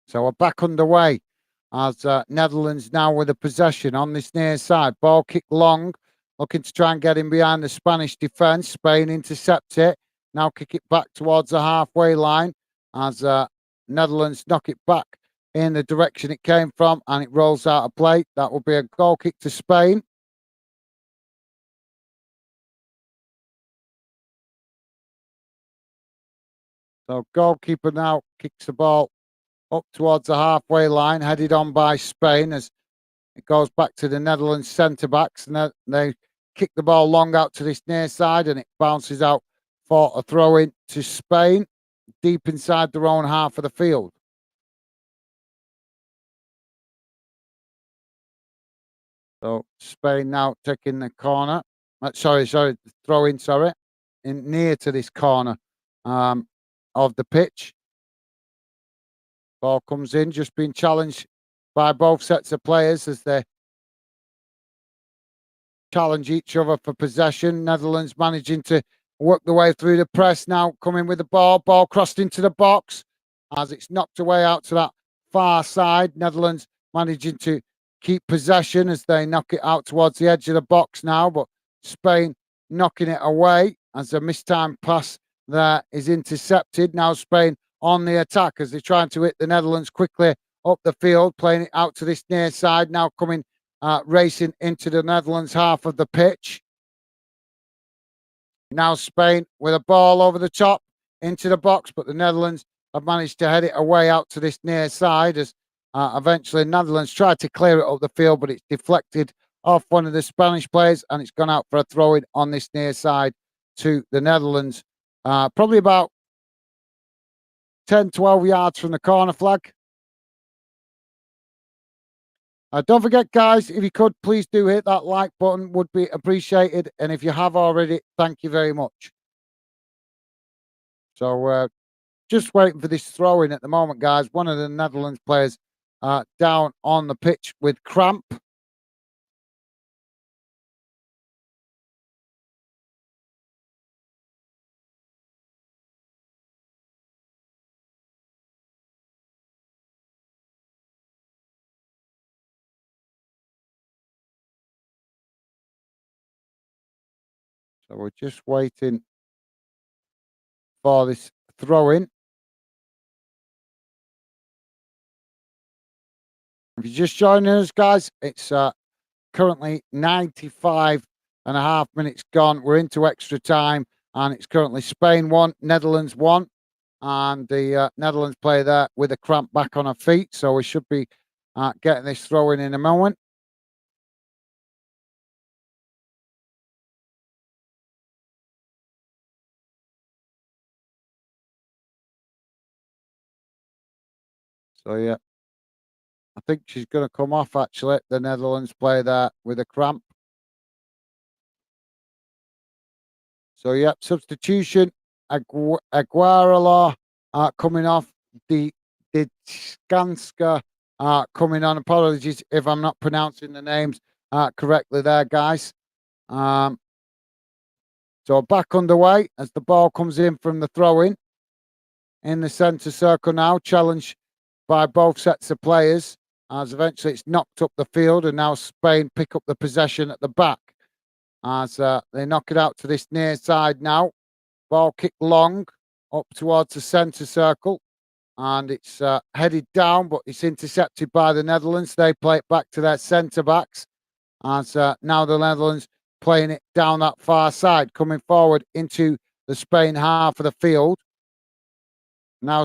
So we're back underway as Netherlands now with the possession on this near side. Ball kicked long, looking to try and get in behind the Spanish defence. Spain intercept it. Now kick it back towards the halfway line as Netherlands knock it back in the direction it came from, and it rolls out of play. That will be a goal kick to Spain. So goalkeeper now kicks the ball up towards the halfway line, headed on by Spain as it goes back to the Netherlands centre backs, and they kick the ball long out to this near side, and it bounces out for a throw in to Spain, deep inside their own half of the field. So Spain now taking the corner. Sorry, throw in. Sorry, in near to this corner of the pitch. Ball comes in, just being challenged by both sets of players as they challenge each other for possession. Netherlands managing to work the way through the press, now coming with the ball crossed into the box as it's knocked away out to that far side. Netherlands managing to keep possession as they knock it out towards the edge of the box now, but Spain knocking it away as a mistimed pass there is intercepted. Now Spain on the attack as they're trying to hit the Netherlands quickly up the field, playing it out to this near side, now coming racing into the Netherlands half of the pitch. Now Spain with a ball over the top into the box, but the Netherlands have managed to head it away out to this near side as eventually Netherlands tried to clear it up the field, but it's deflected off one of the Spanish players and it's gone out for a throw-in on this near side to the Netherlands, probably about 10, 12 yards from the corner flag. Don't forget, guys, if you could, please do hit that like button, would be appreciated. And if you have already, thank you very much. So just waiting for this throw in at the moment, guys. One of the Netherlands players down on the pitch with cramp. So we're just waiting for this throw in. If you're just joining us, guys, it's currently 95 and a half minutes gone. We're into extra time, and it's currently Spain 1, Netherlands 1. And the Netherlands player there with a cramp back on her feet. So we should be getting this throw in a moment. So, yeah, I think she's going to come off, actually, the Netherlands player there with a cramp. So, yeah, substitution. Aguarala coming off. The Skanska coming on. Apologies if I'm not pronouncing the names correctly there, guys. So back underway as the ball comes in from the throw-in. In the centre circle now, challenged by both sets of players, as eventually it's knocked up the field, and now Spain pick up the possession at the back as they knock it out to this near side now. Ball kicked long up towards the centre circle, and it's headed down, but it's intercepted by the Netherlands. They play it back to their centre backs as now the Netherlands playing it down that far side, coming forward into the Spain half of the field. Now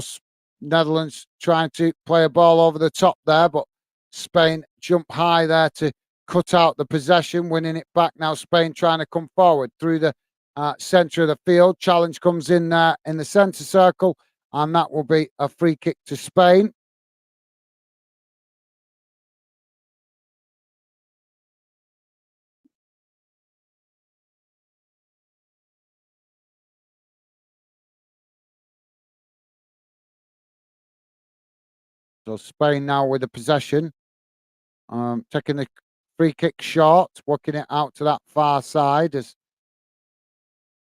Netherlands trying to play a ball over the top there, but Spain jump high there to cut out the possession, winning it back. Now Spain trying to come forward through the centre of the field. Challenge comes in there in the centre circle, and that will be a free kick to Spain. So Spain now with the possession, taking the free kick short, working it out to that far side as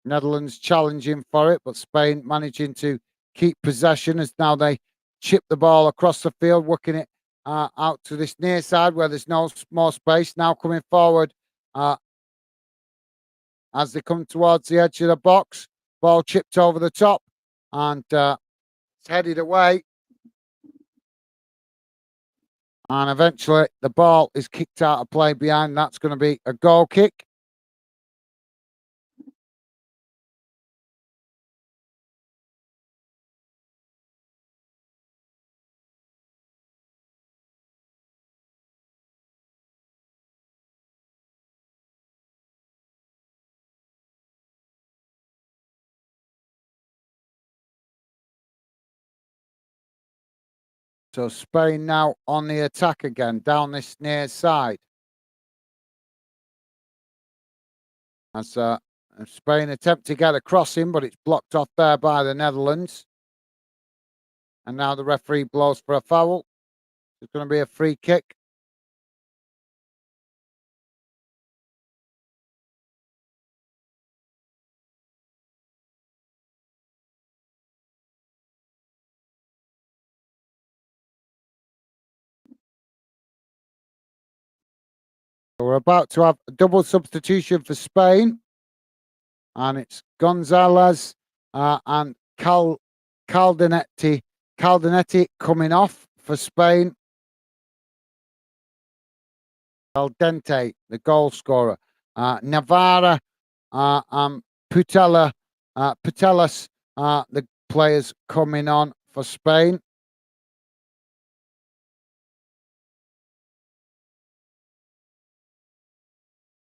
Netherlands challenging for it, but Spain managing to keep possession as now they chip the ball across the field, working it out to this near side where there's no more space. Now coming forward as they come towards the edge of the box, ball chipped over the top, and it's headed away. And eventually the ball is kicked out of play behind. That's going to be a goal kick. So Spain now on the attack again down this near side. As Spain attempt to get a crossing, but it's blocked off there by the Netherlands. And now the referee blows for a foul. It's going to be a free kick. So we're about to have a double substitution for Spain. And it's Gonzalez and Caldenetti coming off for Spain. Al Dente, the goal scorer. Navarra and Putellas, the players coming on for Spain.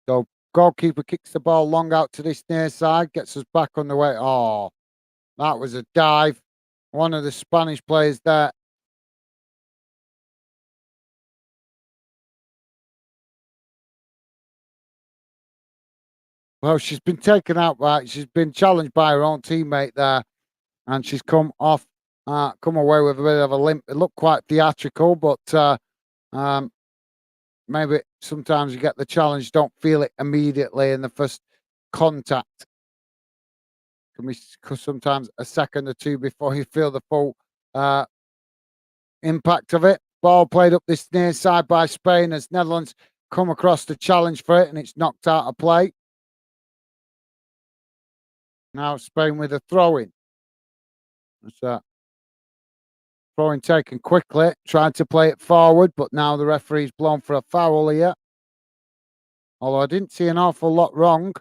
So Goalkeeper kicks the ball long out to this near side, gets us back on the way. Oh, that was a dive. One of the Spanish players there. Well, she's been taken out by, she's been challenged by her own teammate there, and she's come off, come away with a bit of a limp. It looked quite theatrical, but um, maybe sometimes you get the challenge, don't feel it immediately in the first contact. Can be sometimes a second or two before you feel the full uh, impact of it. Ball played up this near side by Spain as Netherlands come across the challenge for it, and it's knocked out of play. Now Spain with a throw-in. It's a throw-in taken quickly, tried to play it forward, but now the referee's blown for a foul here. Although I didn't see an awful lot wrong.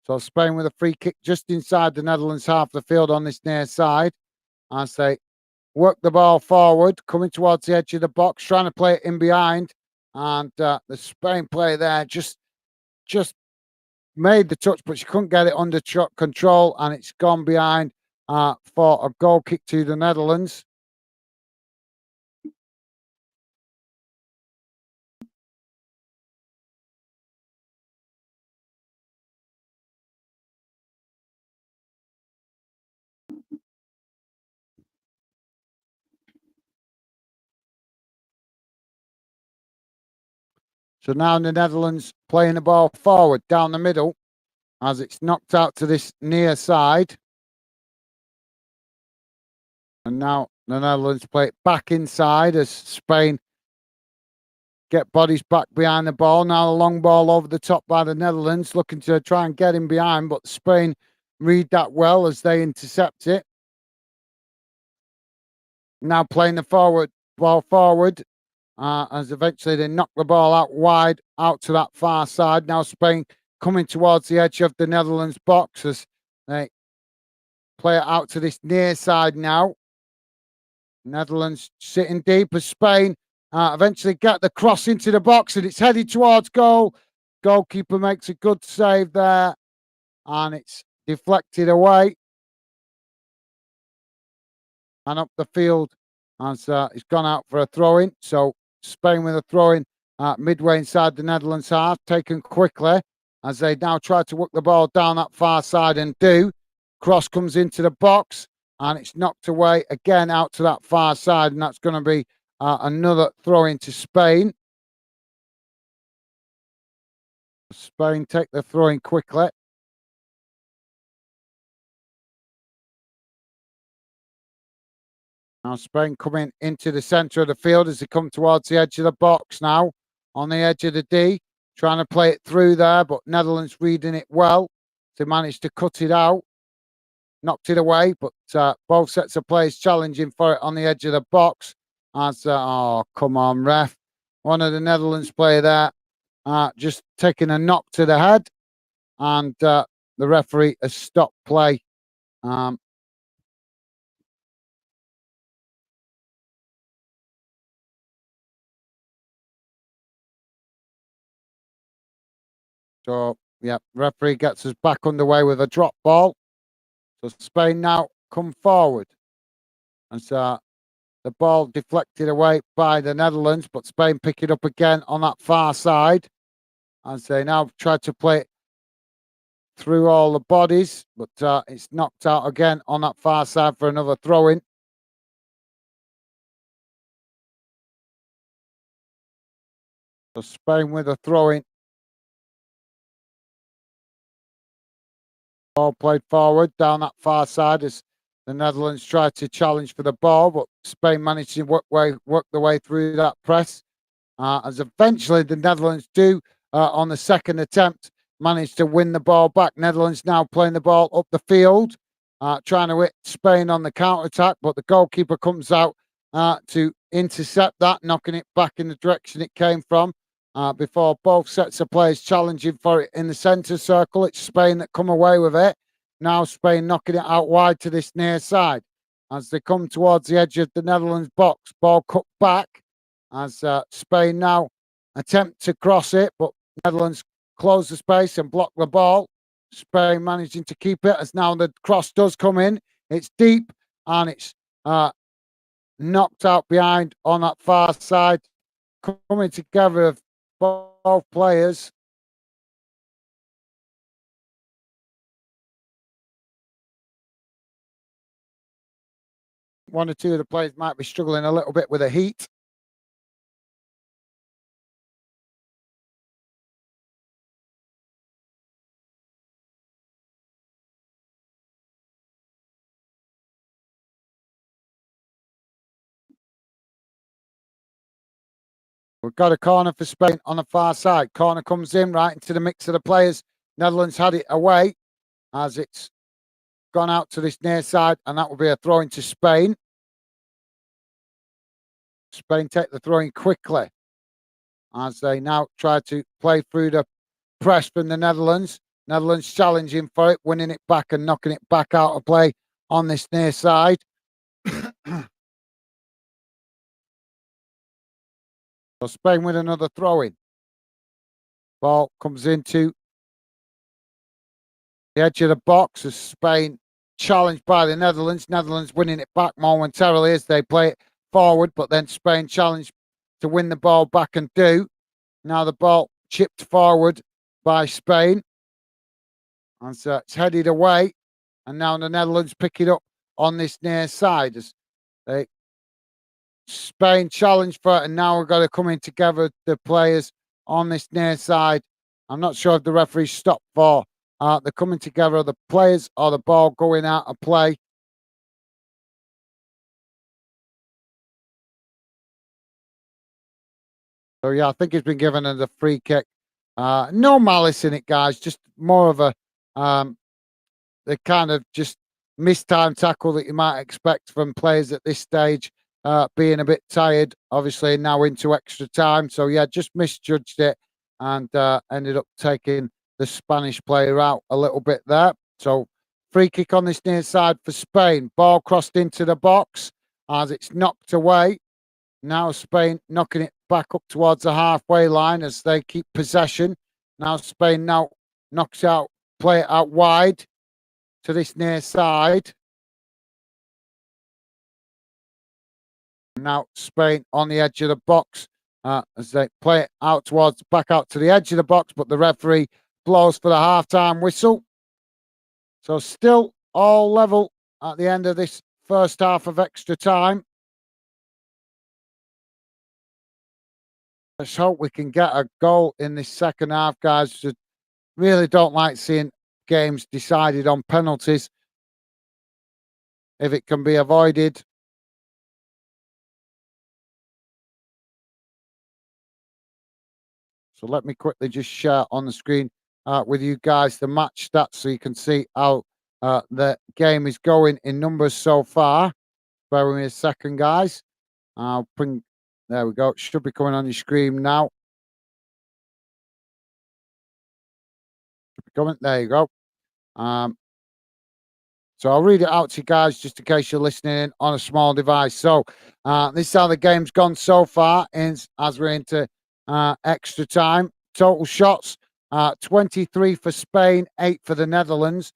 So Spain with a free kick just inside the Netherlands half of the field on this near side. As they work the ball forward, coming towards the edge of the box, trying to play it in behind. And the Spain player there just made the touch, but she couldn't get it under control, and it's gone behind for a goal kick to the Netherlands. So now the Netherlands playing the ball forward down the middle as it's knocked out to this near side. And now the Netherlands play it back inside as Spain get bodies back behind the ball. Now the long ball over the top by the Netherlands, looking to try and get him behind, but Spain read that well as they intercept it. Now playing the ball forward, as eventually they knock the ball out wide, out to that far side. Now Spain coming towards the edge of the Netherlands box as they play it out to this near side now. Netherlands sitting deep as Spain eventually get the cross into the box, and it's headed towards goal. Goalkeeper makes a good save there, and it's deflected away and up the field as it's gone out for a throw-in. So Spain with a throw-in midway inside the Netherlands half, taken quickly as they now try to work the ball down that far side and do. Cross comes into the box, and it's knocked away again out to that far side, and that's going to be another throw into Spain. Spain take the throw in quickly. Now Spain coming into the centre of the field as they come towards the edge of the box now, on the edge of the D, trying to play it through there, but Netherlands reading it well. They managed to cut it out, knocked it away, but both sets of players challenging for it on the edge of the box. As oh, come on, ref. One of the Netherlands player there just taking a knock to the head, and the referee has stopped play. So, yeah, referee gets us back underway with a drop ball. So Spain now come forward. And so the ball deflected away by the Netherlands, but Spain pick it up again on that far side. As they now try to play it through all the bodies, but it's knocked out again on that far side for another throw-in. So Spain with a throw-in. Ball played forward down that far side as the Netherlands tried to challenge for the ball, but Spain managed to work the way through that press. As eventually the Netherlands do, on the second attempt, manage to win the ball back. Netherlands now playing the ball up the field, trying to hit Spain on the counter-attack, but the goalkeeper comes out to intercept that, knocking it back in the direction it came from. Before both sets of players challenging for it in the centre circle. It's Spain that come away with it. Now Spain knocking it out wide to this near side. As they come towards the edge of the Netherlands box, ball cut back as Spain now attempt to cross it, but Netherlands close the space and block the ball. Spain managing to keep it as now the cross does come in. It's deep and it's knocked out behind on that far side. Coming together of both players. One or two of the players might be struggling a little bit with the heat. We've got a corner for Spain on the far side. Corner comes in right into the mix of the players. Netherlands had it away as it's gone out to this near side, and that will be a throw into Spain. Spain take the throw in quickly as they now try to play through the press from the Netherlands. Netherlands challenging for it, winning it back and knocking it back out of play on this near side. So Spain with another throw in. Ball comes into the edge of the box as Spain challenged by the Netherlands. Netherlands winning it back momentarily as they play it forward, but then Spain challenged to win the ball back and do. Now the ball chipped forward by Spain. And so it's headed away. And now the Netherlands pick it up on this near side as they Spain challenged for it, and now we've got to come in together, the players on this near side. I'm not sure if the referee stopped for the coming together of the players or the ball going out of play. So yeah, I think he's been given as a free kick. No malice in it, guys. Just more of a the kind of just mistimed tackle that you might expect from players at this stage, being a bit tired, obviously now into extra time. So yeah, just misjudged it and ended up taking the Spanish player out a little bit there. So free kick on this near side for Spain. Ball crossed into the box as it's knocked away. Now Spain knocking it back up towards the halfway line as they keep possession. Now Spain now knocks out, play it out wide to this near side. Now Spain on the edge of the box as they play it out towards back out to the edge of the box, but the referee blows for the half-time whistle. So still all level at the end of this first half of extra time. Let's hope we can get a goal in this second half, guys. Really don't like seeing games decided on penalties if it can be avoided. So let me quickly just share on the screen with you guys the match stats so you can see how the game is going in numbers so far. Bear with me a second, guys. I'll bring, there we go. It should be coming on your screen now. Should be coming. There you go. So I'll read it out to you guys just in case you're listening on a small device. So this is how the game's gone so far as we're into extra time. Total shots, 23 for Spain, 8 for the Netherlands.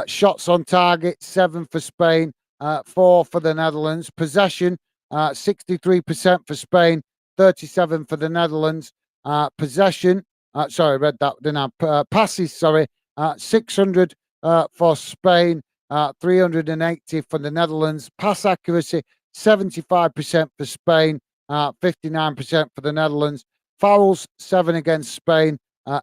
Shots on target, 7 for Spain, 4 for the Netherlands. Possession, 63% for Spain, 37 for the Netherlands. Possession, sorry, I read that, didn't I? Passes, sorry, 600 for Spain, 380 for the Netherlands. Pass accuracy, 75% for Spain, 59% for the Netherlands. Fouls, 7 against Spain,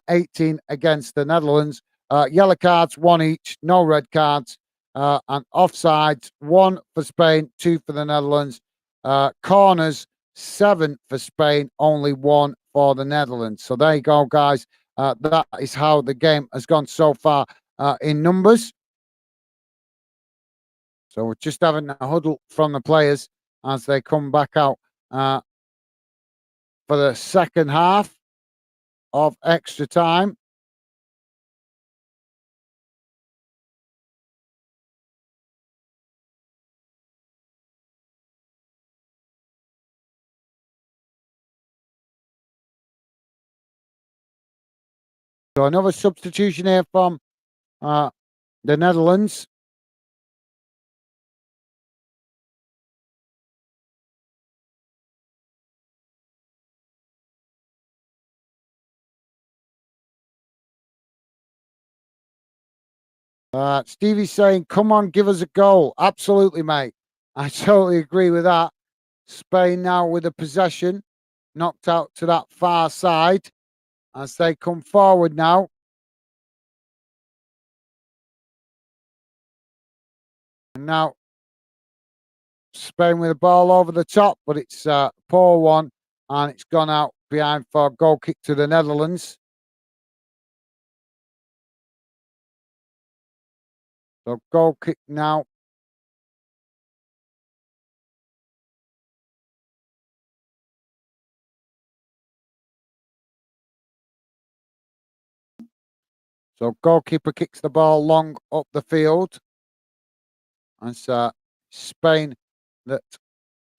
18 against the Netherlands. Yellow cards, 1 each, no red cards. And offsides, 1 for Spain, 2 for the Netherlands. Corners, 7 for Spain, only 1 for the Netherlands. So there you go, guys. That is how the game has gone so far in numbers. So we're just having a huddle from the players as they come back out for the second half of extra time. So another substitution here from uh, the Netherlands. Stevie's saying, "Come on, give us a goal." Absolutely, mate. I totally agree with that. Spain now with the possession, knocked out to that far side as they come forward now. And now Spain with the ball over the top, but it's a poor one, and it's gone out behind for a goal kick to the Netherlands. So goal kick now. So goalkeeper kicks the ball long up the field. And it's Spain that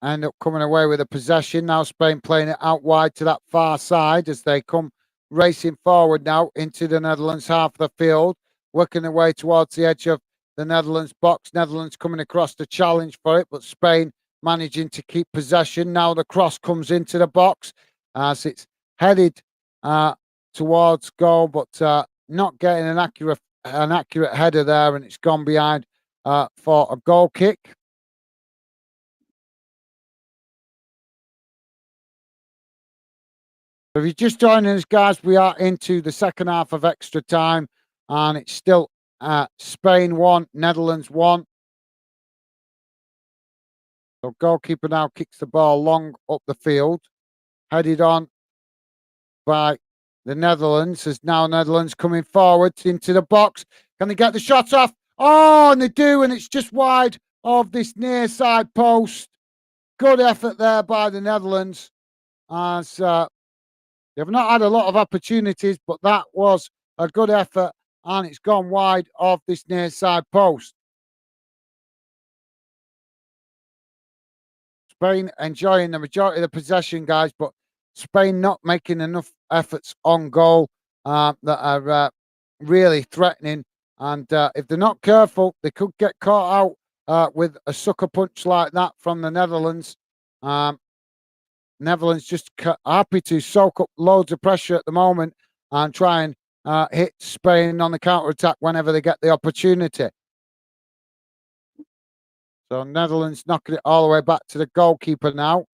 end up coming away with a possession. Now Spain playing it out wide to that far side as they come racing forward now into the Netherlands half of the field, working their way towards the edge of the Netherlands box. Netherlands coming across to challenge for it, but Spain managing to keep possession. Now the cross comes into the box as it's headed towards goal, but not getting an accurate header there, and it's gone behind for a goal kick. So if you're just joining us, guys, we are into the second half of extra time, and it's still Spain 1, Netherlands 1. So goalkeeper now kicks the ball long up the field, headed on by the Netherlands. As now Netherlands coming forward into the box. Can they get the shot off? Oh, and they do, and it's just wide of this near side post. Good effort there by the Netherlands. As they've not had a lot of opportunities, but that was a good effort, and it's gone wide of this near side post. Spain enjoying the majority of the possession, guys, but Spain not making enough efforts on goal that are really threatening. And if they're not careful, they could get caught out with a sucker punch like that from the Netherlands. Um, Netherlands just happy to soak up loads of pressure at the moment and try and hit Spain on the counter attack whenever they get the opportunity. So Netherlands knocking it all the way back to the goalkeeper now.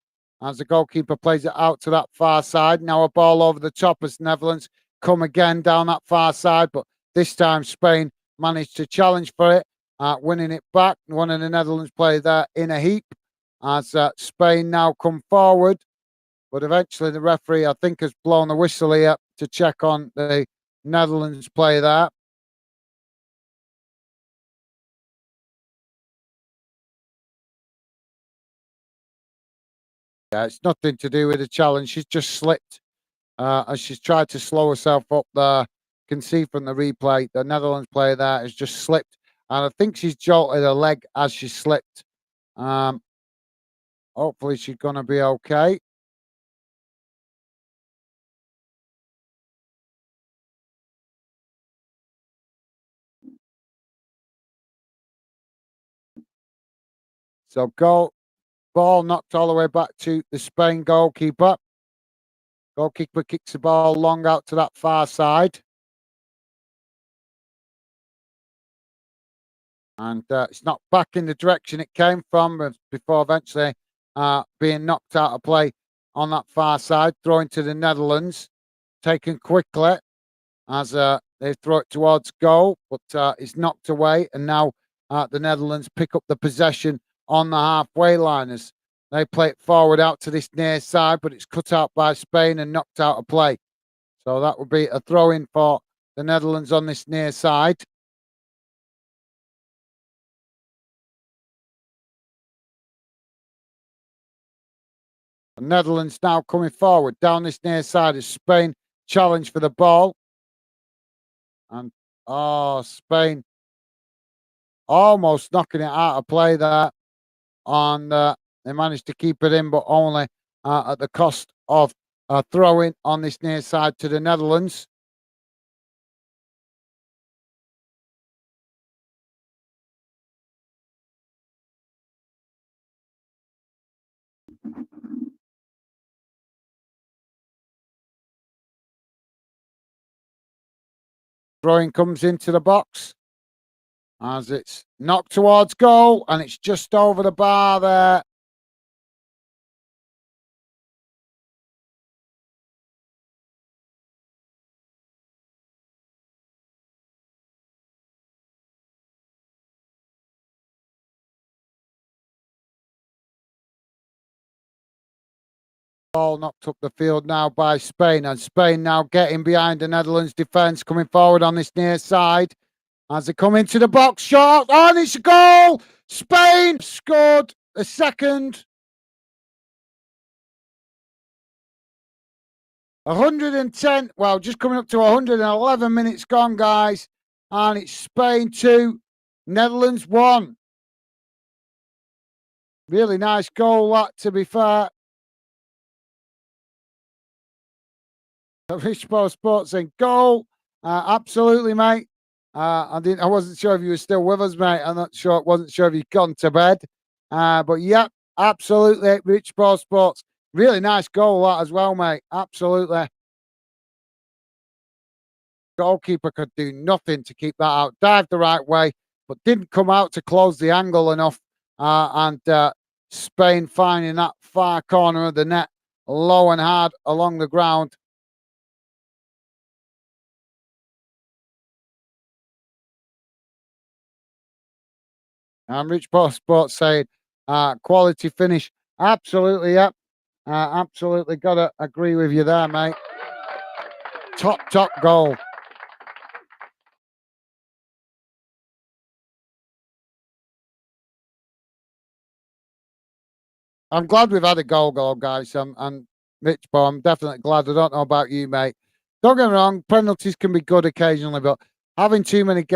As the goalkeeper plays it out to that far side. Now a ball over the top as Netherlands come again down that far side. But this time Spain managed to challenge for it, winning it back. One of the Netherlands players there in a heap as Spain now come forward. But eventually the referee, I think, has blown the whistle here to check on the Netherlands play there. Yeah, it's nothing to do with the challenge. She's just slipped as she's tried to slow herself up there. Can see from the replay the Netherlands player there has just slipped, and I think she's jolted her leg as she slipped. Um, Hopefully she's gonna be okay. So ball knocked all the way back to the Spain goalkeeper. Goalkeeper kicks the ball long out to that far side. And it's not back in the direction it came from before eventually being knocked out of play on that far side, throwing to the Netherlands, taken quickly as they throw it towards goal, but it's knocked away. And now the Netherlands pick up the possession on the halfway line as they play it forward out to this near side, but it's cut out by Spain and knocked out of play. So that would be a throw in for the Netherlands on this near side. The Netherlands now coming forward down this near side as Spain challenge for the ball. And Spain almost knocking it out of play there. On they managed to keep it in, but only at the cost of throwing on this near side to the Netherlands. Throwing comes into the box as it's knocked towards goal and it's just over the bar there. Ball knocked up the field now by Spain, and Spain now getting behind the Netherlands defence, coming forward on this near side as they come into the box. Shot, and it's a goal! Spain scored a second. 110, well, just coming up to 111 minutes gone, guys. And it's Spain 2, Netherlands 1. Really nice goal, that, to be fair. Richbo Sports saying goal. Absolutely, mate. I wasn't sure if you were still with us, mate. I'm not sure. Wasn't sure if you'd gone to bed. But yeah, absolutely, Richbo Sports. Really nice goal, that, as well, mate. Absolutely. Goalkeeper could do nothing to keep that out. Dived the right way, but didn't come out to close the angle enough. And Spain finding that far corner of the net low and hard along the ground. And Rich Boss Sports saying, quality finish. Absolutely, yep. Absolutely got to agree with you there, mate. Top goal. I'm glad we've had a goal, guys. And Rich, but I'm definitely glad. I don't know about you, mate. Don't get me wrong, penalties can be good occasionally, but having too many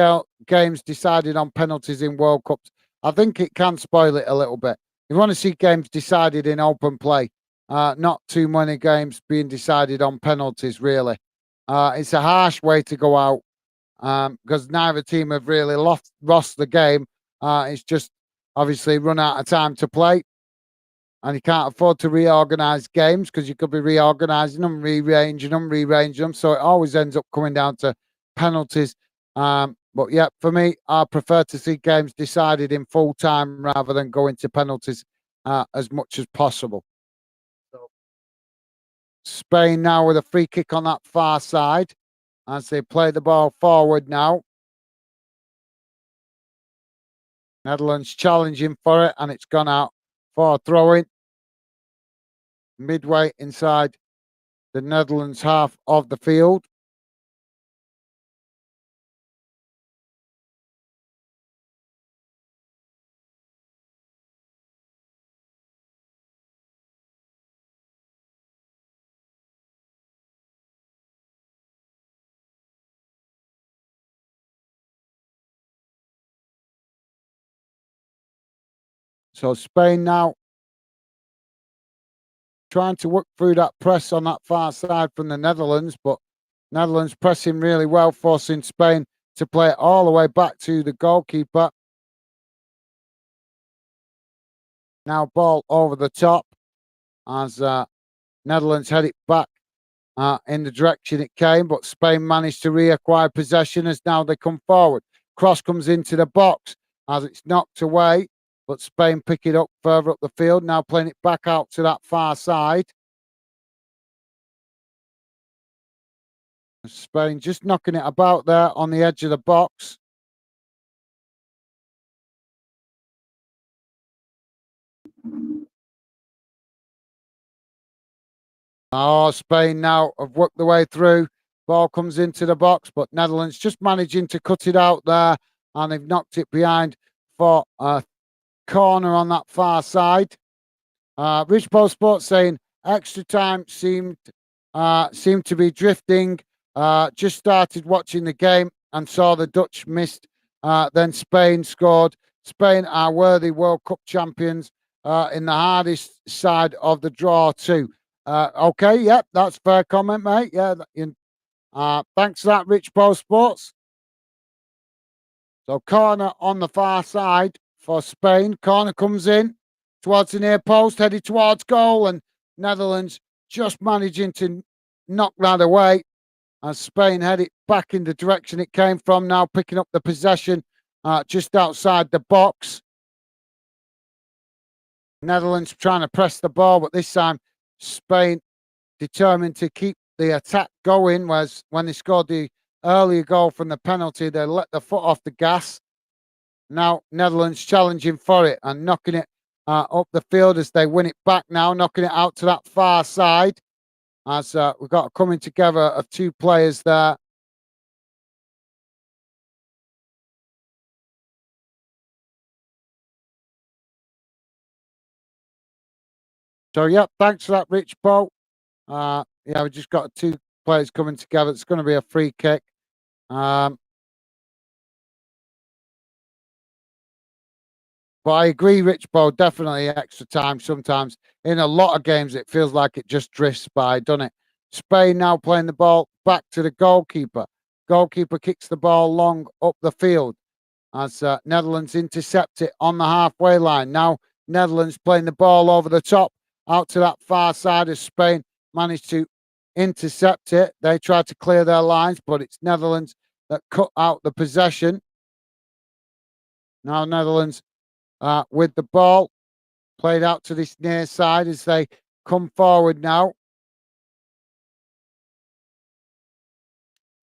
games decided on penalties in World Cups, I think it can spoil it a little bit. You want to see games decided in open play, not too many games being decided on penalties, really. It's a harsh way to go out because neither team have really lost the game. It's just obviously run out of time to play and you can't afford to reorganize games because you could be reorganizing them, rearranging them. So it always ends up coming down to penalties. But yeah, for me, I prefer to see games decided in full time rather than going to penalties as much as possible. So Spain now with a free kick on that far side as they play the ball forward now. Netherlands challenging for it and it's gone out for throwing. Midway inside the Netherlands half of the field. So Spain now trying to work through that press on that far side from the Netherlands, but Netherlands pressing really well, forcing Spain to play it all the way back to the goalkeeper. Now ball over the top as Netherlands head it back in the direction it came, but Spain managed to reacquire possession as now they come forward. Cross comes into the box as it's knocked away, but Spain pick it up further up the field, now playing it back out to that far side. Spain just knocking it about there on the edge of the box. Oh, Spain now have worked the way through. Ball comes into the box, but Netherlands just managing to cut it out there, and they've knocked it behind for a corner on that far side. Rich Bo Sports saying extra time seemed to be drifting. Just started watching the game and saw the Dutch missed. Then Spain scored. Spain are worthy World Cup champions in the hardest side of the draw too. Okay, yep, that's fair comment, mate. Yeah, thanks for that, Rich Bo Sports. So corner on the far side for Spain. Corner comes in. towards the near post, headed towards goal, and Netherlands just managing to knock that away as Spain head it back in the direction it came from, now picking up the possession just outside the box. Netherlands trying to press the ball, but this time Spain determined to keep the attack going, whereas when they scored the earlier goal from the penalty, they let the foot off the gas. Now Netherlands challenging for it and knocking it up the field as they win it back now, knocking it out to that far side. As we've got a coming together of two players there. So, yeah, thanks for that, Rich Bo. Yeah, we just got two players coming together. It's going to be a free kick. But I agree, Rich Bo, definitely extra time sometimes. In a lot of games, it feels like it just drifts by, doesn't it? Spain now playing the ball back to the goalkeeper. Goalkeeper kicks the ball long up the field as Netherlands intercept it on the halfway line. Now Netherlands playing the ball over the top out to that far side as Spain managed to intercept it. They tried to clear their lines, but it's Netherlands that cut out the possession. Now Netherlands with the ball played out to this near side as they come forward now.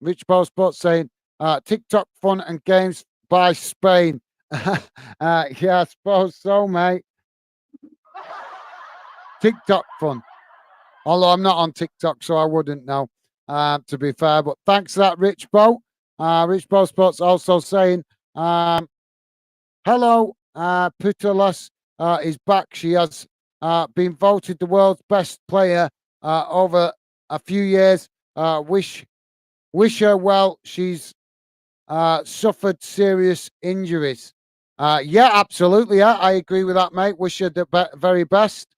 Rich Bo Sports saying TikTok fun and games by Spain. Yeah, I suppose so, mate. TikTok fun. Although I'm not on TikTok, so I wouldn't know, to be fair. But thanks for that, Rich Bo. Rich Bo Sports also saying, hello, Putelas is back. She has been voted the world's best player over a few years. Wish her well. She's suffered serious injuries. Yeah, absolutely. Yeah, I agree with that, mate. Wish her the very best.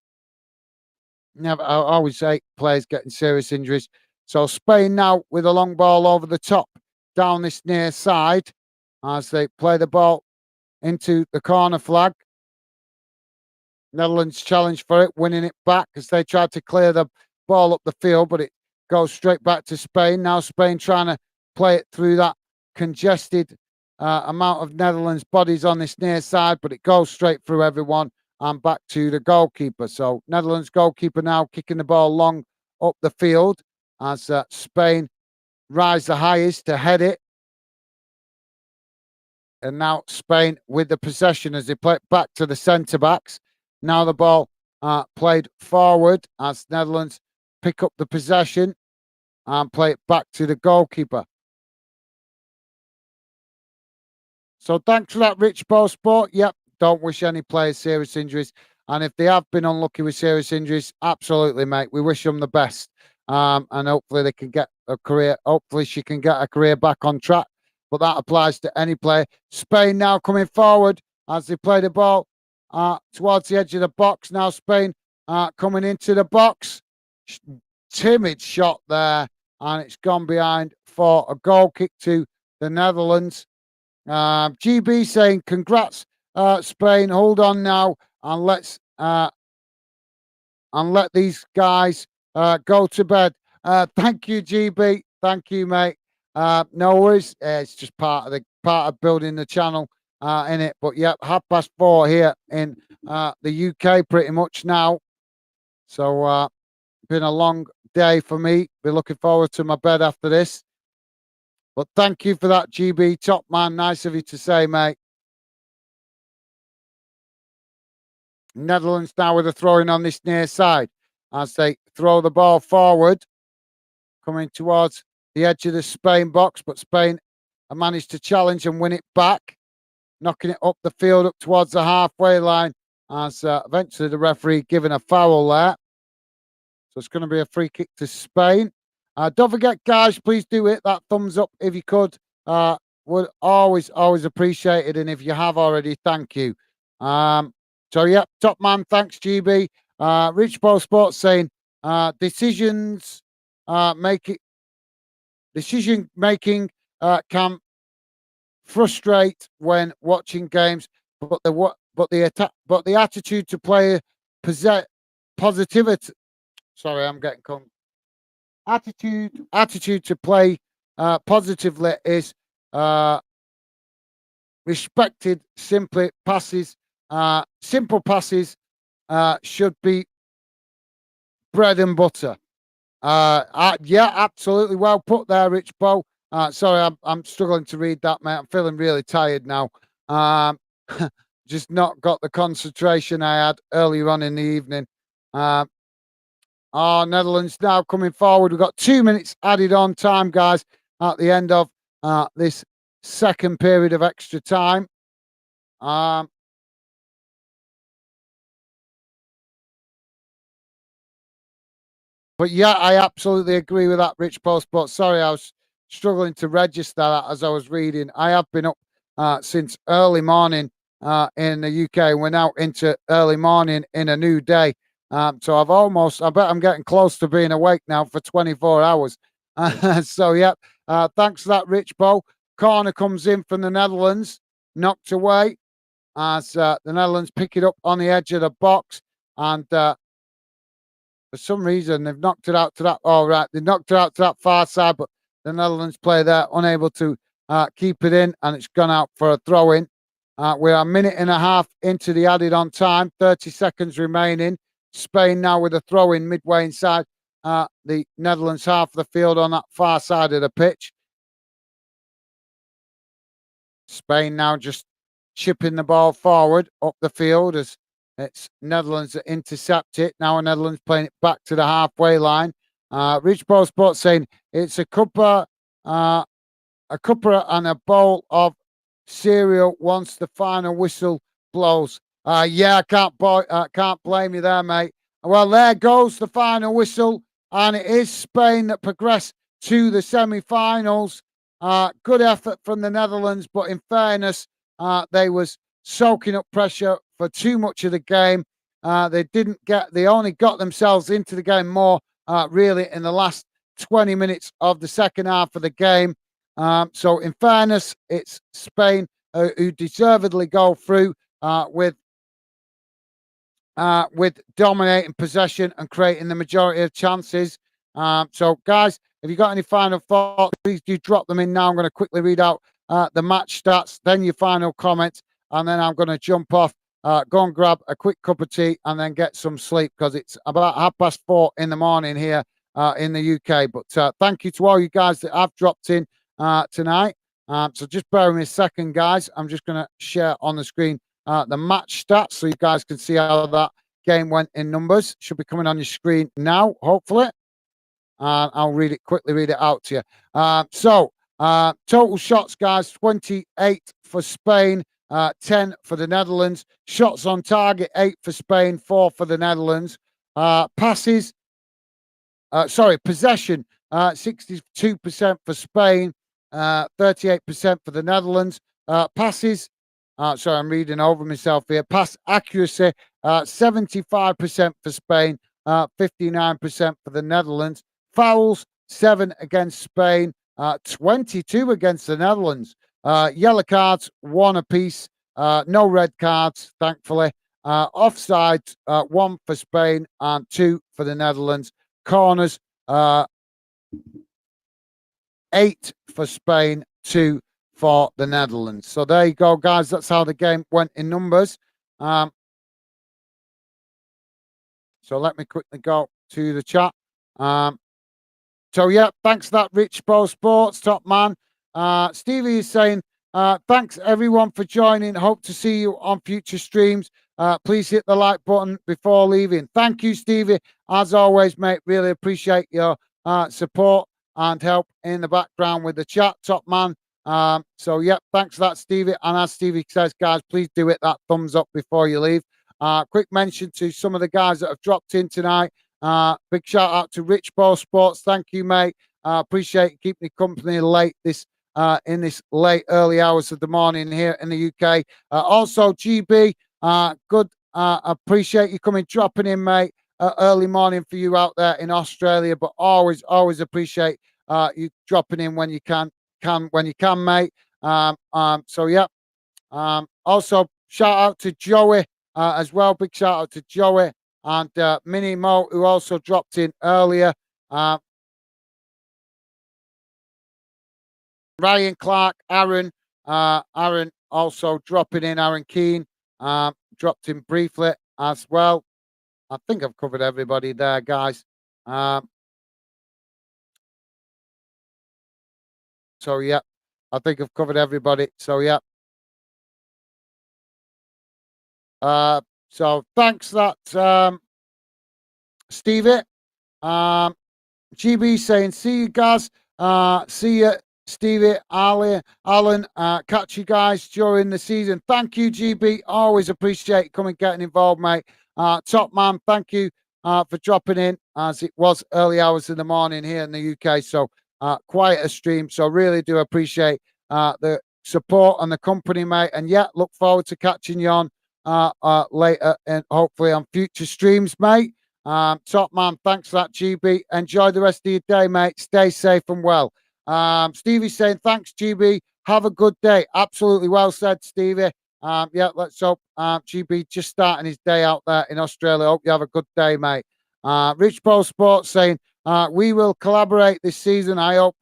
Never, I always say players getting serious injuries. So Spain now with a long ball over the top down this near side as they play the ball into the corner flag. Netherlands challenge for it, winning it back as they tried to clear the ball up the field, but it goes straight back to Spain. Now Spain trying to play it through that congested amount of Netherlands bodies on this near side, but it goes straight through everyone and back to the goalkeeper. So Netherlands goalkeeper now kicking the ball long up the field as Spain rise the highest to head it. And now Spain with the possession as they play it back to the centre backs. Now the ball played forward as Netherlands pick up the possession and play it back to the goalkeeper. So thanks for that, Rich Bo Sport. Yep, don't wish any players serious injuries. And if they have been unlucky with serious injuries, absolutely, mate. We wish them the best. And hopefully they can get a career. Hopefully she can get a career back on track. But that applies to any player. Spain now coming forward as they play the ball towards the edge of the box. Now Spain coming into the box. Timid shot there. And it's gone behind for a goal kick to the Netherlands. GB saying, congrats, Spain. Hold on now and let these guys go to bed. Thank you, GB. Thank you, mate. No worries. It's just part of building the channel in it. But yeah, 4:30 here in the UK pretty much now. So been a long day for me. Be looking forward to my bed after this. But thank you for that, GB. Top man. Nice of you to say, mate. Netherlands now with a throw-in on this near side as they throw the ball forward, coming towards the edge of the Spain box, but Spain have managed to challenge and win it back, knocking it up the field, up towards the halfway line, as eventually the referee giving a foul there. So it's going to be a free kick to Spain. Don't forget, guys, please do hit that thumbs up if you could. Would always appreciate it. And if you have already, thank you. So, yeah, top man, thanks, GB. Rich Bo Sports saying, decision making can frustrate when watching games, but but the attack, but the attitude to play possess positivity. Sorry, I'm getting attitude to play positively is uh, respected. Simply passes, simple passes should be bread and butter. Yeah, absolutely well put there, Rich Bow. Sorry, I'm struggling to read that, mate. I'm feeling really tired now. Um, just not got the concentration I had earlier on in the evening. Um, Netherlands now coming forward. We've got 2 minutes added on time, guys, at the end of this second period of extra time. Um, But yeah, I absolutely agree with that, Rich Post. But sorry, I was struggling to register that as I was reading. I have been up since early morning in the UK. We're now into early morning in a new day. So I bet I'm getting close to being awake now for 24 hours. So yeah, thanks for that, Rich Bo. Corner comes in from the Netherlands, knocked away as the Netherlands pick it up on the edge of the box. And for some reason, they've knocked it out to that. All right, they knocked it out to that far side, but the Netherlands player there unable to keep it in, and it's gone out for a throw in. We're a minute and a half into the added on time, 30 seconds remaining. Spain now with a throw in midway inside the Netherlands half of the field on that far side of the pitch. Spain now just chipping the ball forward up the field as it's Netherlands that intercept it. Now Netherlands playing it back to the halfway line. Rich Ball Sports saying it's a cuppa and a bowl of cereal once the final whistle blows. Yeah, can't blame you there, mate. Well, there goes the final whistle, and it is Spain that progress to the semi-finals. Good effort from the Netherlands, but in fairness, they was soaking up pressure for too much of the game. They only got themselves into the game more really in the last 20 minutes of the second half of the game. So in fairness, it's Spain who deservedly go through with dominating possession and creating the majority of chances. So, guys, if you got any final thoughts, please do drop them in now. I'm going to quickly read out the match stats, then your final comments, and then I'm going to jump off, go and grab a quick cup of tea, and then get some sleep because it's about 4:30 in the morning here in the UK. But thank you to all you guys that have dropped in tonight. So just bear with me a second, guys. I'm just going to share on the screen the match stats so you guys can see how that game went in numbers. Should be coming on your screen now, hopefully. I'll read it out to you. Total shots, guys, 28 for Spain, 10 for the Netherlands. Shots on target, 8 for Spain, 4 for the Netherlands. Possession, 62% for Spain, 38% for the Netherlands. Passes, sorry, I'm reading over myself here. Pass accuracy, 75% for Spain, 59% for the Netherlands. Fouls, 7 against Spain, 22 against the Netherlands. Yellow cards, 1 apiece. No red cards, thankfully. Offsides, 1 for Spain and 2 for the Netherlands. Corners, 8 for Spain, 2 for the Netherlands. So there you go, guys. That's how the game went in numbers. So let me quickly go to the chat. So yeah, thanks for that, Rich Pro Sports, top man. Stevie is saying, thanks everyone for joining. Hope to see you on future streams. Please hit the like button before leaving. Thank you, Stevie. As always, mate, really appreciate your support and help in the background with the chat, top man. So yeah, thanks for that, Stevie. And as Stevie says, guys, please do hit that thumbs up before you leave. Quick mention to some of the guys that have dropped in tonight. Big shout out to Rich Ball Sports. Thank you, mate. Appreciate you keeping me company late in this late early hours of the morning here in the UK. Also, GB, good. Appreciate you coming, dropping in, mate. Early morning for you out there in Australia, but always appreciate you dropping in when you can, mate. So yeah. Also, shout out to Joey as well. Big shout out to Joey and Mini Mo, who also dropped in earlier. Ryan Clark, Aaron also dropping in. Aaron Keane dropped in briefly as well. I think I've covered everybody there, guys. So yeah, I think I've covered everybody. So yeah. So thanks that Stevie. GB saying, see you guys. See you, Stevie, Ali, Alan. Catch you guys during the season. Thank you, GB. Always appreciate coming, getting involved, mate. Top man, thank you for dropping in as it was early hours in the morning here in the UK. So quite a stream. So really do appreciate the support and the company, mate. And yeah, look forward to catching you on later and hopefully on future streams, mate. Top man, thanks for that, GB. Enjoy the rest of your day, mate. Stay safe and well. Stevie saying, thanks, GB. Have a good day. Absolutely well said, Stevie. Yeah, let's hope GB just starting his day out there in Australia. Hope you have a good day, mate. Rich Pro Sports saying, we will collaborate this season. I hope.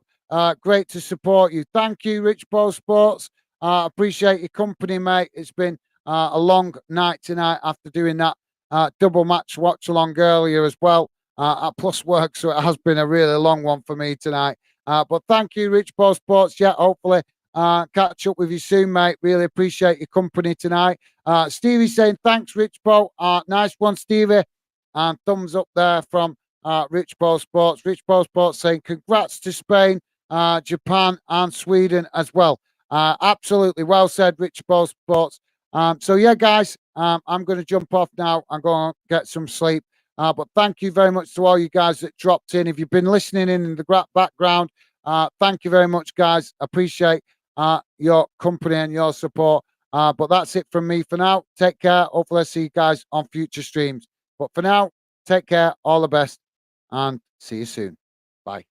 Great to support you. Thank you, Rich Pro Sports. Appreciate your company, mate. It's been a long night tonight after doing that double match watch along earlier as well at Plus Work, so it has been a really long one for me tonight. But thank you, Rich Paul Sports. Yeah, hopefully catch up with you soon, mate. Really appreciate your company tonight. Stevie saying thanks, Rich Paul. Nice one, Stevie. And thumbs up there from Rich Paul Sports. Rich Paul Sports saying congrats to Spain, Japan, and Sweden as well. Absolutely well said, Rich Paul Sports. So yeah, guys, I'm going to jump off now. I'm going to get some sleep. But thank you very much to all you guys that dropped in. If you've been listening in the background, thank you very much, guys. Appreciate your company and your support. But that's it from me for now. Take care. Hopefully I'll see you guys on future streams. But for now, take care. All the best and see you soon. Bye.